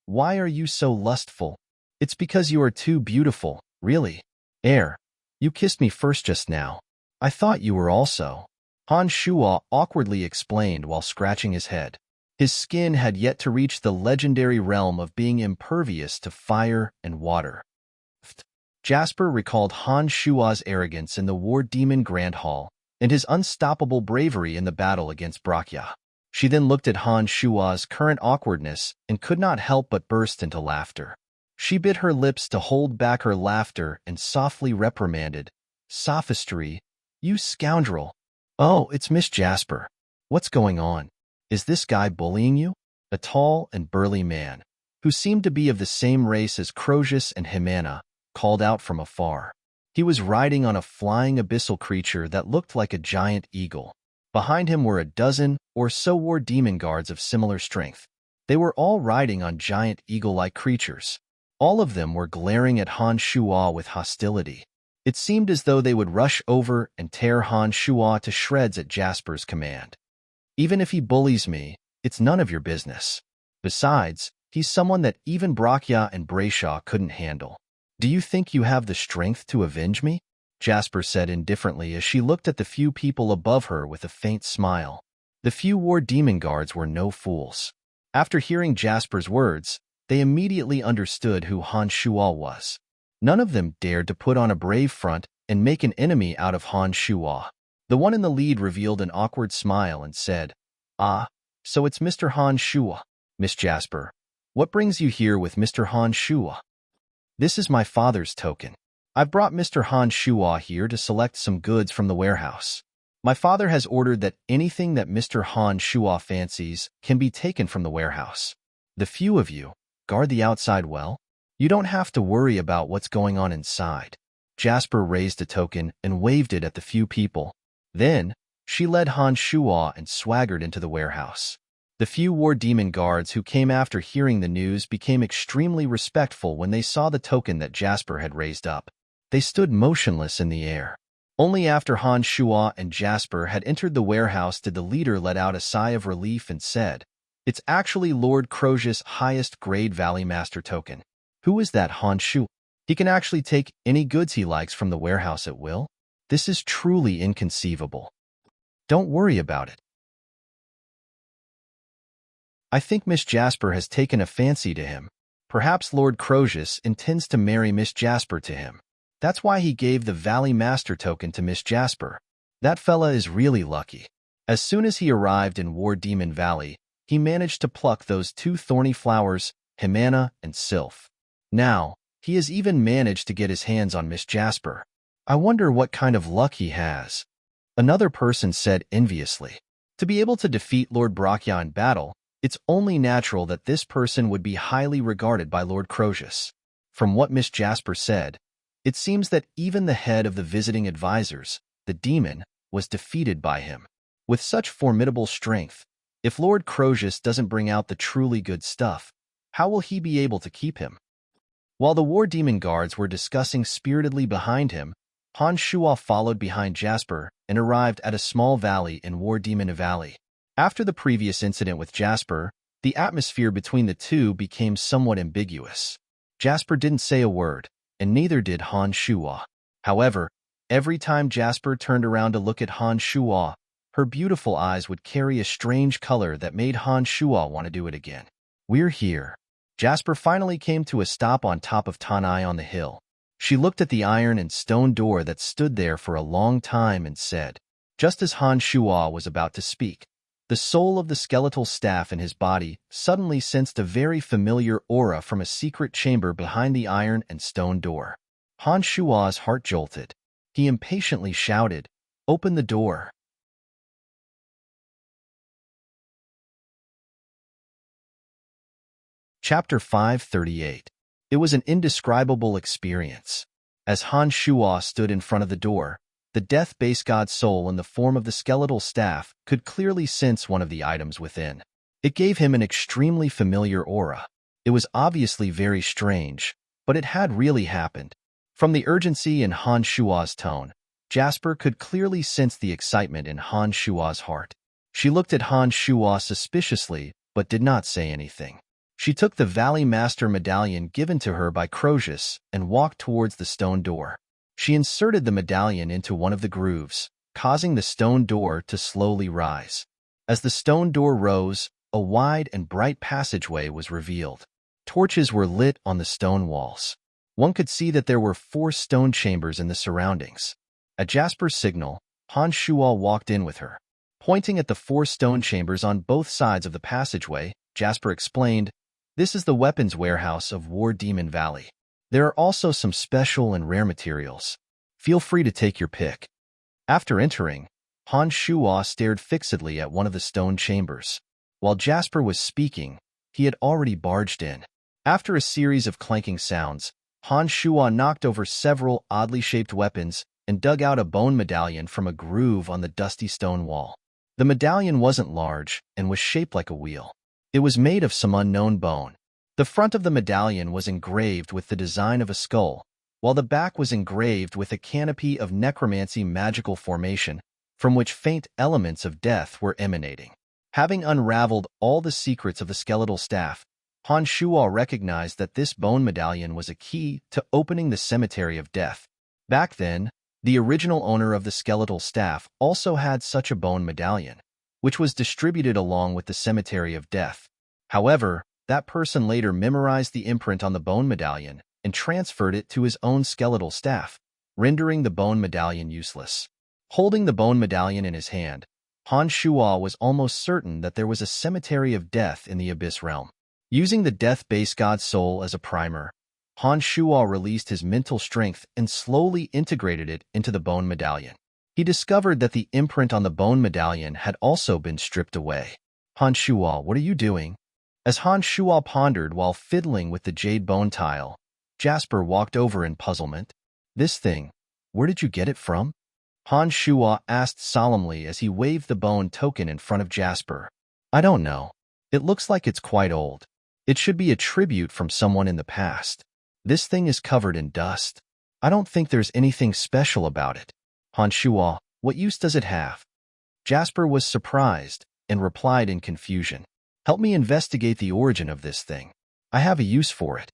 why are you so lustful? It's because you are too beautiful, really. You kissed me first just now. I thought you were also." Han Shuo awkwardly explained while scratching his head. His skin had yet to reach the legendary realm of being impervious to fire and water. Jasper recalled Han Shuo's arrogance in the War Demon Grand Hall and his unstoppable bravery in the battle against Brakya. She then looked at Han Shuo's current awkwardness and could not help but burst into laughter. She bit her lips to hold back her laughter and softly reprimanded, "Sophistry, you scoundrel." "Oh, it's Miss Jasper. What's going on? Is this guy bullying you?" A tall and burly man, who seemed to be of the same race as Crozius and Jimena, called out from afar. He was riding on a flying abyssal creature that looked like a giant eagle. Behind him were a dozen or so War Demon guards of similar strength. They were all riding on giant eagle-like creatures. All of them were glaring at Han Shuo with hostility. It seemed as though they would rush over and tear Han Shuo to shreds at Jasper's command. "Even if he bullies me, it's none of your business. Besides, he's someone that even Brakya and Brayshaw couldn't handle. Do you think you have the strength to avenge me?" Jasper said indifferently as she looked at the few people above her with a faint smile. The few War Demon guards were no fools. After hearing Jasper's words, they immediately understood who Han Shuo was. None of them dared to put on a brave front and make an enemy out of Han Shuo. The one in the lead revealed an awkward smile and said, "Ah, so it's Mr. Han Shuo. Miss Jasper, what brings you here with Mr. Han Shua? This is my father's token. I've brought Mr. Han Shua here to select some goods from the warehouse. My father has ordered that anything that Mr. Han Shua fancies can be taken from the warehouse. The few of you, guard the outside well. You don't have to worry about what's going on inside. Jasper raised a token and waved it at the few people. Then, she led Han Shua and swaggered into the warehouse. The few war demon guards who came after hearing the news became extremely respectful when they saw the token that Jasper had raised up. They stood motionless in the air. Only after Han Shua and Jasper had entered the warehouse did the leader let out a sigh of relief and said, "It's actually Lord Crozius' highest grade Valley Master token. Who is that Han Shua? He can actually take any goods he likes from the warehouse at will? This is truly inconceivable. Don't worry about it. I think Miss Jasper has taken a fancy to him. Perhaps Lord Crozius intends to marry Miss Jasper to him. That's why he gave the Valley Master token to Miss Jasper. That fella is really lucky." As soon as he arrived in War Demon Valley, he managed to pluck those two thorny flowers, Himana and Sylph. Now, he has even managed to get his hands on Miss Jasper. I wonder what kind of luck he has. Another person said enviously. To be able to defeat Lord Brachia in battle, it's only natural that this person would be highly regarded by Lord Crozius. From what Miss Jasper said, it seems that even the head of the visiting advisors, the demon, was defeated by him. With such formidable strength, if Lord Crozius doesn't bring out the truly good stuff, how will he be able to keep him? While the war demon guards were discussing spiritedly behind him, Han Shua followed behind Jasper and arrived at a small valley in War Demon Valley. After the previous incident with Jasper, the atmosphere between the two became somewhat ambiguous. Jasper didn't say a word, and neither did Han Shua. However, every time Jasper turned around to look at Han Shua, her beautiful eyes would carry a strange color that made Han Shua want to do it again. We're here. Jasper finally came to a stop on top of Tanai on the hill. She looked at the iron and stone door that stood there for a long time and said, just as Han Shua was about to speak, the soul of the skeletal staff in his body suddenly sensed a very familiar aura from a secret chamber behind the iron and stone door. Han Shua's heart jolted. He impatiently shouted, "Open the door." Chapter 538. It was an indescribable experience. As Han Shua stood in front of the door, the death base god soul in the form of the skeletal staff could clearly sense one of the items within. It gave him an extremely familiar aura. It was obviously very strange, but it had really happened. From the urgency in Han Shua's tone, Jasper could clearly sense the excitement in Han Shua's heart. She looked at Han Shua suspiciously, but did not say anything. She took the Valley Master medallion given to her by Crozius and walked towards the stone door. She inserted the medallion into one of the grooves, causing the stone door to slowly rise. As the stone door rose, a wide and bright passageway was revealed. Torches were lit on the stone walls. One could see that there were 4 stone chambers in the surroundings. At Jasper's signal, Han Shua walked in with her. Pointing at the 4 stone chambers on both sides of the passageway, Jasper explained, "This is the weapons warehouse of War Demon Valley. There are also some special and rare materials. Feel free to take your pick." After entering, Han Shua stared fixedly at one of the stone chambers. While Jasper was speaking, he had already barged in. After a series of clanking sounds, Han Shua knocked over several oddly shaped weapons and dug out a bone medallion from a groove on the dusty stone wall. The medallion wasn't large and was shaped like a wheel. It was made of some unknown bone. The front of the medallion was engraved with the design of a skull, while the back was engraved with a canopy of necromancy magical formation, from which faint elements of death were emanating. Having unraveled all the secrets of the skeletal staff, Han Shua recognized that this bone medallion was a key to opening the cemetery of death. Back then, the original owner of the skeletal staff also had such a bone medallion, which was distributed along with the cemetery of death. However, that person later memorized the imprint on the bone medallion and transferred it to his own skeletal staff, rendering the bone medallion useless. Holding the bone medallion in his hand, Han Shuo was almost certain that there was a cemetery of death in the Abyss realm. Using the death base god soul as a primer, Han Shuo released his mental strength and slowly integrated it into the bone medallion. He discovered that the imprint on the bone medallion had also been stripped away. Han Shuo, what are you doing? As Han Shuo pondered while fiddling with the jade bone tile, Jasper walked over in puzzlement. This thing, where did you get it from? Han Shuo asked solemnly as he waved the bone token in front of Jasper. I don't know. It looks like it's quite old. It should be a tribute from someone in the past. This thing is covered in dust. I don't think there's anything special about it. Han Shuo, what use does it have? Jasper was surprised and replied in confusion. Help me investigate the origin of this thing. I have a use for it.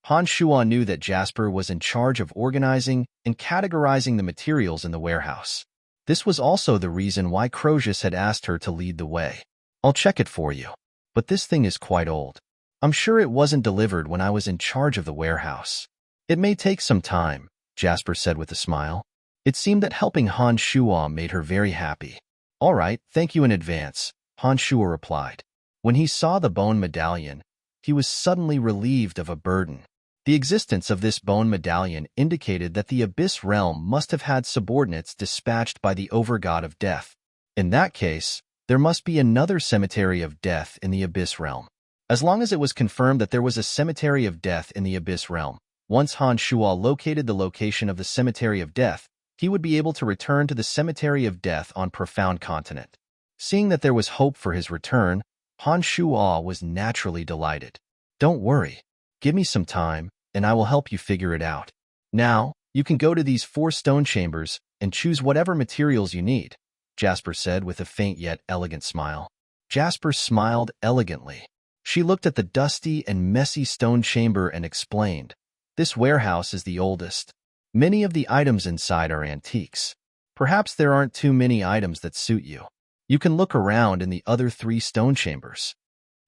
Han Shuo knew that Jasper was in charge of organizing and categorizing the materials in the warehouse. This was also the reason why Crozius had asked her to lead the way. I'll check it for you. But this thing is quite old. I'm sure it wasn't delivered when I was in charge of the warehouse. It may take some time, Jasper said with a smile. It seemed that helping Han Shuo made her very happy. All right, thank you in advance, Han Shuo replied. When he saw the bone medallion, he was suddenly relieved of a burden. The existence of this bone medallion indicated that the Abyss realm must have had subordinates dispatched by the Overgod of Death. In that case, there must be another cemetery of death in the Abyss realm. As long as it was confirmed that there was a cemetery of death in the Abyss realm, once Han Shuo located the location of the cemetery of death, he would be able to return to the cemetery of death on Profound Continent. Seeing that there was hope for his return, Han Shuo was naturally delighted. Don't worry. Give me some time, and I will help you figure it out. Now, you can go to these 4 stone chambers and choose whatever materials you need, Jasper said with a faint yet elegant smile. Jasper smiled elegantly. She looked at the dusty and messy stone chamber and explained, this warehouse is the oldest. Many of the items inside are antiques. Perhaps there aren't too many items that suit you. You can look around in the other 3 stone chambers.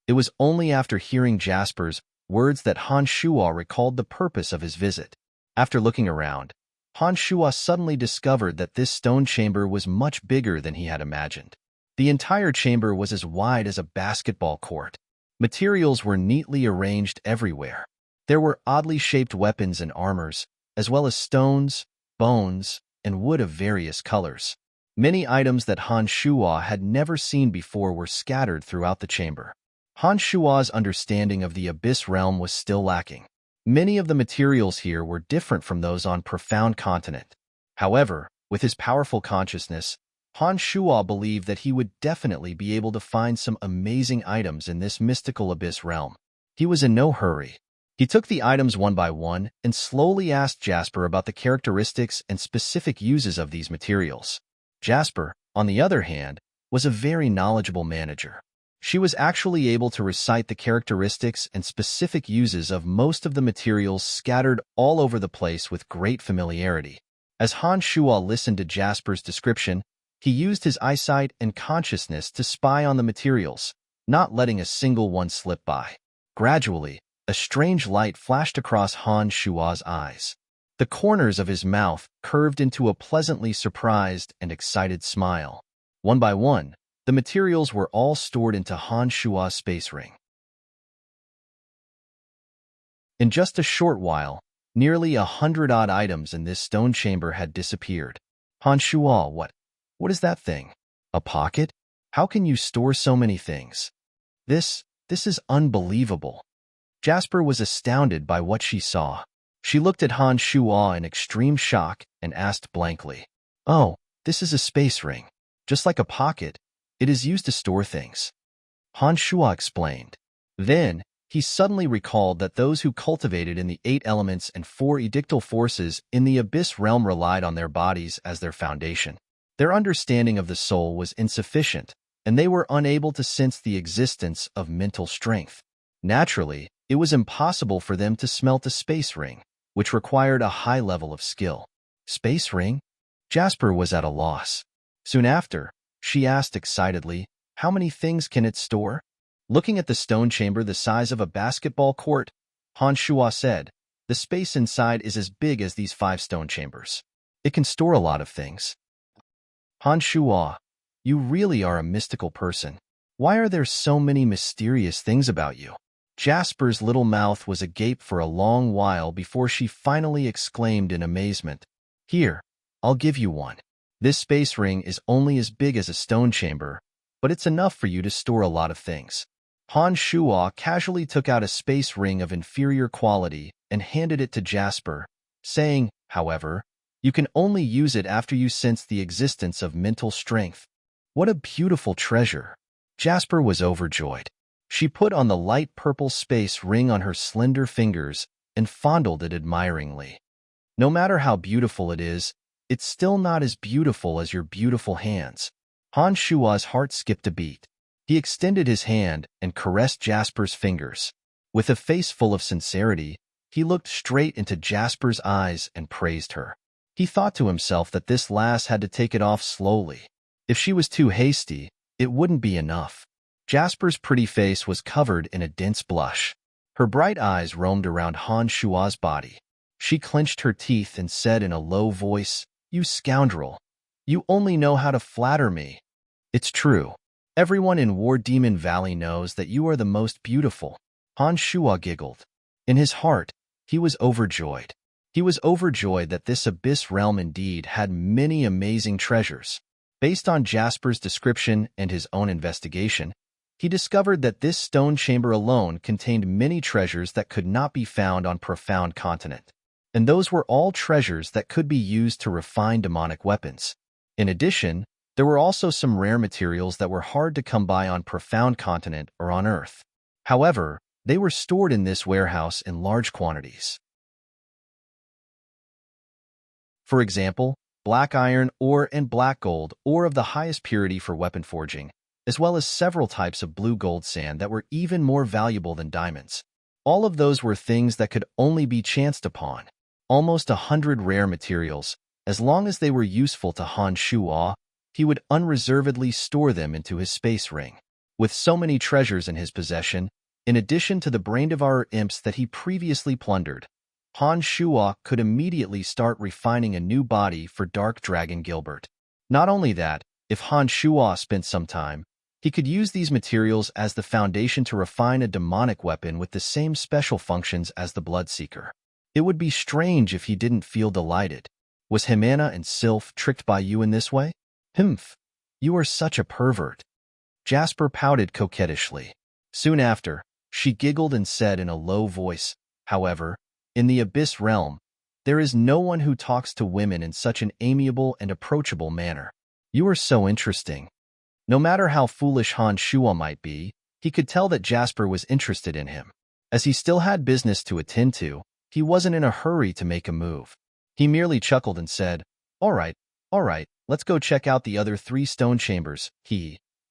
It was only after hearing Jasper's words that Han Shuo recalled the purpose of his visit. After looking around, Han Shuo suddenly discovered that this stone chamber was much bigger than he had imagined. The entire chamber was as wide as a basketball court. Materials were neatly arranged everywhere. There were oddly shaped weapons and armors, as well as stones, bones, and wood of various colors. Many items that Han Shuo had never seen before were scattered throughout the chamber. Han Shuo's understanding of the Abyss realm was still lacking. Many of the materials here were different from those on Profound Continent. However, with his powerful consciousness, Han Shuo believed that he would definitely be able to find some amazing items in this mystical Abyss realm. He was in no hurry. He took the items one by one and slowly asked Jasper about the characteristics and specific uses of these materials. Jasper, on the other hand, was a very knowledgeable manager. She was actually able to recite the characteristics and specific uses of most of the materials scattered all over the place with great familiarity. As Han Shuo listened to Jasper's description, he used his eyesight and consciousness to spy on the materials, not letting a single one slip by. Gradually, a strange light flashed across Han Shuo's eyes. The corners of his mouth curved into a pleasantly surprised and excited smile. One by one, the materials were all stored into Han Shuo's space ring. In just a short while, nearly 100-odd items in this stone chamber had disappeared. Han Shuo, what is that thing? A pocket? How can you store so many things? This is unbelievable. Jasper was astounded by what she saw. She looked at Han Shuo in extreme shock and asked blankly, "Oh, this is a space ring. Just like a pocket, it is used to store things." Han Shuo explained. Then, he suddenly recalled that those who cultivated in the 8 elements and 4 edictal forces in the Abyss realm relied on their bodies as their foundation. Their understanding of the soul was insufficient, and they were unable to sense the existence of mental strength. Naturally, it was impossible for them to smelt a space ring, which required a high level of skill. Space ring? Jasper was at a loss. Soon after, she asked excitedly, how many things can it store? Looking at the stone chamber the size of a basketball court, Han Shuo said, the space inside is as big as these 5 stone chambers. It can store a lot of things. Han Shua, you really are a mystical person. Why are there so many mysterious things about you? Jasper's little mouth was agape for a long while before she finally exclaimed in amazement, "Here, I'll give you one. This space ring is only as big as a stone chamber, but it's enough for you to store a lot of things." Han Shua casually took out a space ring of inferior quality and handed it to Jasper, saying, however, "You can only use it after you sense the existence of mental strength." What a beautiful treasure! Jasper was overjoyed. She put on the light purple space ring on her slender fingers and fondled it admiringly. No matter how beautiful it is, it's still not as beautiful as your beautiful hands. Han Shua's heart skipped a beat. He extended his hand and caressed Jasper's fingers. With a face full of sincerity, he looked straight into Jasper's eyes and praised her. He thought to himself that this lass had to take it off slowly. If she was too hasty, it wouldn't be enough. Jasper's pretty face was covered in a dense blush. Her bright eyes roamed around Han Shua's body. She clenched her teeth and said in a low voice, "You scoundrel! You only know how to flatter me." "It's true. Everyone in War Demon Valley knows that you are the most beautiful." Han Shua giggled. In his heart, he was overjoyed. He was overjoyed that this abyss realm indeed had many amazing treasures. Based on Jasper's description and his own investigation, he discovered that this stone chamber alone contained many treasures that could not be found on Profound Continent. And those were all treasures that could be used to refine demonic weapons. In addition, there were also some rare materials that were hard to come by on Profound Continent or on Earth. However, they were stored in this warehouse in large quantities. For example, black iron ore and black gold, ore of the highest purity for weapon forging, as well as several types of blue gold sand that were even more valuable than diamonds. All of those were things that could only be chanced upon. Almost 100 rare materials. As long as they were useful to Han Shua, he would unreservedly store them into his space ring. With so many treasures in his possession, in addition to the brain-devourer imps that he previously plundered, Han Shua could immediately start refining a new body for Dark Dragon Gilbert. Not only that, if Han Shua spent some time, he could use these materials as the foundation to refine a demonic weapon with the same special functions as the Bloodseeker. It would be strange if he didn't feel delighted. Was Jimena and Sylph tricked by you in this way? Humph, you are such a pervert. Jasper pouted coquettishly. Soon after, she giggled and said in a low voice, however, in the Abyss realm, there is no one who talks to women in such an amiable and approachable manner. You are so interesting. No matter how foolish Han Shua might be, he could tell that Jasper was interested in him. As he still had business to attend to, he wasn't in a hurry to make a move. He merely chuckled and said, all right, let's go check out the other 3 stone chambers."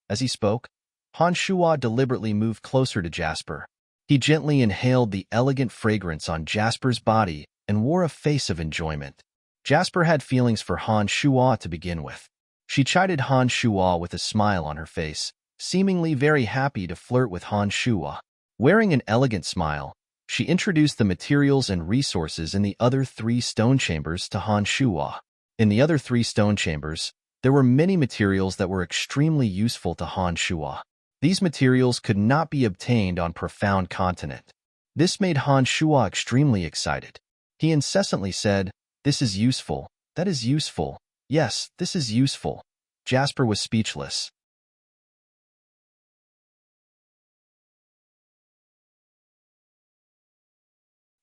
As he spoke, Han Shua deliberately moved closer to Jasper. He gently inhaled the elegant fragrance on Jasper's body and wore a face of enjoyment. Jasper had feelings for Han Shua to begin with. She chided Han Shua with a smile on her face, seemingly very happy to flirt with Han Shua. Wearing an elegant smile, she introduced the materials and resources in the other 3 stone chambers to Han Shua. In the other 3 stone chambers, there were many materials that were extremely useful to Han Shua. These materials could not be obtained on Profound Continent. This made Han Shua extremely excited. He incessantly said, "This is useful, that is useful, yes, this is useful." Jasper was speechless.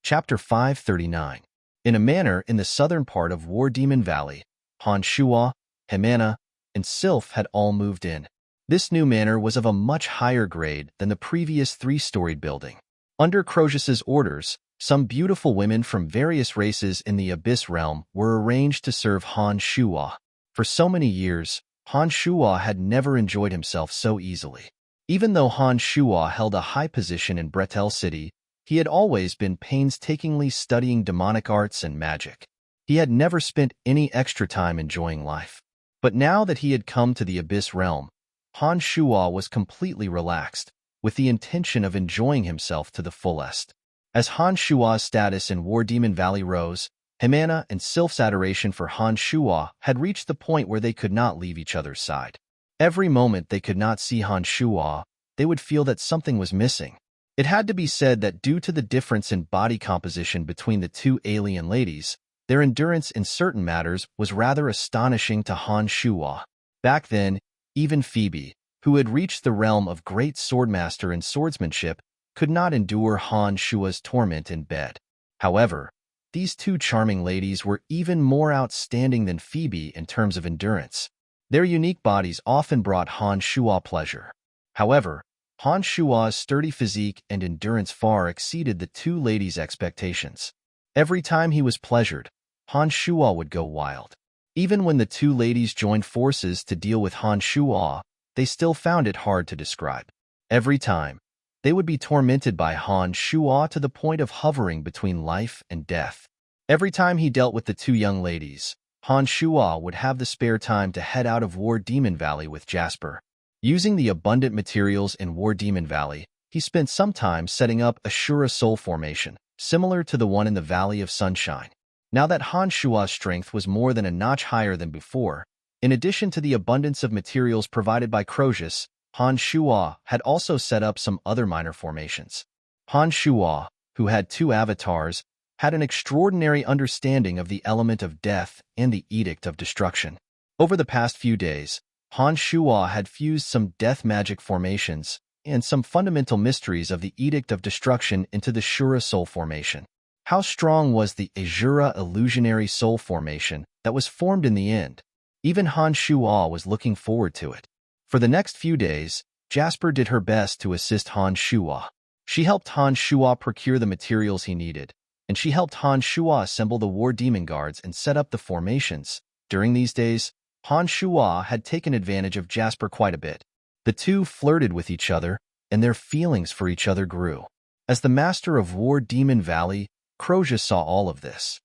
Chapter 539. In a manor in the southern part of War Demon Valley, Han Shua, Jimena, and Sylph had all moved in. This new manor was of a much higher grade than the previous 3-storied building. Under Crozius's orders, some beautiful women from various races in the Abyss realm were arranged to serve Han Shua. For so many years, Han Shua had never enjoyed himself so easily. Even though Han Shua held a high position in Bretel City, he had always been painstakingly studying demonic arts and magic. He had never spent any extra time enjoying life. But now that he had come to the Abyss realm, Han Shua was completely relaxed, with the intention of enjoying himself to the fullest. As Han Shua's status in War Demon Valley rose, Jimena and Sylph's adoration for Han Shuo had reached the point where they could not leave each other's side. Every moment they could not see Han Shuo, they would feel that something was missing. It had to be said that due to the difference in body composition between the two alien ladies, their endurance in certain matters was rather astonishing to Han Shuo. Back then, even Phoebe, who had reached the realm of great swordmaster in swordsmanship, could not endure Han Shuo's torment in bed. However, these two charming ladies were even more outstanding than Phoebe in terms of endurance. Their unique bodies often brought Han Shuo pleasure. However, Han Shuo's sturdy physique and endurance far exceeded the two ladies' expectations. Every time he was pleasured, Han Shuo would go wild. Even when the two ladies joined forces to deal with Han Shuo, they still found it hard to describe. Every time, they would be tormented by Han Shuo to the point of hovering between life and death. Every time he dealt with the two young ladies, Han Shuo would have the spare time to head out of War Demon Valley with Jasper. Using the abundant materials in War Demon Valley, he spent some time setting up a Shura Soul formation, similar to the one in the Valley of Sunshine. Now that Han Shuo's strength was more than a notch higher than before, in addition to the abundance of materials provided by Crozius, Han Shuo had also set up some other minor formations. Han Shuo, who had two avatars, had an extraordinary understanding of the element of death and the edict of destruction. Over the past few days, Han Shuo had fused some death magic formations and some fundamental mysteries of the edict of destruction into the Shura Soul formation. How strong was the Azura illusionary soul formation that was formed in the end? Even Han Shuo was looking forward to it. For the next few days, Jasper did her best to assist Han Shuo. She helped Han Shuo procure the materials he needed, and she helped Han Shuo assemble the War Demon Guards and set up the formations. During these days, Han Shuo had taken advantage of Jasper quite a bit. The two flirted with each other, and their feelings for each other grew. As the master of War Demon Valley, Crozius saw all of this.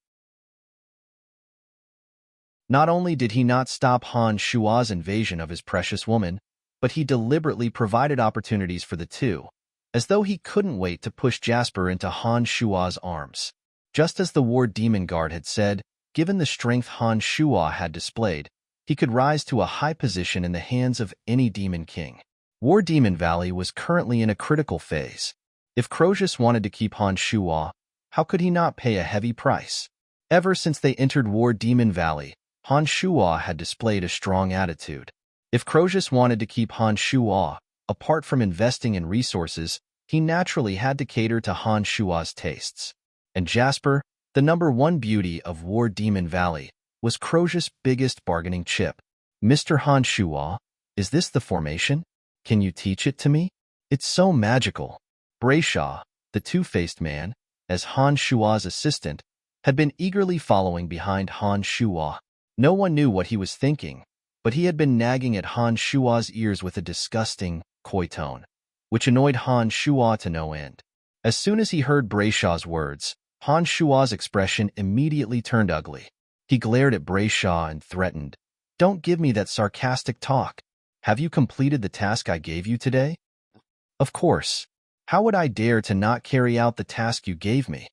Not only did he not stop Han Shuo's invasion of his precious woman, but he deliberately provided opportunities for the two, as though he couldn't wait to push Jasper into Han Shuo's arms. Just as the War Demon Guard had said, given the strength Han Shuo had displayed, he could rise to a high position in the hands of any Demon King. War Demon Valley was currently in a critical phase. If Crozius wanted to keep Han Shuo, how could he not pay a heavy price? Ever since they entered War Demon Valley, Han Shuo had displayed a strong attitude. If Crozius wanted to keep Han Shuo, apart from investing in resources, he naturally had to cater to Han Shuo's tastes. And Jasper, the #1 beauty of War Demon Valley, was Crozius' biggest bargaining chip. Mr. Han Shuo, is this the formation? Can you teach it to me? It's so magical. Brayshaw, the two-faced man, as Han Shuo's assistant, had been eagerly following behind Han Shuo. No one knew what he was thinking, but he had been nagging at Han Shuo's ears with a disgusting, coy tone, which annoyed Han Shuo to no end. As soon as he heard Brayshaw's words, Han Shuo's expression immediately turned ugly. He glared at Brayshaw and threatened, "Don't give me that sarcastic talk. Have you completed the task I gave you today?" "Of course. How would I dare to not carry out the task you gave me?"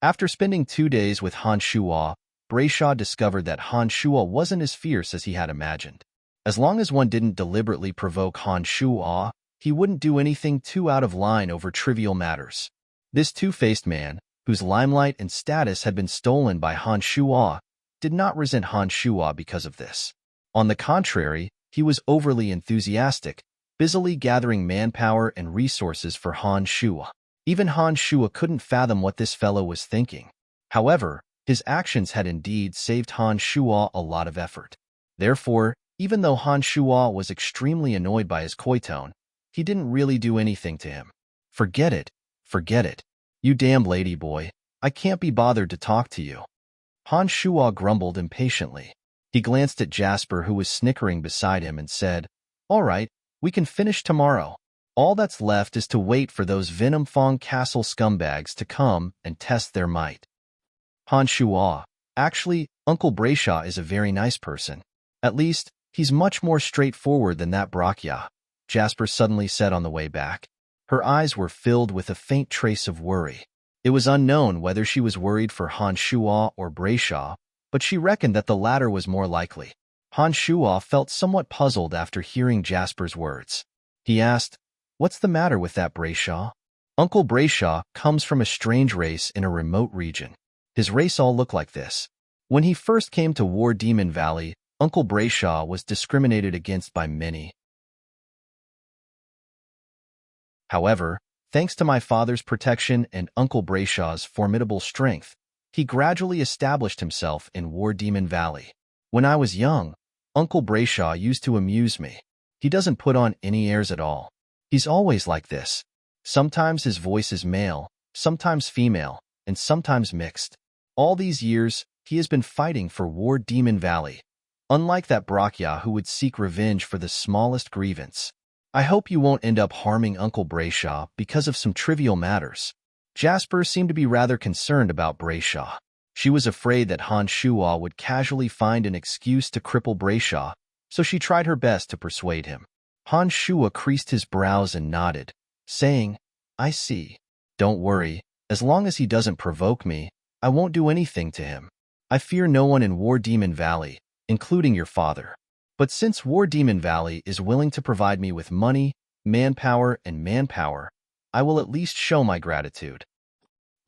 After spending 2 days with Han Shuo, Brayshaw discovered that Han Shuo wasn't as fierce as he had imagined. As long as one didn't deliberately provoke Han Shuo, he wouldn't do anything too out of line over trivial matters. This two-faced man, whose limelight and status had been stolen by Han Shuo, did not resent Han Shuo because of this. On the contrary, he was overly enthusiastic, busily gathering manpower and resources for Han Shuo. Even Han Shuo couldn't fathom what this fellow was thinking. However, his actions had indeed saved Han Shuo a lot of effort. Therefore, even though Han Shuo was extremely annoyed by his coy tone, he didn't really do anything to him. Forget it. You damn lady boy, I can't be bothered to talk to you." Han Shuo grumbled impatiently. He glanced at Jasper, who was snickering beside him, and said, "All right, we can finish tomorrow. All that's left is to wait for those Venomfang Castle scumbags to come and test their might." Han Shuo, actually, Uncle Brayshaw is a very nice person. At least, he's much more straightforward than that Brakya, Jasper suddenly said on the way back. Her eyes were filled with a faint trace of worry. It was unknown whether she was worried for Han Shuo or Brayshaw, but she reckoned that the latter was more likely. Han Shuo felt somewhat puzzled after hearing Jasper's words. He asked, "What's the matter with that Brayshaw?" Uncle Brayshaw comes from a strange race in a remote region. His race all looked like this. When he first came to War Demon Valley, Uncle Brayshaw was discriminated against by many. However, thanks to my father's protection and Uncle Brayshaw's formidable strength, he gradually established himself in War Demon Valley. When I was young, Uncle Brayshaw used to amuse me. He doesn't put on any airs at all. He's always like this. Sometimes his voice is male, sometimes female, and sometimes mixed. All these years, he has been fighting for War Demon Valley, unlike that Brachya who would seek revenge for the smallest grievance. I hope you won't end up harming Uncle Brayshaw because of some trivial matters. Jasper seemed to be rather concerned about Brayshaw. She was afraid that Han Shuo would casually find an excuse to cripple Brayshaw, so she tried her best to persuade him. Han Shuo creased his brows and nodded, saying, "I see. Don't worry, as long as he doesn't provoke me, I won't do anything to him. I fear no one in War Demon Valley, including your father. But since War Demon Valley is willing to provide me with money, manpower, I will at least show my gratitude."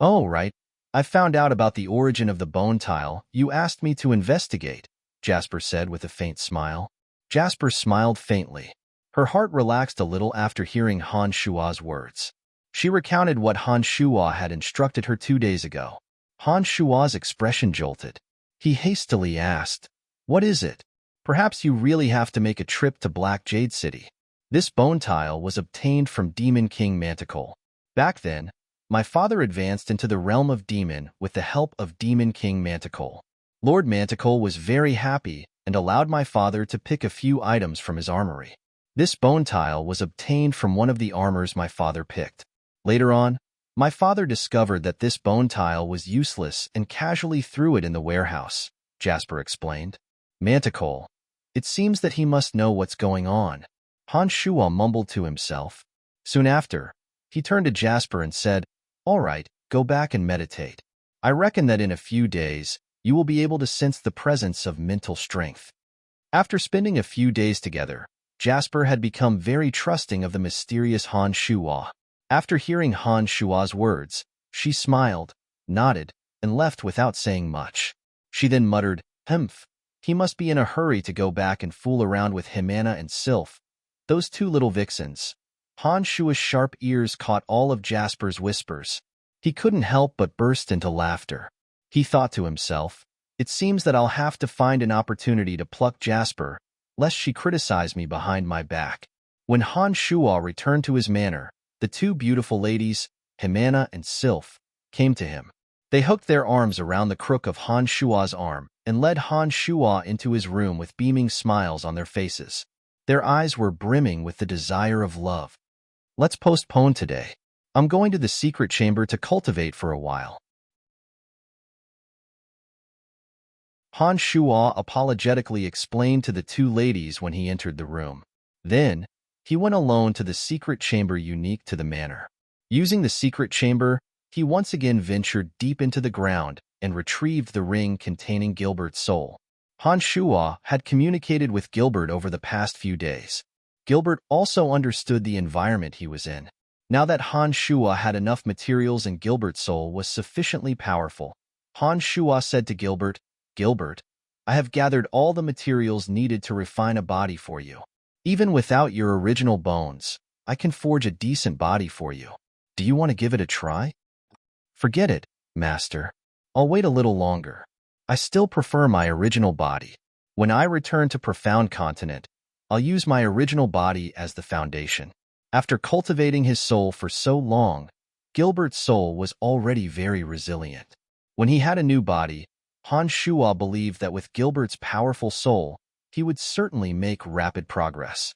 "Oh, right. I found out about the origin of the bone tile you asked me to investigate," Jasper said with a faint smile. Jasper smiled faintly. Her heart relaxed a little after hearing Han Shuo's words. She recounted what Han Shuo had instructed her 2 days ago. Han Shuo's expression jolted. He hastily asked, "What is it? Perhaps you really have to make a trip to Black Jade City." "This bone tile was obtained from Demon King Manticore. Back then, my father advanced into the realm of demon with the help of Demon King Manticore. Lord Manticore was very happy and allowed my father to pick a few items from his armory. This bone tile was obtained from one of the armors my father picked. Later on, my father discovered that this bone tile was useless and casually threw it in the warehouse," Jasper explained. "Manticore. It seems that he must know what's going on," Han Shuo mumbled to himself. Soon after, he turned to Jasper and said, "All right, go back and meditate. I reckon that in a few days, you will be able to sense the presence of mental strength." After spending a few days together, Jasper had become very trusting of the mysterious Han Shuo. After hearing Han Shuo's words, she smiled, nodded, and left without saying much. She then muttered, "Humph. He must be in a hurry to go back and fool around with Himana and Sylph, those two little vixens." Han Shuo's sharp ears caught all of Jasper's whispers. He couldn't help but burst into laughter. He thought to himself, "It seems that I'll have to find an opportunity to pluck Jasper, lest she criticize me behind my back." When Han Shuo returned to his manor, the two beautiful ladies, Himana and Sylph, came to him. They hooked their arms around the crook of Han Shuo's arm and led Han Shuo into his room with beaming smiles on their faces. Their eyes were brimming with the desire of love. "Let's postpone today. I'm going to the secret chamber to cultivate for a while." Han Shuo apologetically explained to the two ladies when he entered the room. Then, he went alone to the secret chamber unique to the manor. Using the secret chamber, he once again ventured deep into the ground and retrieved the ring containing Gilbert's soul. Han Shuo had communicated with Gilbert over the past few days. Gilbert also understood the environment he was in. Now that Han Shuo had enough materials and Gilbert's soul was sufficiently powerful, Han Shuo said to Gilbert, "Gilbert, I have gathered all the materials needed to refine a body for you. Even without your original bones, I can forge a decent body for you. Do you want to give it a try?" "Forget it, Master. I'll wait a little longer. I still prefer my original body. When I return to Profound Continent, I'll use my original body as the foundation." After cultivating his soul for so long, Gilbert's soul was already very resilient. When he had a new body, Han Shuo believed that with Gilbert's powerful soul, he would certainly make rapid progress.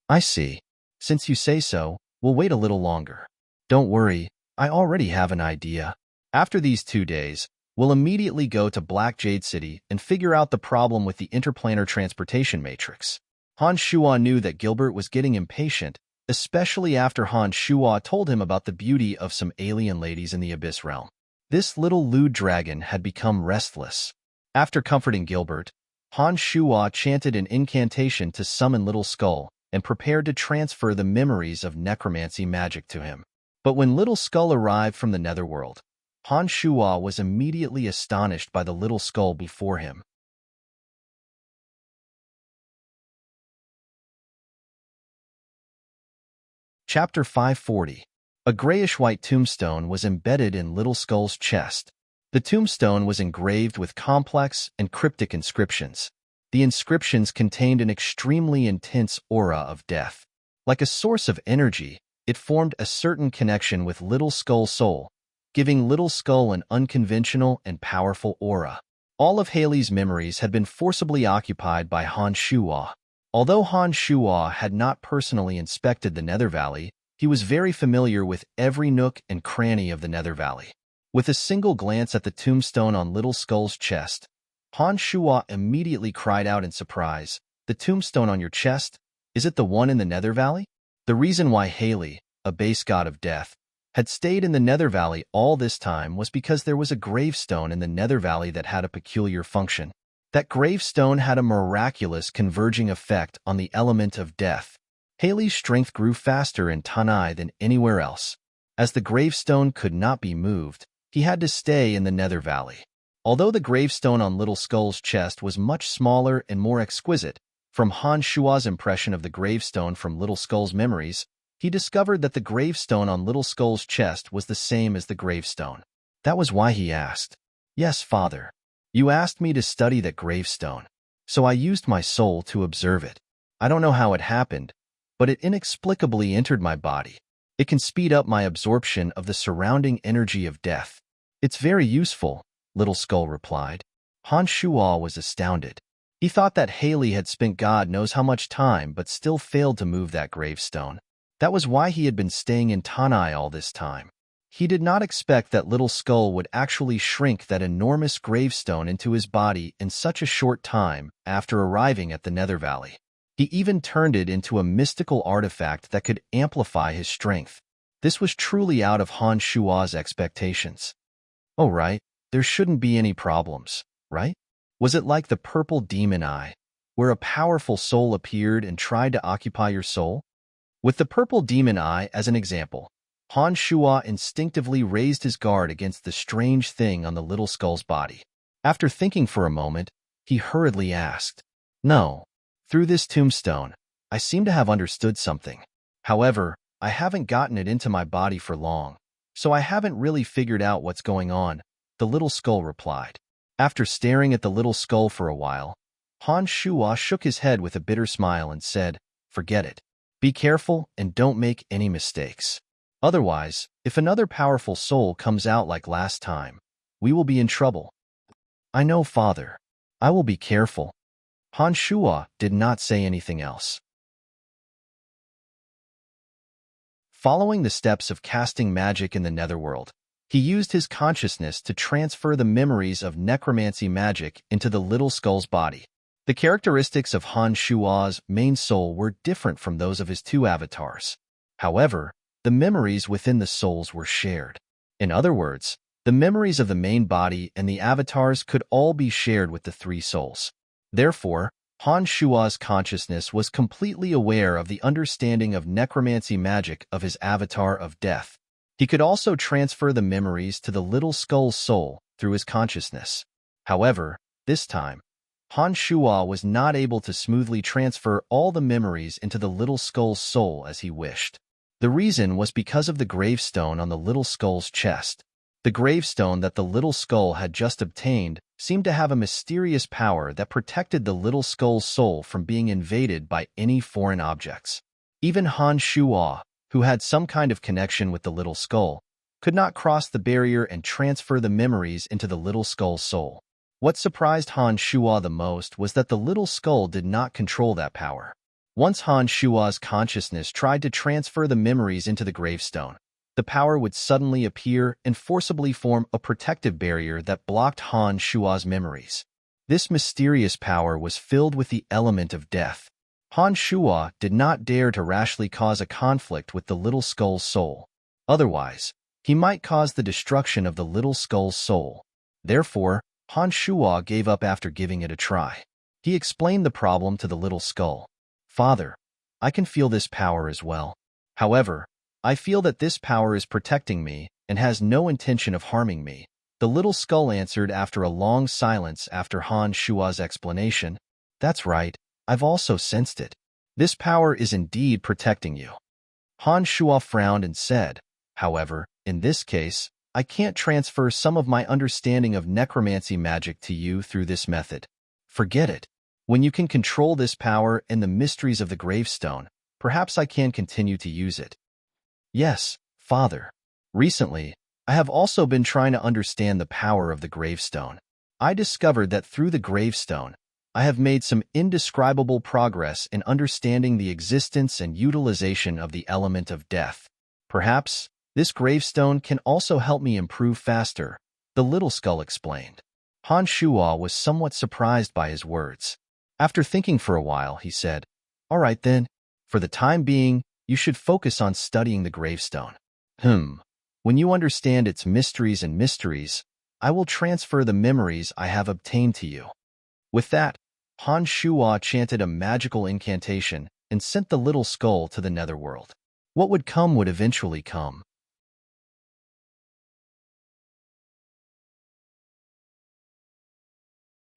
"I see. Since you say so, we'll wait a little longer. Don't worry, I already have an idea. After these 2 days, we'll immediately go to Black Jade City and figure out the problem with the interplanar transportation matrix." Han Shuo knew that Gilbert was getting impatient, especially after Han Shuo told him about the beauty of some alien ladies in the Abyss realm. This little lewd dragon had become restless. After comforting Gilbert, Han Shuo chanted an incantation to summon Little Skull and prepared to transfer the memories of necromancy magic to him. But when Little Skull arrived from the netherworld, Han Shuo was immediately astonished by the Little Skull before him. Chapter 540. A grayish-white tombstone was embedded in Little Skull's chest. The tombstone was engraved with complex and cryptic inscriptions. The inscriptions contained an extremely intense aura of death. Like a source of energy, it formed a certain connection with Little Skull's soul, giving Little Skull an unconventional and powerful aura. All of Haley's memories had been forcibly occupied by Han Shuo. Although Han Shuo had not personally inspected the Nether Valley, he was very familiar with every nook and cranny of the Nether Valley. With a single glance at the tombstone on Little Skull's chest, Han Shuo immediately cried out in surprise, "The tombstone on your chest? Is it the one in the Nether Valley?" The reason why Haley, a base god of death, had stayed in the Nether Valley all this time was because there was a gravestone in the Nether Valley that had a peculiar function. That gravestone had a miraculous converging effect on the element of death. Haley's strength grew faster in Tanai than anywhere else. As the gravestone could not be moved, he had to stay in the Nether Valley. Although the gravestone on Little Skull's chest was much smaller and more exquisite, from Han Shuo's impression of the gravestone from Little Skull's memories, he discovered that the gravestone on Little Skull's chest was the same as the gravestone. That was why he asked, "Yes, Father. You asked me to study that gravestone, so I used my soul to observe it. I don't know how it happened, but it inexplicably entered my body. It can speed up my absorption of the surrounding energy of death. It's very useful," Little Skull replied. Han Shuo was astounded. He thought that Haley had spent God knows how much time but still failed to move that gravestone. That was why he had been staying in Tanai all this time. He did not expect that Little Skull would actually shrink that enormous gravestone into his body in such a short time after arriving at the Nether Valley. He even turned it into a mystical artifact that could amplify his strength. This was truly out of Han Shuo's expectations. "Oh right, there shouldn't be any problems, right? Was it like the purple demon eye, where a powerful soul appeared and tried to occupy your soul?" With the purple demon eye as an example, Han Shuo instinctively raised his guard against the strange thing on the Little Skull's body. After thinking for a moment, he hurriedly asked, "No, through this tombstone, I seem to have understood something. However, I haven't gotten it into my body for long, so I haven't really figured out what's going on," the Little Skull replied. After staring at the Little Skull for a while, Han Shuo shook his head with a bitter smile and said, "Forget it. Be careful and don't make any mistakes. Otherwise, if another powerful soul comes out like last time, we will be in trouble." "I know, Father. I will be careful." Han Shuo did not say anything else. Following the steps of casting magic in the Netherworld, he used his consciousness to transfer the memories of necromancy magic into the Little Skull's body. The characteristics of Han Shuo's main soul were different from those of his two avatars. However, the memories within the souls were shared. In other words, the memories of the main body and the avatars could all be shared with the three souls. Therefore, Han Shuo's consciousness was completely aware of the understanding of necromancy magic of his avatar of death. He could also transfer the memories to the Little Skull's soul through his consciousness. However, this time, Han Shuo was not able to smoothly transfer all the memories into the Little Skull's soul as he wished. The reason was because of the gravestone on the Little Skull's chest. The gravestone that the Little Skull had just obtained seemed to have a mysterious power that protected the Little Skull's soul from being invaded by any foreign objects. Even Han Shuo, who had some kind of connection with the Little Skull, could not cross the barrier and transfer the memories into the Little Skull's soul. What surprised Han Shuo the most was that the Little Skull did not control that power. Once Han Shuo's consciousness tried to transfer the memories into the gravestone, the power would suddenly appear and forcibly form a protective barrier that blocked Han Shuo's memories. This mysterious power was filled with the element of death. Han Shuo did not dare to rashly cause a conflict with the little skull's soul. Otherwise, he might cause the destruction of the little skull's soul. Therefore, Han Shuo gave up after giving it a try. He explained the problem to the little skull. Father, I can feel this power as well. However, I feel that this power is protecting me and has no intention of harming me. The little skull answered after a long silence after Han Shuo's explanation. That's right, I've also sensed it. This power is indeed protecting you. Han Shuo frowned and said, however, in this case, I can't transfer some of my understanding of necromancy magic to you through this method. Forget it. When you can control this power and the mysteries of the gravestone, perhaps I can continue to use it. Yes, Father. Recently, I have also been trying to understand the power of the gravestone. I discovered that through the gravestone, I have made some indescribable progress in understanding the existence and utilization of the element of death. Perhaps, this gravestone can also help me improve faster, the little skull explained. Han Shuo was somewhat surprised by his words. After thinking for a while, he said, "All right then, for the time being, you should focus on studying the gravestone. When you understand its mysteries, I will transfer the memories I have obtained to you." With that, Han Shuo chanted a magical incantation and sent the little skull to the netherworld. What would come would eventually come.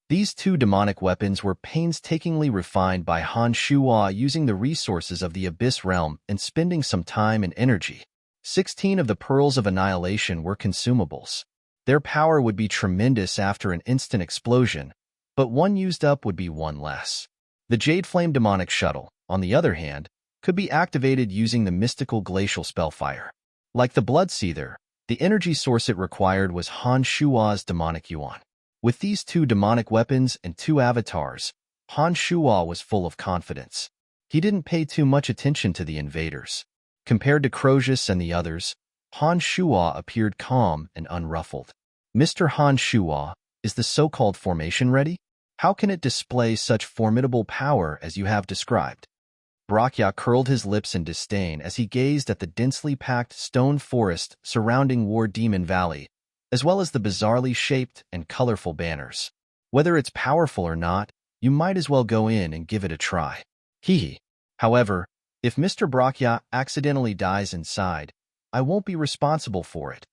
These two demonic weapons were painstakingly refined by Han Shuo using the resources of the Abyss Realm and spending some time and energy. 16 of the Pearls of Annihilation were consumables. Their power would be tremendous after an instant explosion, but one used up would be one less. The Jade Flame Demonic Shuttle, on the other hand, could be activated using the mystical glacial spellfire. Like the Bloodseether, the energy source it required was Han Shuo's demonic yuan. With these two demonic weapons and two avatars, Han Shuo was full of confidence. He didn't pay too much attention to the invaders. Compared to Crozius and the others, Han Shuo appeared calm and unruffled. Mr. Han Shuo, is the so-called formation ready? How can it display such formidable power as you have described? Brakya curled his lips in disdain as he gazed at the densely packed stone forest surrounding War Demon Valley, as well as the bizarrely shaped and colorful banners. Whether it's powerful or not, you might as well go in and give it a try. However, if Mr. Brakya accidentally dies inside, I won't be responsible for it.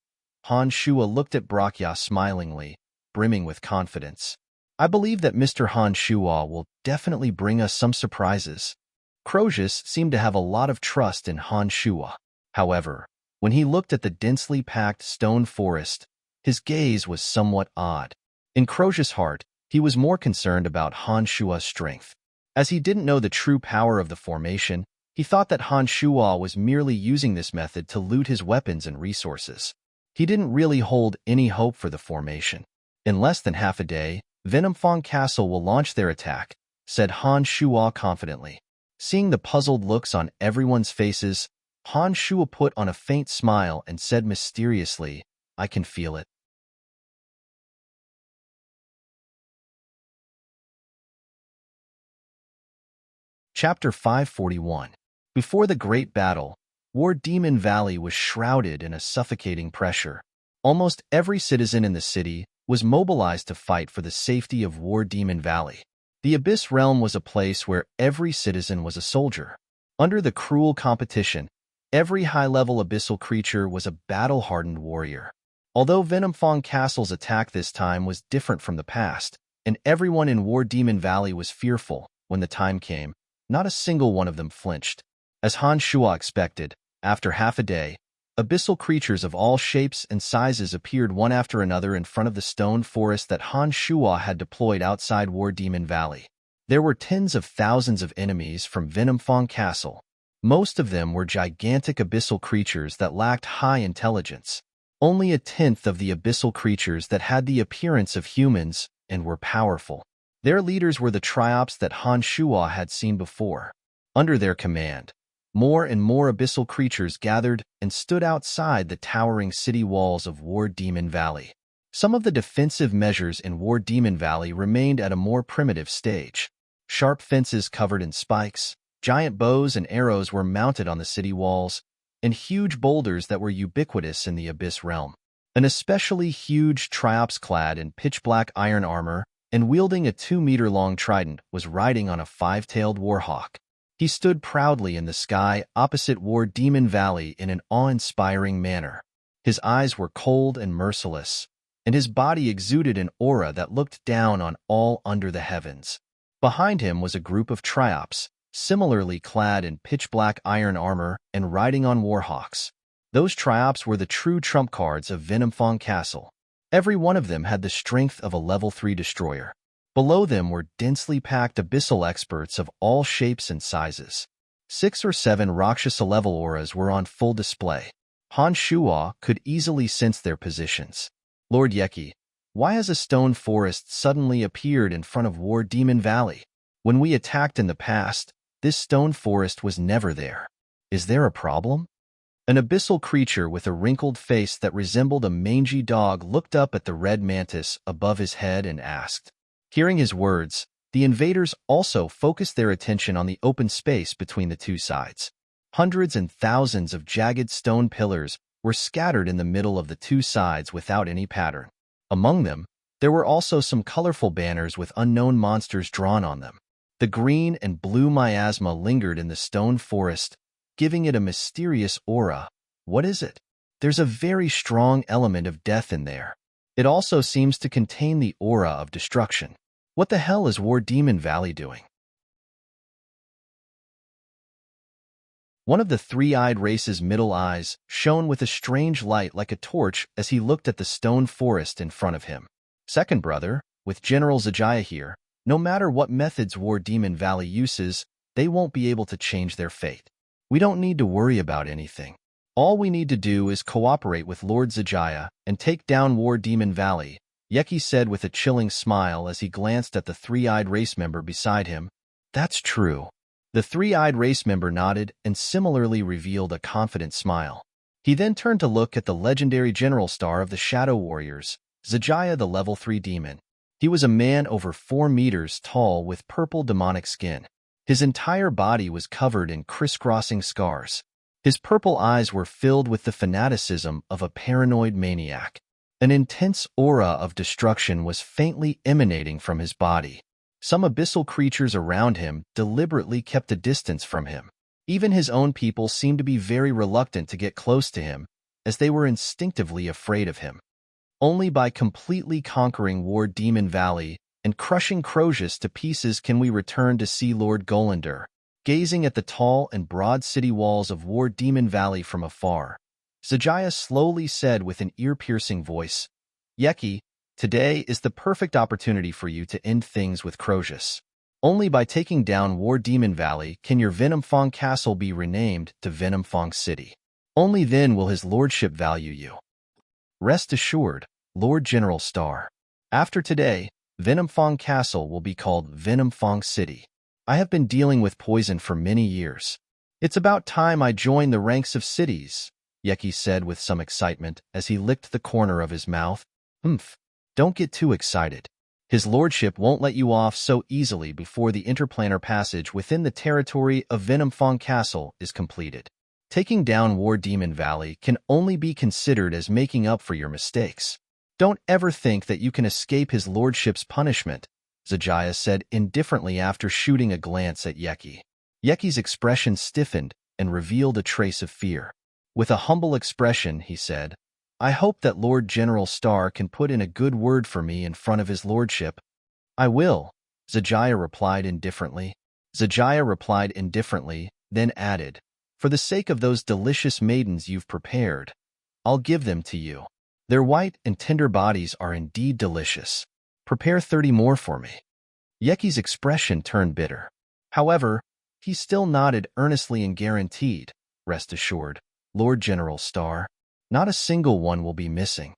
Han Shuo looked at Brakya smilingly, brimming with confidence. I believe that Mr. Han Shuo will definitely bring us some surprises. Crozius seemed to have a lot of trust in Han Shuo. However, when he looked at the densely packed stone forest, his gaze was somewhat odd. In Crozius' heart, he was more concerned about Han Shuo's strength. As he didn't know the true power of the formation, he thought that Han Shuo was merely using this method to loot his weapons and resources. He didn't really hold any hope for the formation. In less than half a day, Venomfang Castle will launch their attack, said Han Shuo confidently. Seeing the puzzled looks on everyone's faces, Han Shuo put on a faint smile and said mysteriously, I can feel it. Chapter 541. Before the Great Battle, War Demon Valley was shrouded in a suffocating pressure. Almost every citizen in the city was mobilized to fight for the safety of War Demon Valley. The Abyss Realm was a place where every citizen was a soldier. Under the cruel competition, every high-level abyssal creature was a battle-hardened warrior. Although Venomfang Castle's attack this time was different from the past, and everyone in War Demon Valley was fearful, when the time came, not a single one of them flinched. As Han Shuo expected, after half a day, abyssal creatures of all shapes and sizes appeared one after another in front of the stone forest that Han Shuo had deployed outside War Demon Valley. There were tens of thousands of enemies from Venomfang Castle. Most of them were gigantic abyssal creatures that lacked high intelligence. Only a tenth of the abyssal creatures that had the appearance of humans and were powerful. Their leaders were the triops that Han Shuo had seen before. Under their command, more and more abyssal creatures gathered and stood outside the towering city walls of War Demon Valley. Some of the defensive measures in War Demon Valley remained at a more primitive stage. Sharp fences covered in spikes, giant bows and arrows were mounted on the city walls, and huge boulders that were ubiquitous in the Abyss realm. An especially huge Triops clad in pitch-black iron armor and wielding a 2-meter-long trident was riding on a 5-tailed warhawk. He stood proudly in the sky opposite War Demon Valley in an awe-inspiring manner. His eyes were cold and merciless, and his body exuded an aura that looked down on all under the heavens. Behind him was a group of Triops, similarly clad in pitch-black iron armor and riding on warhawks. Those Triops were the true trump cards of Venomfang Castle. Every one of them had the strength of a level 3 destroyer. Below them were densely packed abyssal experts of all shapes and sizes. 6 or 7 Rakshasa-level auras were on full display. Han Shuo could easily sense their positions. Lord Yeki, why has a stone forest suddenly appeared in front of War Demon Valley? When we attacked in the past, this stone forest was never there. Is there a problem? An abyssal creature with a wrinkled face that resembled a mangy dog looked up at the red mantis above his head and asked. Hearing his words, the invaders also focused their attention on the open space between the two sides. Hundreds and thousands of jagged stone pillars were scattered in the middle of the two sides without any pattern. Among them, there were also some colorful banners with unknown monsters drawn on them. The green and blue miasma lingered in the stone forest, giving it a mysterious aura. What is it? There's a very strong element of death in there. It also seems to contain the aura of destruction. What the hell is War Demon Valley doing? One of the three-eyed race's middle eyes shone with a strange light like a torch as he looked at the stone forest in front of him. Second brother, with General Zajaya here, no matter what methods War Demon Valley uses, they won't be able to change their fate. We don't need to worry about anything. All we need to do is cooperate with Lord Zajaya and take down War Demon Valley, Yeki said with a chilling smile as he glanced at the three-eyed race member beside him. That's true. The three-eyed race member nodded and similarly revealed a confident smile. He then turned to look at the legendary general star of the Shadow Warriors, Zajaya the level 3 demon. He was a man over 4 meters tall with purple demonic skin. His entire body was covered in crisscrossing scars. His purple eyes were filled with the fanaticism of a paranoid maniac. An intense aura of destruction was faintly emanating from his body. Some abyssal creatures around him deliberately kept a distance from him. Even his own people seemed to be very reluctant to get close to him, as they were instinctively afraid of him. Only by completely conquering War Demon Valley and crushing Crozius to pieces can we return to see Lord Golander. Gazing at the tall and broad city walls of War Demon Valley from afar, Zajaya slowly said with an ear-piercing voice, Yeki, today is the perfect opportunity for you to end things with Crozius. Only by taking down War Demon Valley can your Venomfang Castle be renamed to Venomfang City. Only then will his lordship value you. Rest assured, Lord General Star. After today, Venomfang Castle will be called Venomfang City. I have been dealing with poison for many years. It's about time I joined the ranks of cities, Yeki said with some excitement as he licked the corner of his mouth. Don't get too excited. His lordship won't let you off so easily before the interplanar passage within the territory of Venomfang Castle is completed. Taking down War Demon Valley can only be considered as making up for your mistakes. Don't ever think that you can escape his lordship's punishment, Zajaya said indifferently after shooting a glance at Yeki. Yeki's expression stiffened and revealed a trace of fear. With a humble expression, he said, I hope that Lord General Star can put in a good word for me in front of his lordship. I will, Zajaya replied indifferently. Then added, for the sake of those delicious maidens you've prepared, I'll give them to you. Their white and tender bodies are indeed delicious. Prepare 30 more for me. Yeki's expression turned bitter. However, he still nodded earnestly and guaranteed, rest assured, Lord General Star, not a single one will be missing.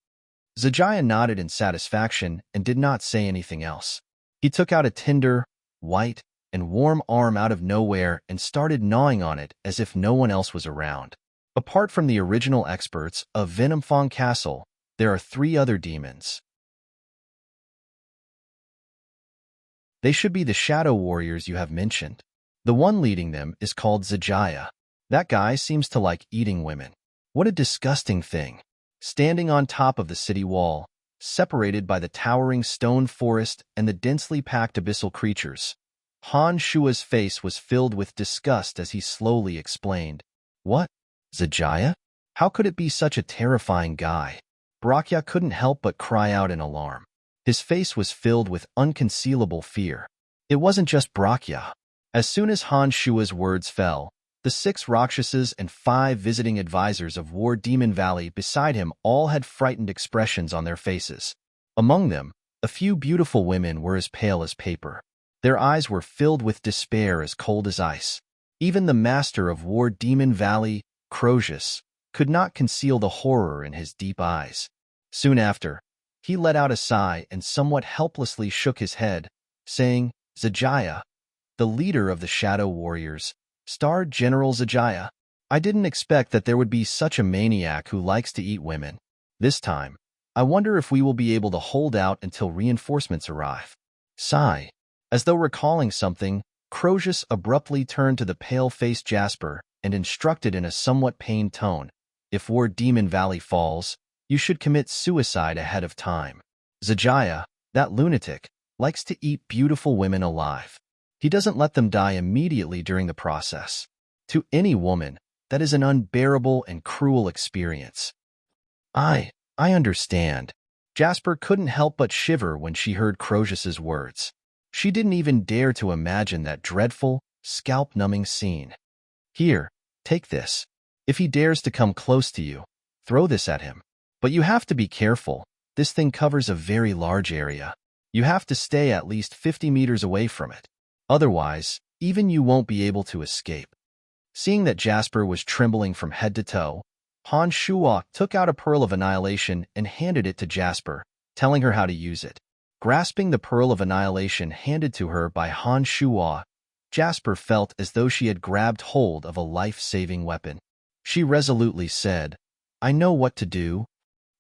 Zajaya nodded in satisfaction and did not say anything else. He took out a tender, white, and warm arm out of nowhere and started gnawing on it as if no one else was around. Apart from the original experts of Venomfang Castle, there are 3 other demons. They should be the shadow warriors you have mentioned. The one leading them is called Zijaya. That guy seems to like eating women. What a disgusting thing. Standing on top of the city wall, separated by the towering stone forest and the densely packed abyssal creatures, Han Shua's face was filled with disgust as he slowly explained. What? Zijaya? How could it be such a terrifying guy? Brakya couldn't help but cry out in alarm. His face was filled with unconcealable fear. It wasn't just Brakya. As soon as Han Shua's words fell, the 6 Rakshasas and 5 visiting advisors of War Demon Valley beside him all had frightened expressions on their faces. Among them, a few beautiful women were as pale as paper. Their eyes were filled with despair as cold as ice. Even the master of War Demon Valley, Crozius, could not conceal the horror in his deep eyes. Soon after, he let out a sigh and somewhat helplessly shook his head, saying, Zijaya, the leader of the Shadow Warriors, Star General Zijaya. I didn't expect that there would be such a maniac who likes to eat women. This time, I wonder if we will be able to hold out until reinforcements arrive. Sigh. As though recalling something, Crozius abruptly turned to the pale-faced Jasper and instructed in a somewhat pained tone, if War Demon Valley falls, you should commit suicide ahead of time. Zijaya, that lunatic, likes to eat beautiful women alive. He doesn't let them die immediately during the process. To any woman, that is an unbearable and cruel experience. I understand. Jasper couldn't help but shiver when she heard Crozius's words. She didn't even dare to imagine that dreadful, scalp-numbing scene. Here, take this. If he dares to come close to you, throw this at him. But you have to be careful. This thing covers a very large area. You have to stay at least 50 meters away from it. Otherwise, even you won't be able to escape. Seeing that Jasper was trembling from head to toe, Han Shua took out a Pearl of Annihilation and handed it to Jasper, telling her how to use it. Grasping the Pearl of Annihilation handed to her by Han Shua, Jasper felt as though she had grabbed hold of a life-saving weapon. She resolutely said, I know what to do.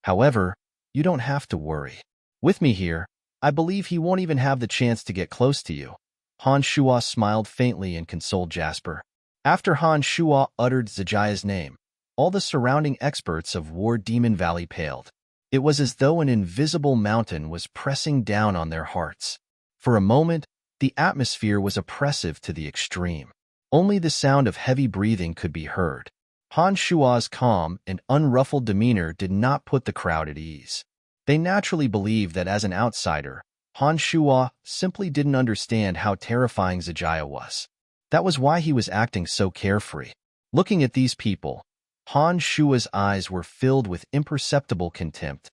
However, you don't have to worry. With me here, I believe he won't even have the chance to get close to you. Han Shua smiled faintly and consoled Jasper. After Han Shua uttered Zijaya's name, all the surrounding experts of War Demon Valley paled. It was as though an invisible mountain was pressing down on their hearts. For a moment, the atmosphere was oppressive to the extreme. Only the sound of heavy breathing could be heard. Han Shua's calm and unruffled demeanor did not put the crowd at ease. They naturally believed that as an outsider, Han Shua simply didn't understand how terrifying Zijaya was. That was why he was acting so carefree. Looking at these people, Han Shua's eyes were filled with imperceptible contempt.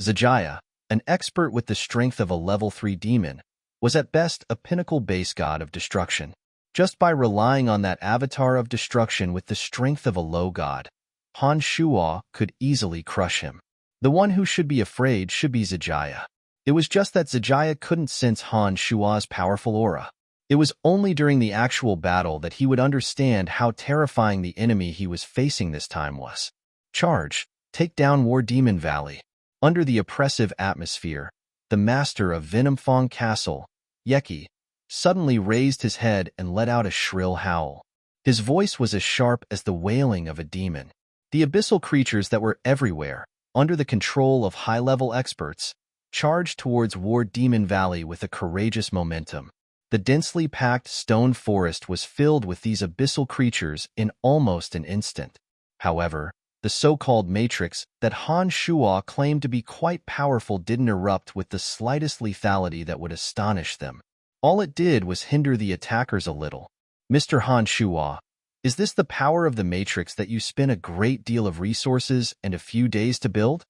Zijaya, an expert with the strength of a level 3 demon, was at best a pinnacle base god of destruction. Just by relying on that avatar of destruction with the strength of a low god, Han Shua could easily crush him. The one who should be afraid should be Zijaya. It was just that Zijaya couldn't sense Han Shua's powerful aura. It was only during the actual battle that he would understand how terrifying the enemy he was facing this time was. Charge, take down War Demon Valley. Under the oppressive atmosphere, the master of Venomfang Castle, Yeki, suddenly raised his head and let out a shrill howl. His voice was as sharp as the wailing of a demon. The abyssal creatures that were everywhere, under the control of high-level experts, charged towards War Demon Valley with a courageous momentum. The densely packed stone forest was filled with these abyssal creatures in almost an instant. However, the so-called matrix that Han Shua claimed to be quite powerful didn't erupt with the slightest lethality that would astonish them. All it did was hinder the attackers a little. Mr. Han Shua, is this the power of the matrix that you spent a great deal of resources and a few days to build?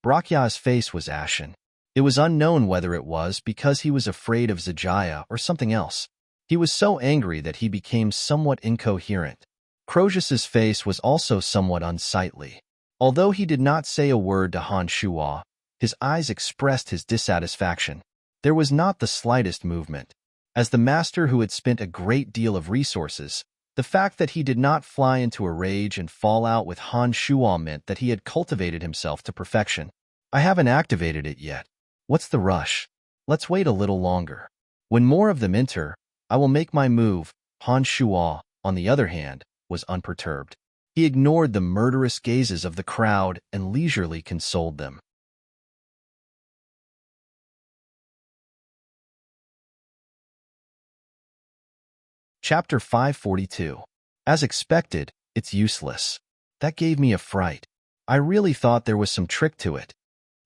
Brakya's face was ashen. It was unknown whether it was because he was afraid of Zijaya or something else. He was so angry that he became somewhat incoherent. Crozius's face was also somewhat unsightly. Although he did not say a word to Han Shua, his eyes expressed his dissatisfaction. There was not the slightest movement. As the master who had spent a great deal of resources, the fact that he did not fly into a rage and fall out with Han Shua meant that he had cultivated himself to perfection. I haven't activated it yet. What's the rush? Let's wait a little longer. When more of them enter, I will make my move. Han Shuo, on the other hand, was unperturbed. He ignored the murderous gazes of the crowd and leisurely consoled them. Chapter 542. As expected, it's useless. That gave me a fright. I really thought there was some trick to it.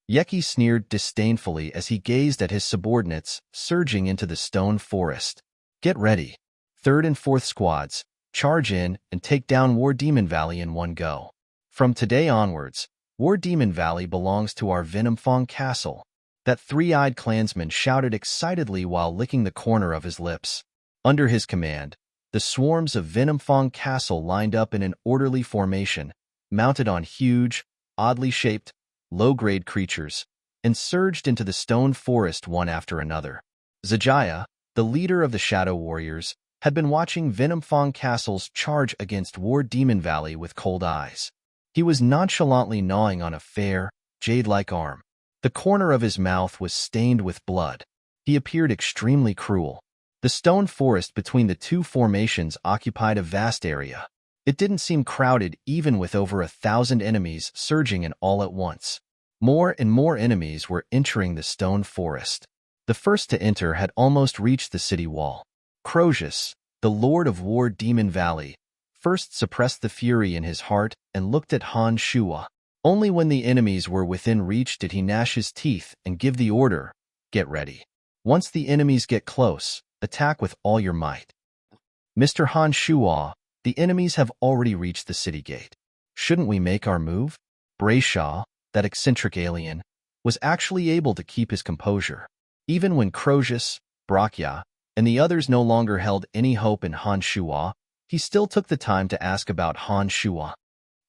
Yeki sneered disdainfully as he gazed at his subordinates surging into the stone forest. Get ready. Third and fourth squads, charge in and take down War Demon Valley in one go. From today onwards, War Demon Valley belongs to our Venomfang Castle. That three-eyed clansman shouted excitedly while licking the corner of his lips. Under his command, the swarms of Venomfang Castle lined up in an orderly formation, mounted on huge, oddly shaped, low-grade creatures, and surged into the stone forest one after another. Zajaya, the leader of the Shadow Warriors, had been watching Venomfang Castle's charge against War Demon Valley with cold eyes. He was nonchalantly gnawing on a fair, jade-like arm. The corner of his mouth was stained with blood. He appeared extremely cruel. The stone forest between the two formations occupied a vast area. It didn't seem crowded even with over 1,000 enemies surging in all at once. More and more enemies were entering the stone forest. The first to enter had almost reached the city wall. Crozius, the Lord of War Demon Valley, first suppressed the fury in his heart and looked at Han Shuo. Only when the enemies were within reach did he gnash his teeth and give the order, "Get ready. Once the enemies get close, attack with all your might." Mr. Han Shuo, the enemies have already reached the city gate. Shouldn't we make our move? Brayshaw, that eccentric alien, was actually able to keep his composure. Even when Crozius, Brakya, and the others no longer held any hope in Han Shuo, he still took the time to ask about Han Shuo.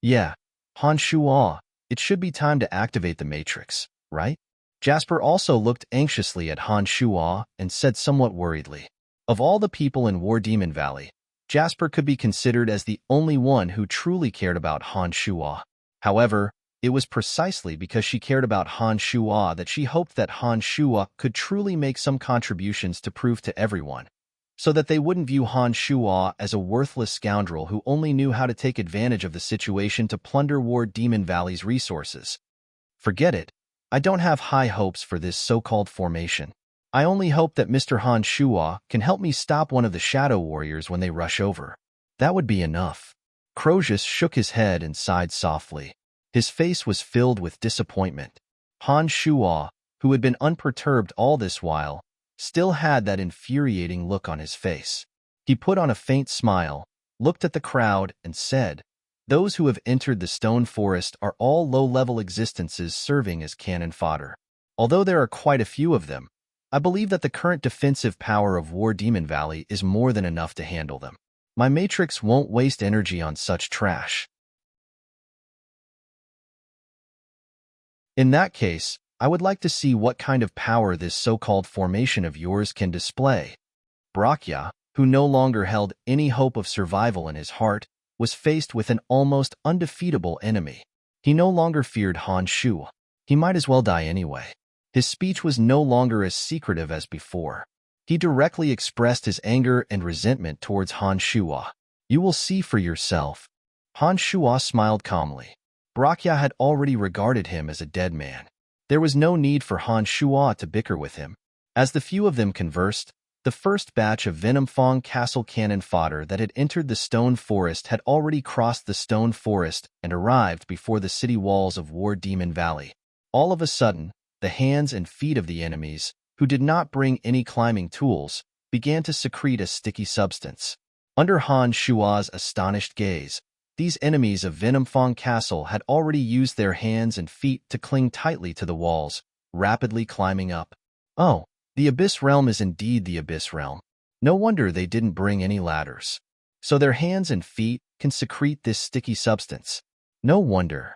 Yeah, Han Shuo, it should be time to activate the Matrix, right? Jasper also looked anxiously at Han Shuo and said somewhat worriedly. Of all the people in War Demon Valley, Jasper could be considered as the only one who truly cared about Han Shuo. However, it was precisely because she cared about Han Shuo that she hoped that Han Shuo could truly make some contributions to prove to everyone, so that they wouldn't view Han Shuo as a worthless scoundrel who only knew how to take advantage of the situation to plunder War Demon Valley's resources. Forget it. I don't have high hopes for this so-called formation. I only hope that Mr. Han Shuo can help me stop one of the Shadow Warriors when they rush over. That would be enough. Crozius shook his head and sighed softly. His face was filled with disappointment. Han Shuo, who had been unperturbed all this while, still had that infuriating look on his face. He put on a faint smile, looked at the crowd, and said, "Those who have entered the stone forest are all low-level existences serving as cannon fodder. Although there are quite a few of them, I believe that the current defensive power of War Demon Valley is more than enough to handle them. My Matrix won't waste energy on such trash." In that case, I would like to see what kind of power this so-called formation of yours can display. Brakya, who no longer held any hope of survival in his heart, was faced with an almost undefeatable enemy. He no longer feared Han Shuo. He might as well die anyway. His speech was no longer as secretive as before. He directly expressed his anger and resentment towards Han Shuo. "You will see for yourself." Han Shuo smiled calmly. Brakya had already regarded him as a dead man. There was no need for Han Shuo to bicker with him. As the few of them conversed, the first batch of Venomfang Castle cannon fodder that had entered the stone forest had already crossed the stone forest and arrived before the city walls of War Demon Valley. All of a sudden, the hands and feet of the enemies, who did not bring any climbing tools, began to secrete a sticky substance. Under Han Shuo's astonished gaze, these enemies of Venomfang Castle had already used their hands and feet to cling tightly to the walls, rapidly climbing up. Oh, the Abyss Realm is indeed the Abyss Realm. No wonder they didn't bring any ladders. So their hands and feet can secrete this sticky substance. No wonder.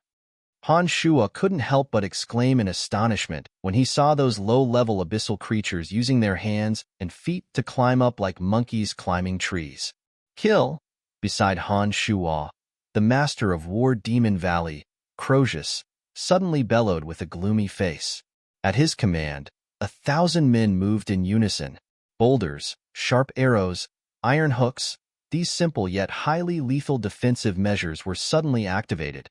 Han Shuo couldn't help but exclaim in astonishment when he saw those low-level abyssal creatures using their hands and feet to climb up like monkeys climbing trees. "Kill!" Beside Han Shuo, the master of War Demon Valley, Crozius, suddenly bellowed with a gloomy face. At his command, 1,000 men moved in unison. Boulders, sharp arrows, iron hooks, these simple yet highly lethal defensive measures were suddenly activated,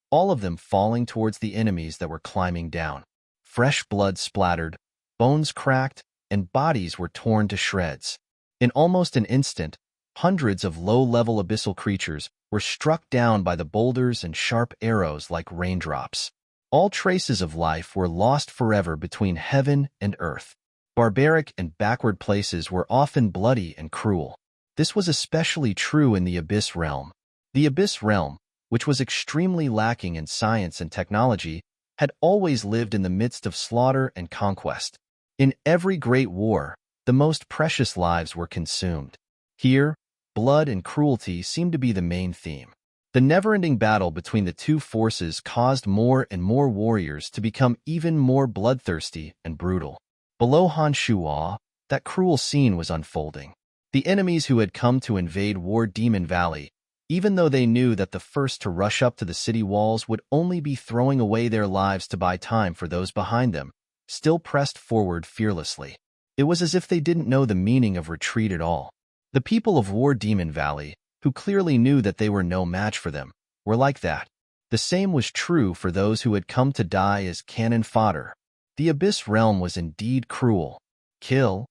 all of them falling towards the enemies that were climbing down. Fresh blood splattered, bones cracked, and bodies were torn to shreds. In almost an instant, hundreds of low-level abyssal creatures were struck down by the boulders and sharp arrows like raindrops. All traces of life were lost forever between heaven and earth. Barbaric and backward places were often bloody and cruel. This was especially true in the Abyss realm. The Abyss realm, which was extremely lacking in science and technology, had always lived in the midst of slaughter and conquest. In every great war, the most precious lives were consumed. Here, blood and cruelty seemed to be the main theme. The never-ending battle between the two forces caused more and more warriors to become even more bloodthirsty and brutal. Below Han Shuo, that cruel scene was unfolding. The enemies who had come to invade War Demon Valley, even though they knew that the first to rush up to the city walls would only be throwing away their lives to buy time for those behind them, still pressed forward fearlessly. It was as if they didn't know the meaning of retreat at all. The people of War Demon Valley, who clearly knew that they were no match for them, were like that. The same was true for those who had come to die as cannon fodder. The Abyss realm was indeed cruel. Kill.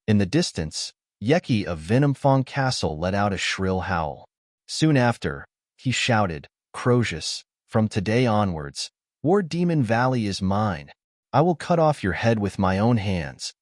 In the distance, Yeki of Venomfang Castle let out a shrill howl. Soon after, he shouted, "Crozius, from today onwards, War Demon Valley is mine. I will cut off your head with my own hands."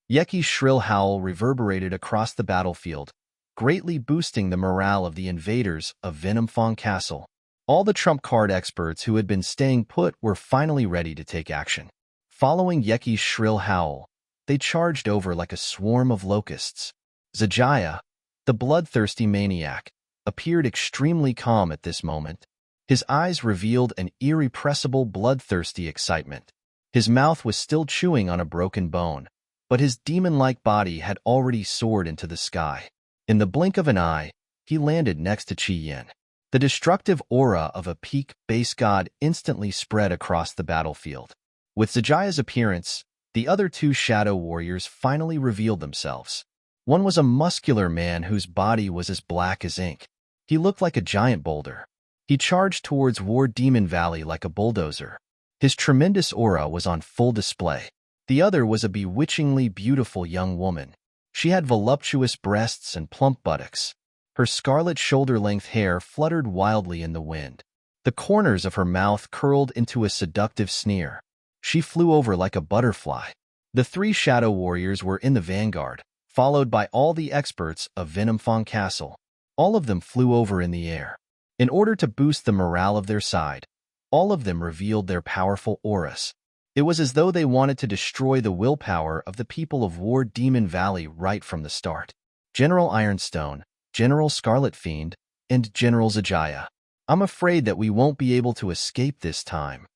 Yeki's shrill howl reverberated across the battlefield, greatly boosting the morale of the invaders of Venomfang Castle. All the trump card experts who had been staying put were finally ready to take action. Following Yeki's shrill howl, they charged over like a swarm of locusts. Zajaya, the bloodthirsty maniac, appeared extremely calm at this moment. His eyes revealed an irrepressible bloodthirsty excitement. His mouth was still chewing on a broken bone, but his demon-like body had already soared into the sky. In the blink of an eye, he landed next to Qi Yin. The destructive aura of a peak base god instantly spread across the battlefield. With Zajaya's appearance, the other two shadow warriors finally revealed themselves. One was a muscular man whose body was as black as ink. He looked like a giant boulder. He charged towards War Demon Valley like a bulldozer. His tremendous aura was on full display. The other was a bewitchingly beautiful young woman. She had voluptuous breasts and plump buttocks. Her scarlet shoulder-length hair fluttered wildly in the wind. The corners of her mouth curled into a seductive sneer. She flew over like a butterfly. The three shadow warriors were in the vanguard, followed by all the experts of Venomfang Castle. All of them flew over in the air. In order to boost the morale of their side, all of them revealed their powerful auras. It was as though they wanted to destroy the willpower of the people of War Demon Valley right from the start. General Ironstone, General Scarlet Fiend, and General Zajaya. "I'm afraid that we won't be able to escape this time."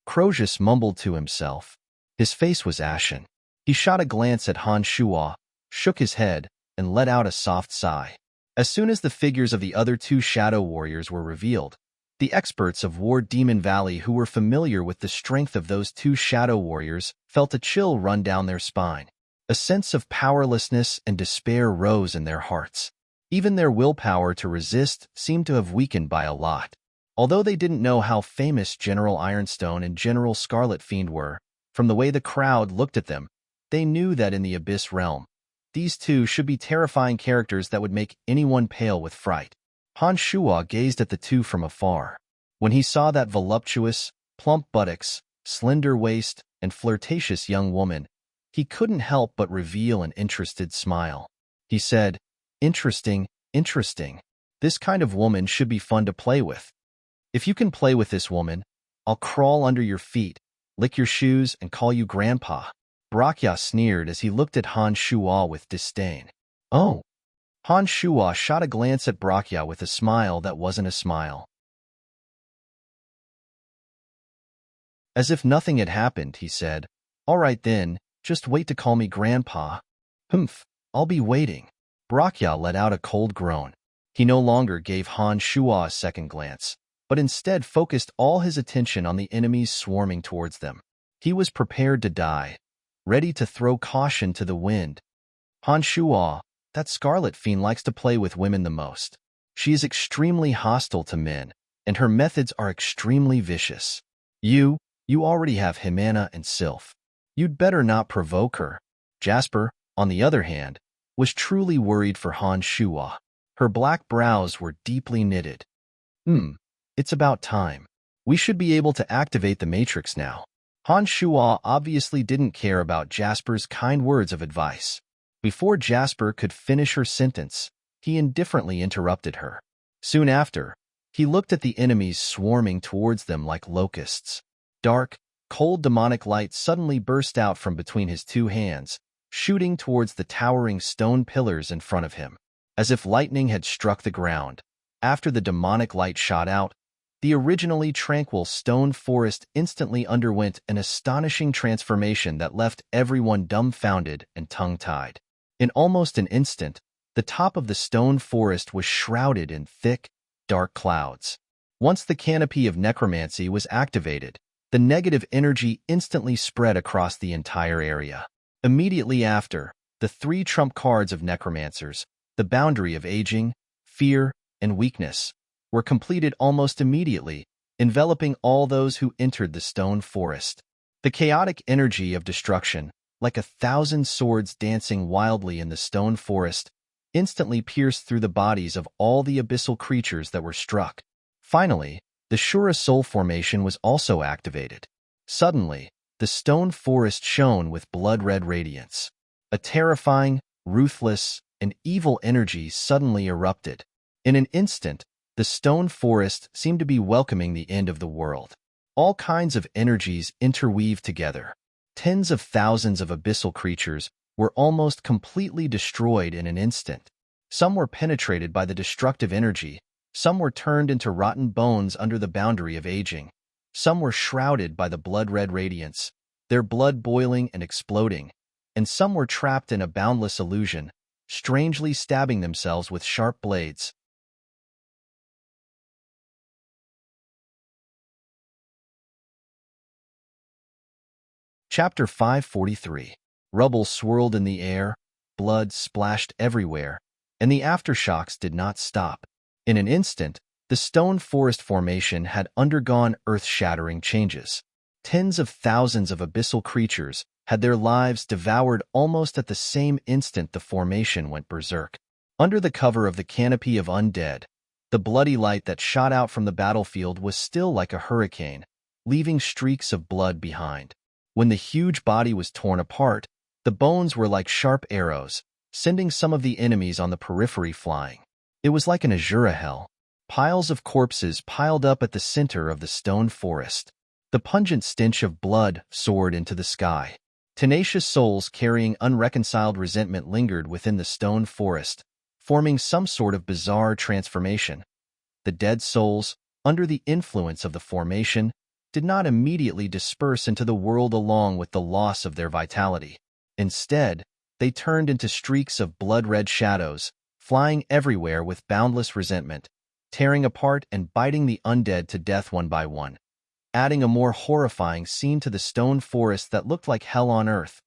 Crozius mumbled to himself. His face was ashen. He shot a glance at Han Shuo, shook his head, and let out a soft sigh. As soon as the figures of the other two shadow warriors were revealed, the experts of War Demon Valley who were familiar with the strength of those two shadow warriors felt a chill run down their spine. A sense of powerlessness and despair rose in their hearts. Even their willpower to resist seemed to have weakened by a lot. Although they didn't know how famous General Ironstone and General Scarlet Fiend were, from the way the crowd looked at them, they knew that in the Abyss realm, these two should be terrifying characters that would make anyone pale with fright. Han Shuo gazed at the two from afar. When he saw that voluptuous, plump buttocks, slender waist, and flirtatious young woman, he couldn't help but reveal an interested smile. He said, "Interesting, interesting. This kind of woman should be fun to play with. If you can play with this woman, I'll crawl under your feet, lick your shoes, and call you Grandpa." Brakya sneered as he looked at Han Shuo with disdain. "Oh." Han Shuo shot a glance at Brakya with a smile that wasn't a smile. As if nothing had happened, he said, "All right then, just wait to call me Grandpa." "Humph, I'll be waiting." Brakya let out a cold groan. He no longer gave Han Shuo a second glance. but instead focused all his attention on the enemies swarming towards them. He was prepared to die, ready to throw caution to the wind. Han Shuo, that scarlet fiend, likes to play with women the most. She is extremely hostile to men, and her methods are extremely vicious. You already have Himana and Sylph. You'd better not provoke her. Jasper, on the other hand, was truly worried for Han Shuo. Her black brows were deeply knitted. It's about time. We should be able to activate the Matrix now. Han Shuo obviously didn't care about Jasper's kind words of advice. Before Jasper could finish her sentence, he indifferently interrupted her. Soon after, he looked at the enemies swarming towards them like locusts. Dark, cold demonic light suddenly burst out from between his two hands, shooting towards the towering stone pillars in front of him. As if lightning had struck the ground, after the demonic light shot out, the originally tranquil stone forest instantly underwent an astonishing transformation that left everyone dumbfounded and tongue-tied. In almost an instant, the top of the stone forest was shrouded in thick, dark clouds. Once the canopy of necromancy was activated, the negative energy instantly spread across the entire area. Immediately after, the three trump cards of necromancers, the boundary of aging, fear, and weakness, were completed almost immediately, enveloping all those who entered the stone forest. The chaotic energy of destruction, like 1,000 swords dancing wildly in the stone forest, instantly pierced through the bodies of all the abyssal creatures that were struck. Finally, the Shura Soul formation was also activated. Suddenly, the stone forest shone with blood-red radiance. A terrifying, ruthless, and evil energy suddenly erupted. In an instant, the stone forest seemed to be welcoming the end of the world. All kinds of energies interweaved together. Tens of thousands of abyssal creatures were almost completely destroyed in an instant. Some were penetrated by the destructive energy, some were turned into rotten bones under the boundary of aging, some were shrouded by the blood-red radiance, their blood boiling and exploding, and some were trapped in a boundless illusion, strangely stabbing themselves with sharp blades. Chapter 543. Rubble swirled in the air, blood splashed everywhere, and the aftershocks did not stop. In an instant, the stone forest formation had undergone earth-shattering changes. Tens of thousands of abyssal creatures had their lives devoured almost at the same instant the formation went berserk. Under the cover of the canopy of undead, the bloody light that shot out from the battlefield was still like a hurricane, leaving streaks of blood behind. When the huge body was torn apart, the bones were like sharp arrows, sending some of the enemies on the periphery flying. It was like an Azura hell. Piles of corpses piled up at the center of the stone forest. The pungent stench of blood soared into the sky. Tenacious souls carrying unreconciled resentment lingered within the stone forest, forming some sort of bizarre transformation. The dead souls, under the influence of the formation, did not immediately disperse into the world along with the loss of their vitality. Instead, they turned into streaks of blood-red shadows, flying everywhere with boundless resentment, tearing apart and biting the undead to death one by one, adding a more horrifying scene to the stone forest that looked like hell on earth.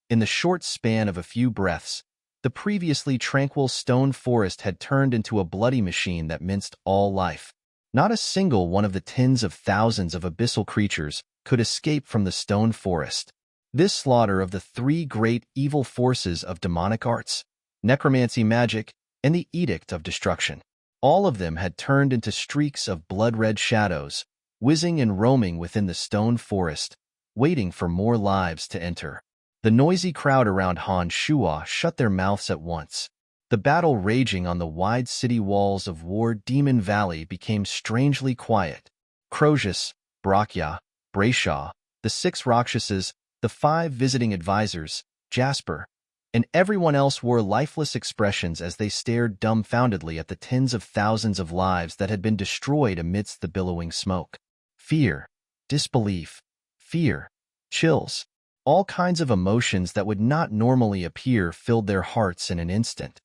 In the short span of a few breaths, the previously tranquil stone forest had turned into a bloody machine that minced all life. Not a single one of the tens of thousands of abyssal creatures could escape from the stone forest. This slaughter of the three great evil forces of demonic arts, necromancy magic, and the Edict of Destruction, all of them had turned into streaks of blood-red shadows, whizzing and roaming within the stone forest, waiting for more lives to enter. The noisy crowd around Han Shuo shut their mouths at once. The battle raging on the wide city walls of War Demon Valley became strangely quiet. Crozius, Brakya, Brayshaw, the 6 Rakshasas, the 5 visiting advisors, Jasper, and everyone else wore lifeless expressions as they stared dumbfoundedly at the tens of thousands of lives that had been destroyed amidst the billowing smoke. Fear, disbelief, fear, chills, all kinds of emotions that would not normally appear filled their hearts in an instant.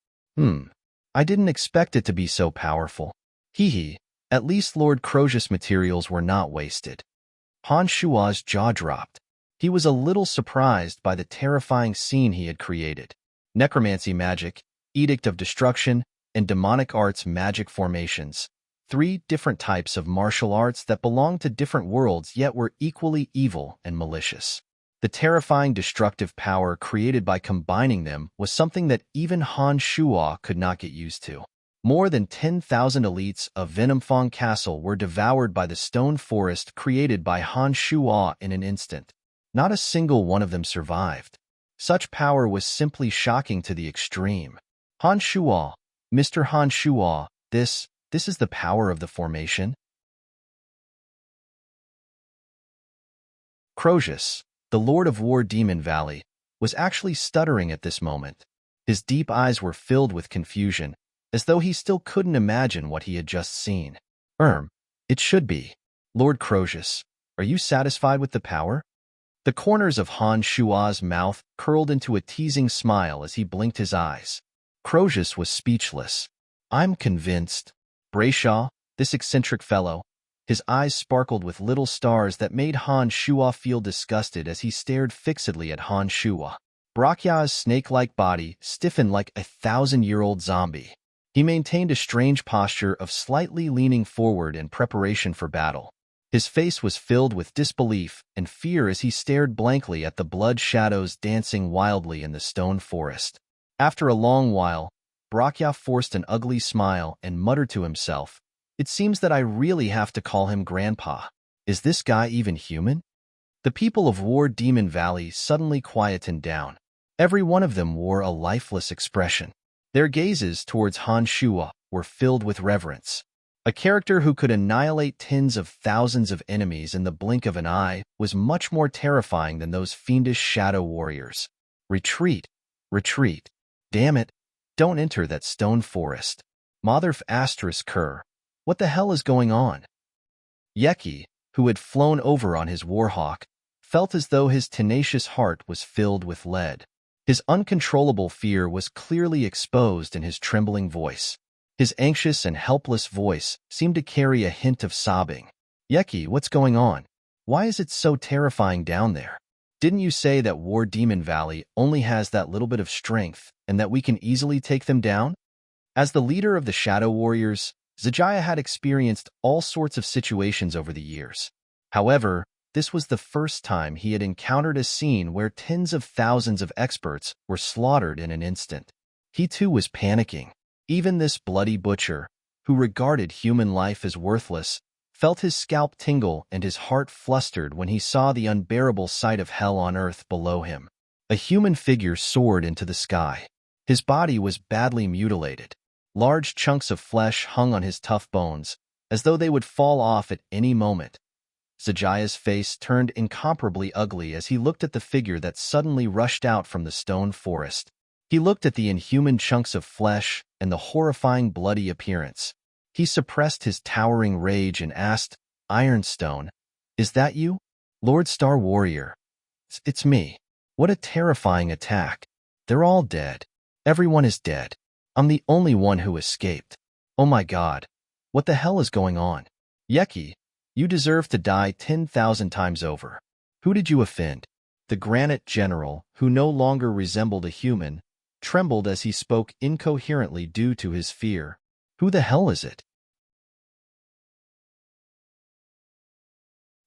I didn't expect it to be so powerful. Hee hee, At least Lord Crozius' materials were not wasted. Han Shua's jaw dropped. He was a little surprised by the terrifying scene he had created. Necromancy magic, edict of destruction, and demonic arts magic formations. 3 different types of martial arts that belonged to different worlds yet were equally evil and malicious. The terrifying destructive power created by combining them was something that even Han Shua could not get used to. More than 10,000 elites of Venomfang Castle were devoured by the stone forest created by Han Shua in an instant. Not a single one of them survived. Such power was simply shocking to the extreme. Han Shua, Mr. Han Shua, this is the power of the formation? Crozius, the Lord of War Demon Valley, was actually stuttering at this moment. His deep eyes were filled with confusion, as though he still couldn't imagine what he had just seen. It should be. Lord Crozius, are you satisfied with the power? The corners of Han Shua's mouth curled into a teasing smile as he blinked his eyes. Crozius was speechless. I'm convinced. Brayshaw, this eccentric fellow, his eyes sparkled with little stars that made Han Shua feel disgusted as he stared fixedly at Han Shua. Brakya's snake-like body stiffened like a 1,000-year-old zombie. He maintained a strange posture of slightly leaning forward in preparation for battle. His face was filled with disbelief and fear as he stared blankly at the blood shadows dancing wildly in the stone forest. After a long while, Brakya forced an ugly smile and muttered to himself, "It seems that I really have to call him Grandpa. Is this guy even human?" The people of War Demon Valley suddenly quietened down. Every one of them wore a lifeless expression. Their gazes towards Han Shua were filled with reverence. A character who could annihilate tens of thousands of enemies in the blink of an eye was much more terrifying than those fiendish shadow warriors. Retreat! Retreat! Damn it! Don't enter that stone forest. Motherf asterisk Kerr. What the hell is going on? Yeki, who had flown over on his warhawk, felt as though his tenacious heart was filled with lead. His uncontrollable fear was clearly exposed in his trembling voice. His anxious and helpless voice seemed to carry a hint of sobbing. Yeki, what's going on? Why is it so terrifying down there? Didn't you say that War Demon Valley only has that little bit of strength and that we can easily take them down? As the leader of the Shadow Warriors, Zijaya had experienced all sorts of situations over the years. However, this was the first time he had encountered a scene where tens of thousands of experts were slaughtered in an instant. He too was panicking. Even this bloody butcher, who regarded human life as worthless, felt his scalp tingle and his heart flustered when he saw the unbearable sight of hell on earth below him. A human figure soared into the sky. His body was badly mutilated. Large chunks of flesh hung on his tough bones, as though they would fall off at any moment. Zijaya's face turned incomparably ugly as he looked at the figure that suddenly rushed out from the stone forest. He looked at the inhuman chunks of flesh and the horrifying bloody appearance. He suppressed his towering rage and asked, "Ironstone, is that you? Lord Star Warrior?" It's me. What a terrifying attack. They're all dead. Everyone is dead. I'm the only one who escaped. Oh my God. What the hell is going on? Yeki, you deserve to die 10,000 times over. Who did you offend? The granite general, who no longer resembled a human, trembled as he spoke incoherently due to his fear. Who the hell is it?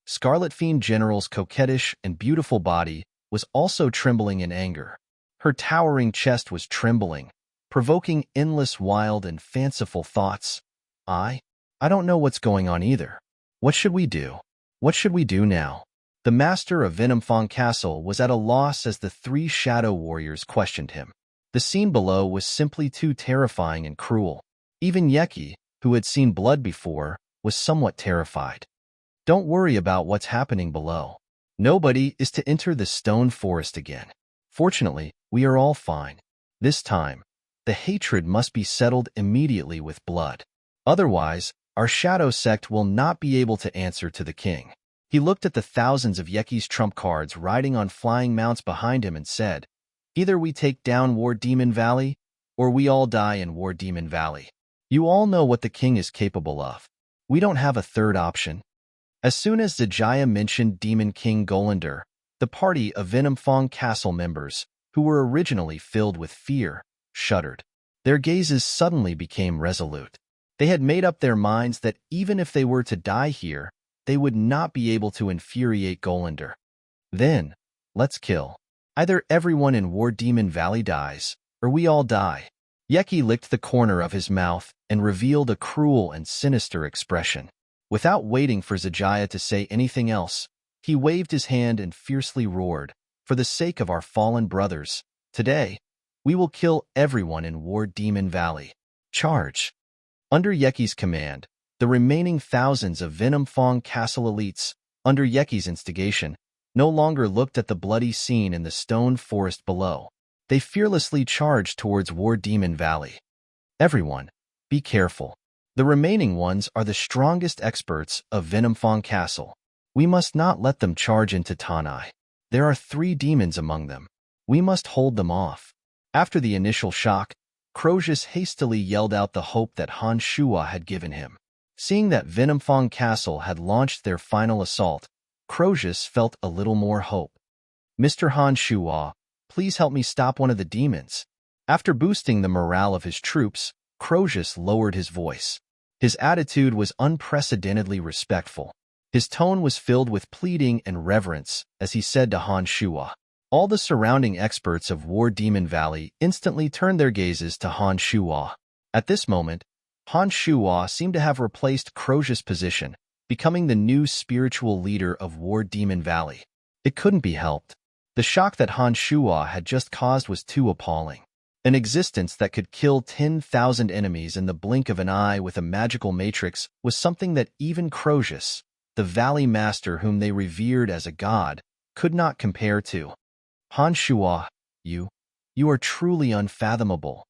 Scarlet Fiend General's coquettish and beautiful body was also trembling in anger. Her towering chest was trembling, provoking endless wild and fanciful thoughts. I don't know what's going on either. What should we do? What should we do now? The master of Venomfang Castle was at a loss as the 3 shadow warriors questioned him. The scene below was simply too terrifying and cruel. Even Yeki, who had seen blood before, was somewhat terrified. Don't worry about what's happening below. Nobody is to enter the stone forest again. Fortunately, we are all fine. This time, the hatred must be settled immediately with blood. Otherwise, our shadow sect will not be able to answer to the king. He looked at the thousands of Yeki's trump cards riding on flying mounts behind him and said, "Either we take down War Demon Valley, or we all die in War Demon Valley. You all know what the king is capable of. We don't have a third option. As soon as Zijaya mentioned Demon King Golander, the party of Venomfang Castle members, who were originally filled with fear, shuddered. Their gazes suddenly became resolute. They had made up their minds that even if they were to die here, they would not be able to infuriate Golander. Then, let's kill. Either everyone in War Demon Valley dies, or we all die. Yeki licked the corner of his mouth and revealed a cruel and sinister expression. Without waiting for Zijaya to say anything else, he waved his hand and fiercely roared, "For the sake of our fallen brothers, today, we will kill everyone in War Demon Valley. Charge!" Under Yeki's command, the remaining thousands of Venomfang Castle elites, under Yeki's instigation, no longer looked at the bloody scene in the stone forest below. They fearlessly charged towards War Demon Valley. Everyone, be careful. The remaining ones are the strongest experts of Venomfang Castle. We must not let them charge into Tanai. There are 3 demons among them. We must hold them off. After the initial shock, Crozius hastily yelled out the hope that Han Shua had given him. Seeing that Venomfang Castle had launched their final assault, Crozius felt a little more hope. "Mr. Han Shua, please help me stop one of the demons." After boosting the morale of his troops, Crozius lowered his voice. His attitude was unprecedentedly respectful. His tone was filled with pleading and reverence as he said to Han Shua. All the surrounding experts of War Demon Valley instantly turned their gazes to Han Shua. At this moment, Han Shua seemed to have replaced Crozius' position, becoming the new spiritual leader of War Demon Valley. It couldn't be helped. The shock that Han Shua had just caused was too appalling. An existence that could kill 10,000 enemies in the blink of an eye with a magical matrix was something that even Crozius, the Valley Master whom they revered as a god, could not compare to. Han Shua, you are truly unfathomable.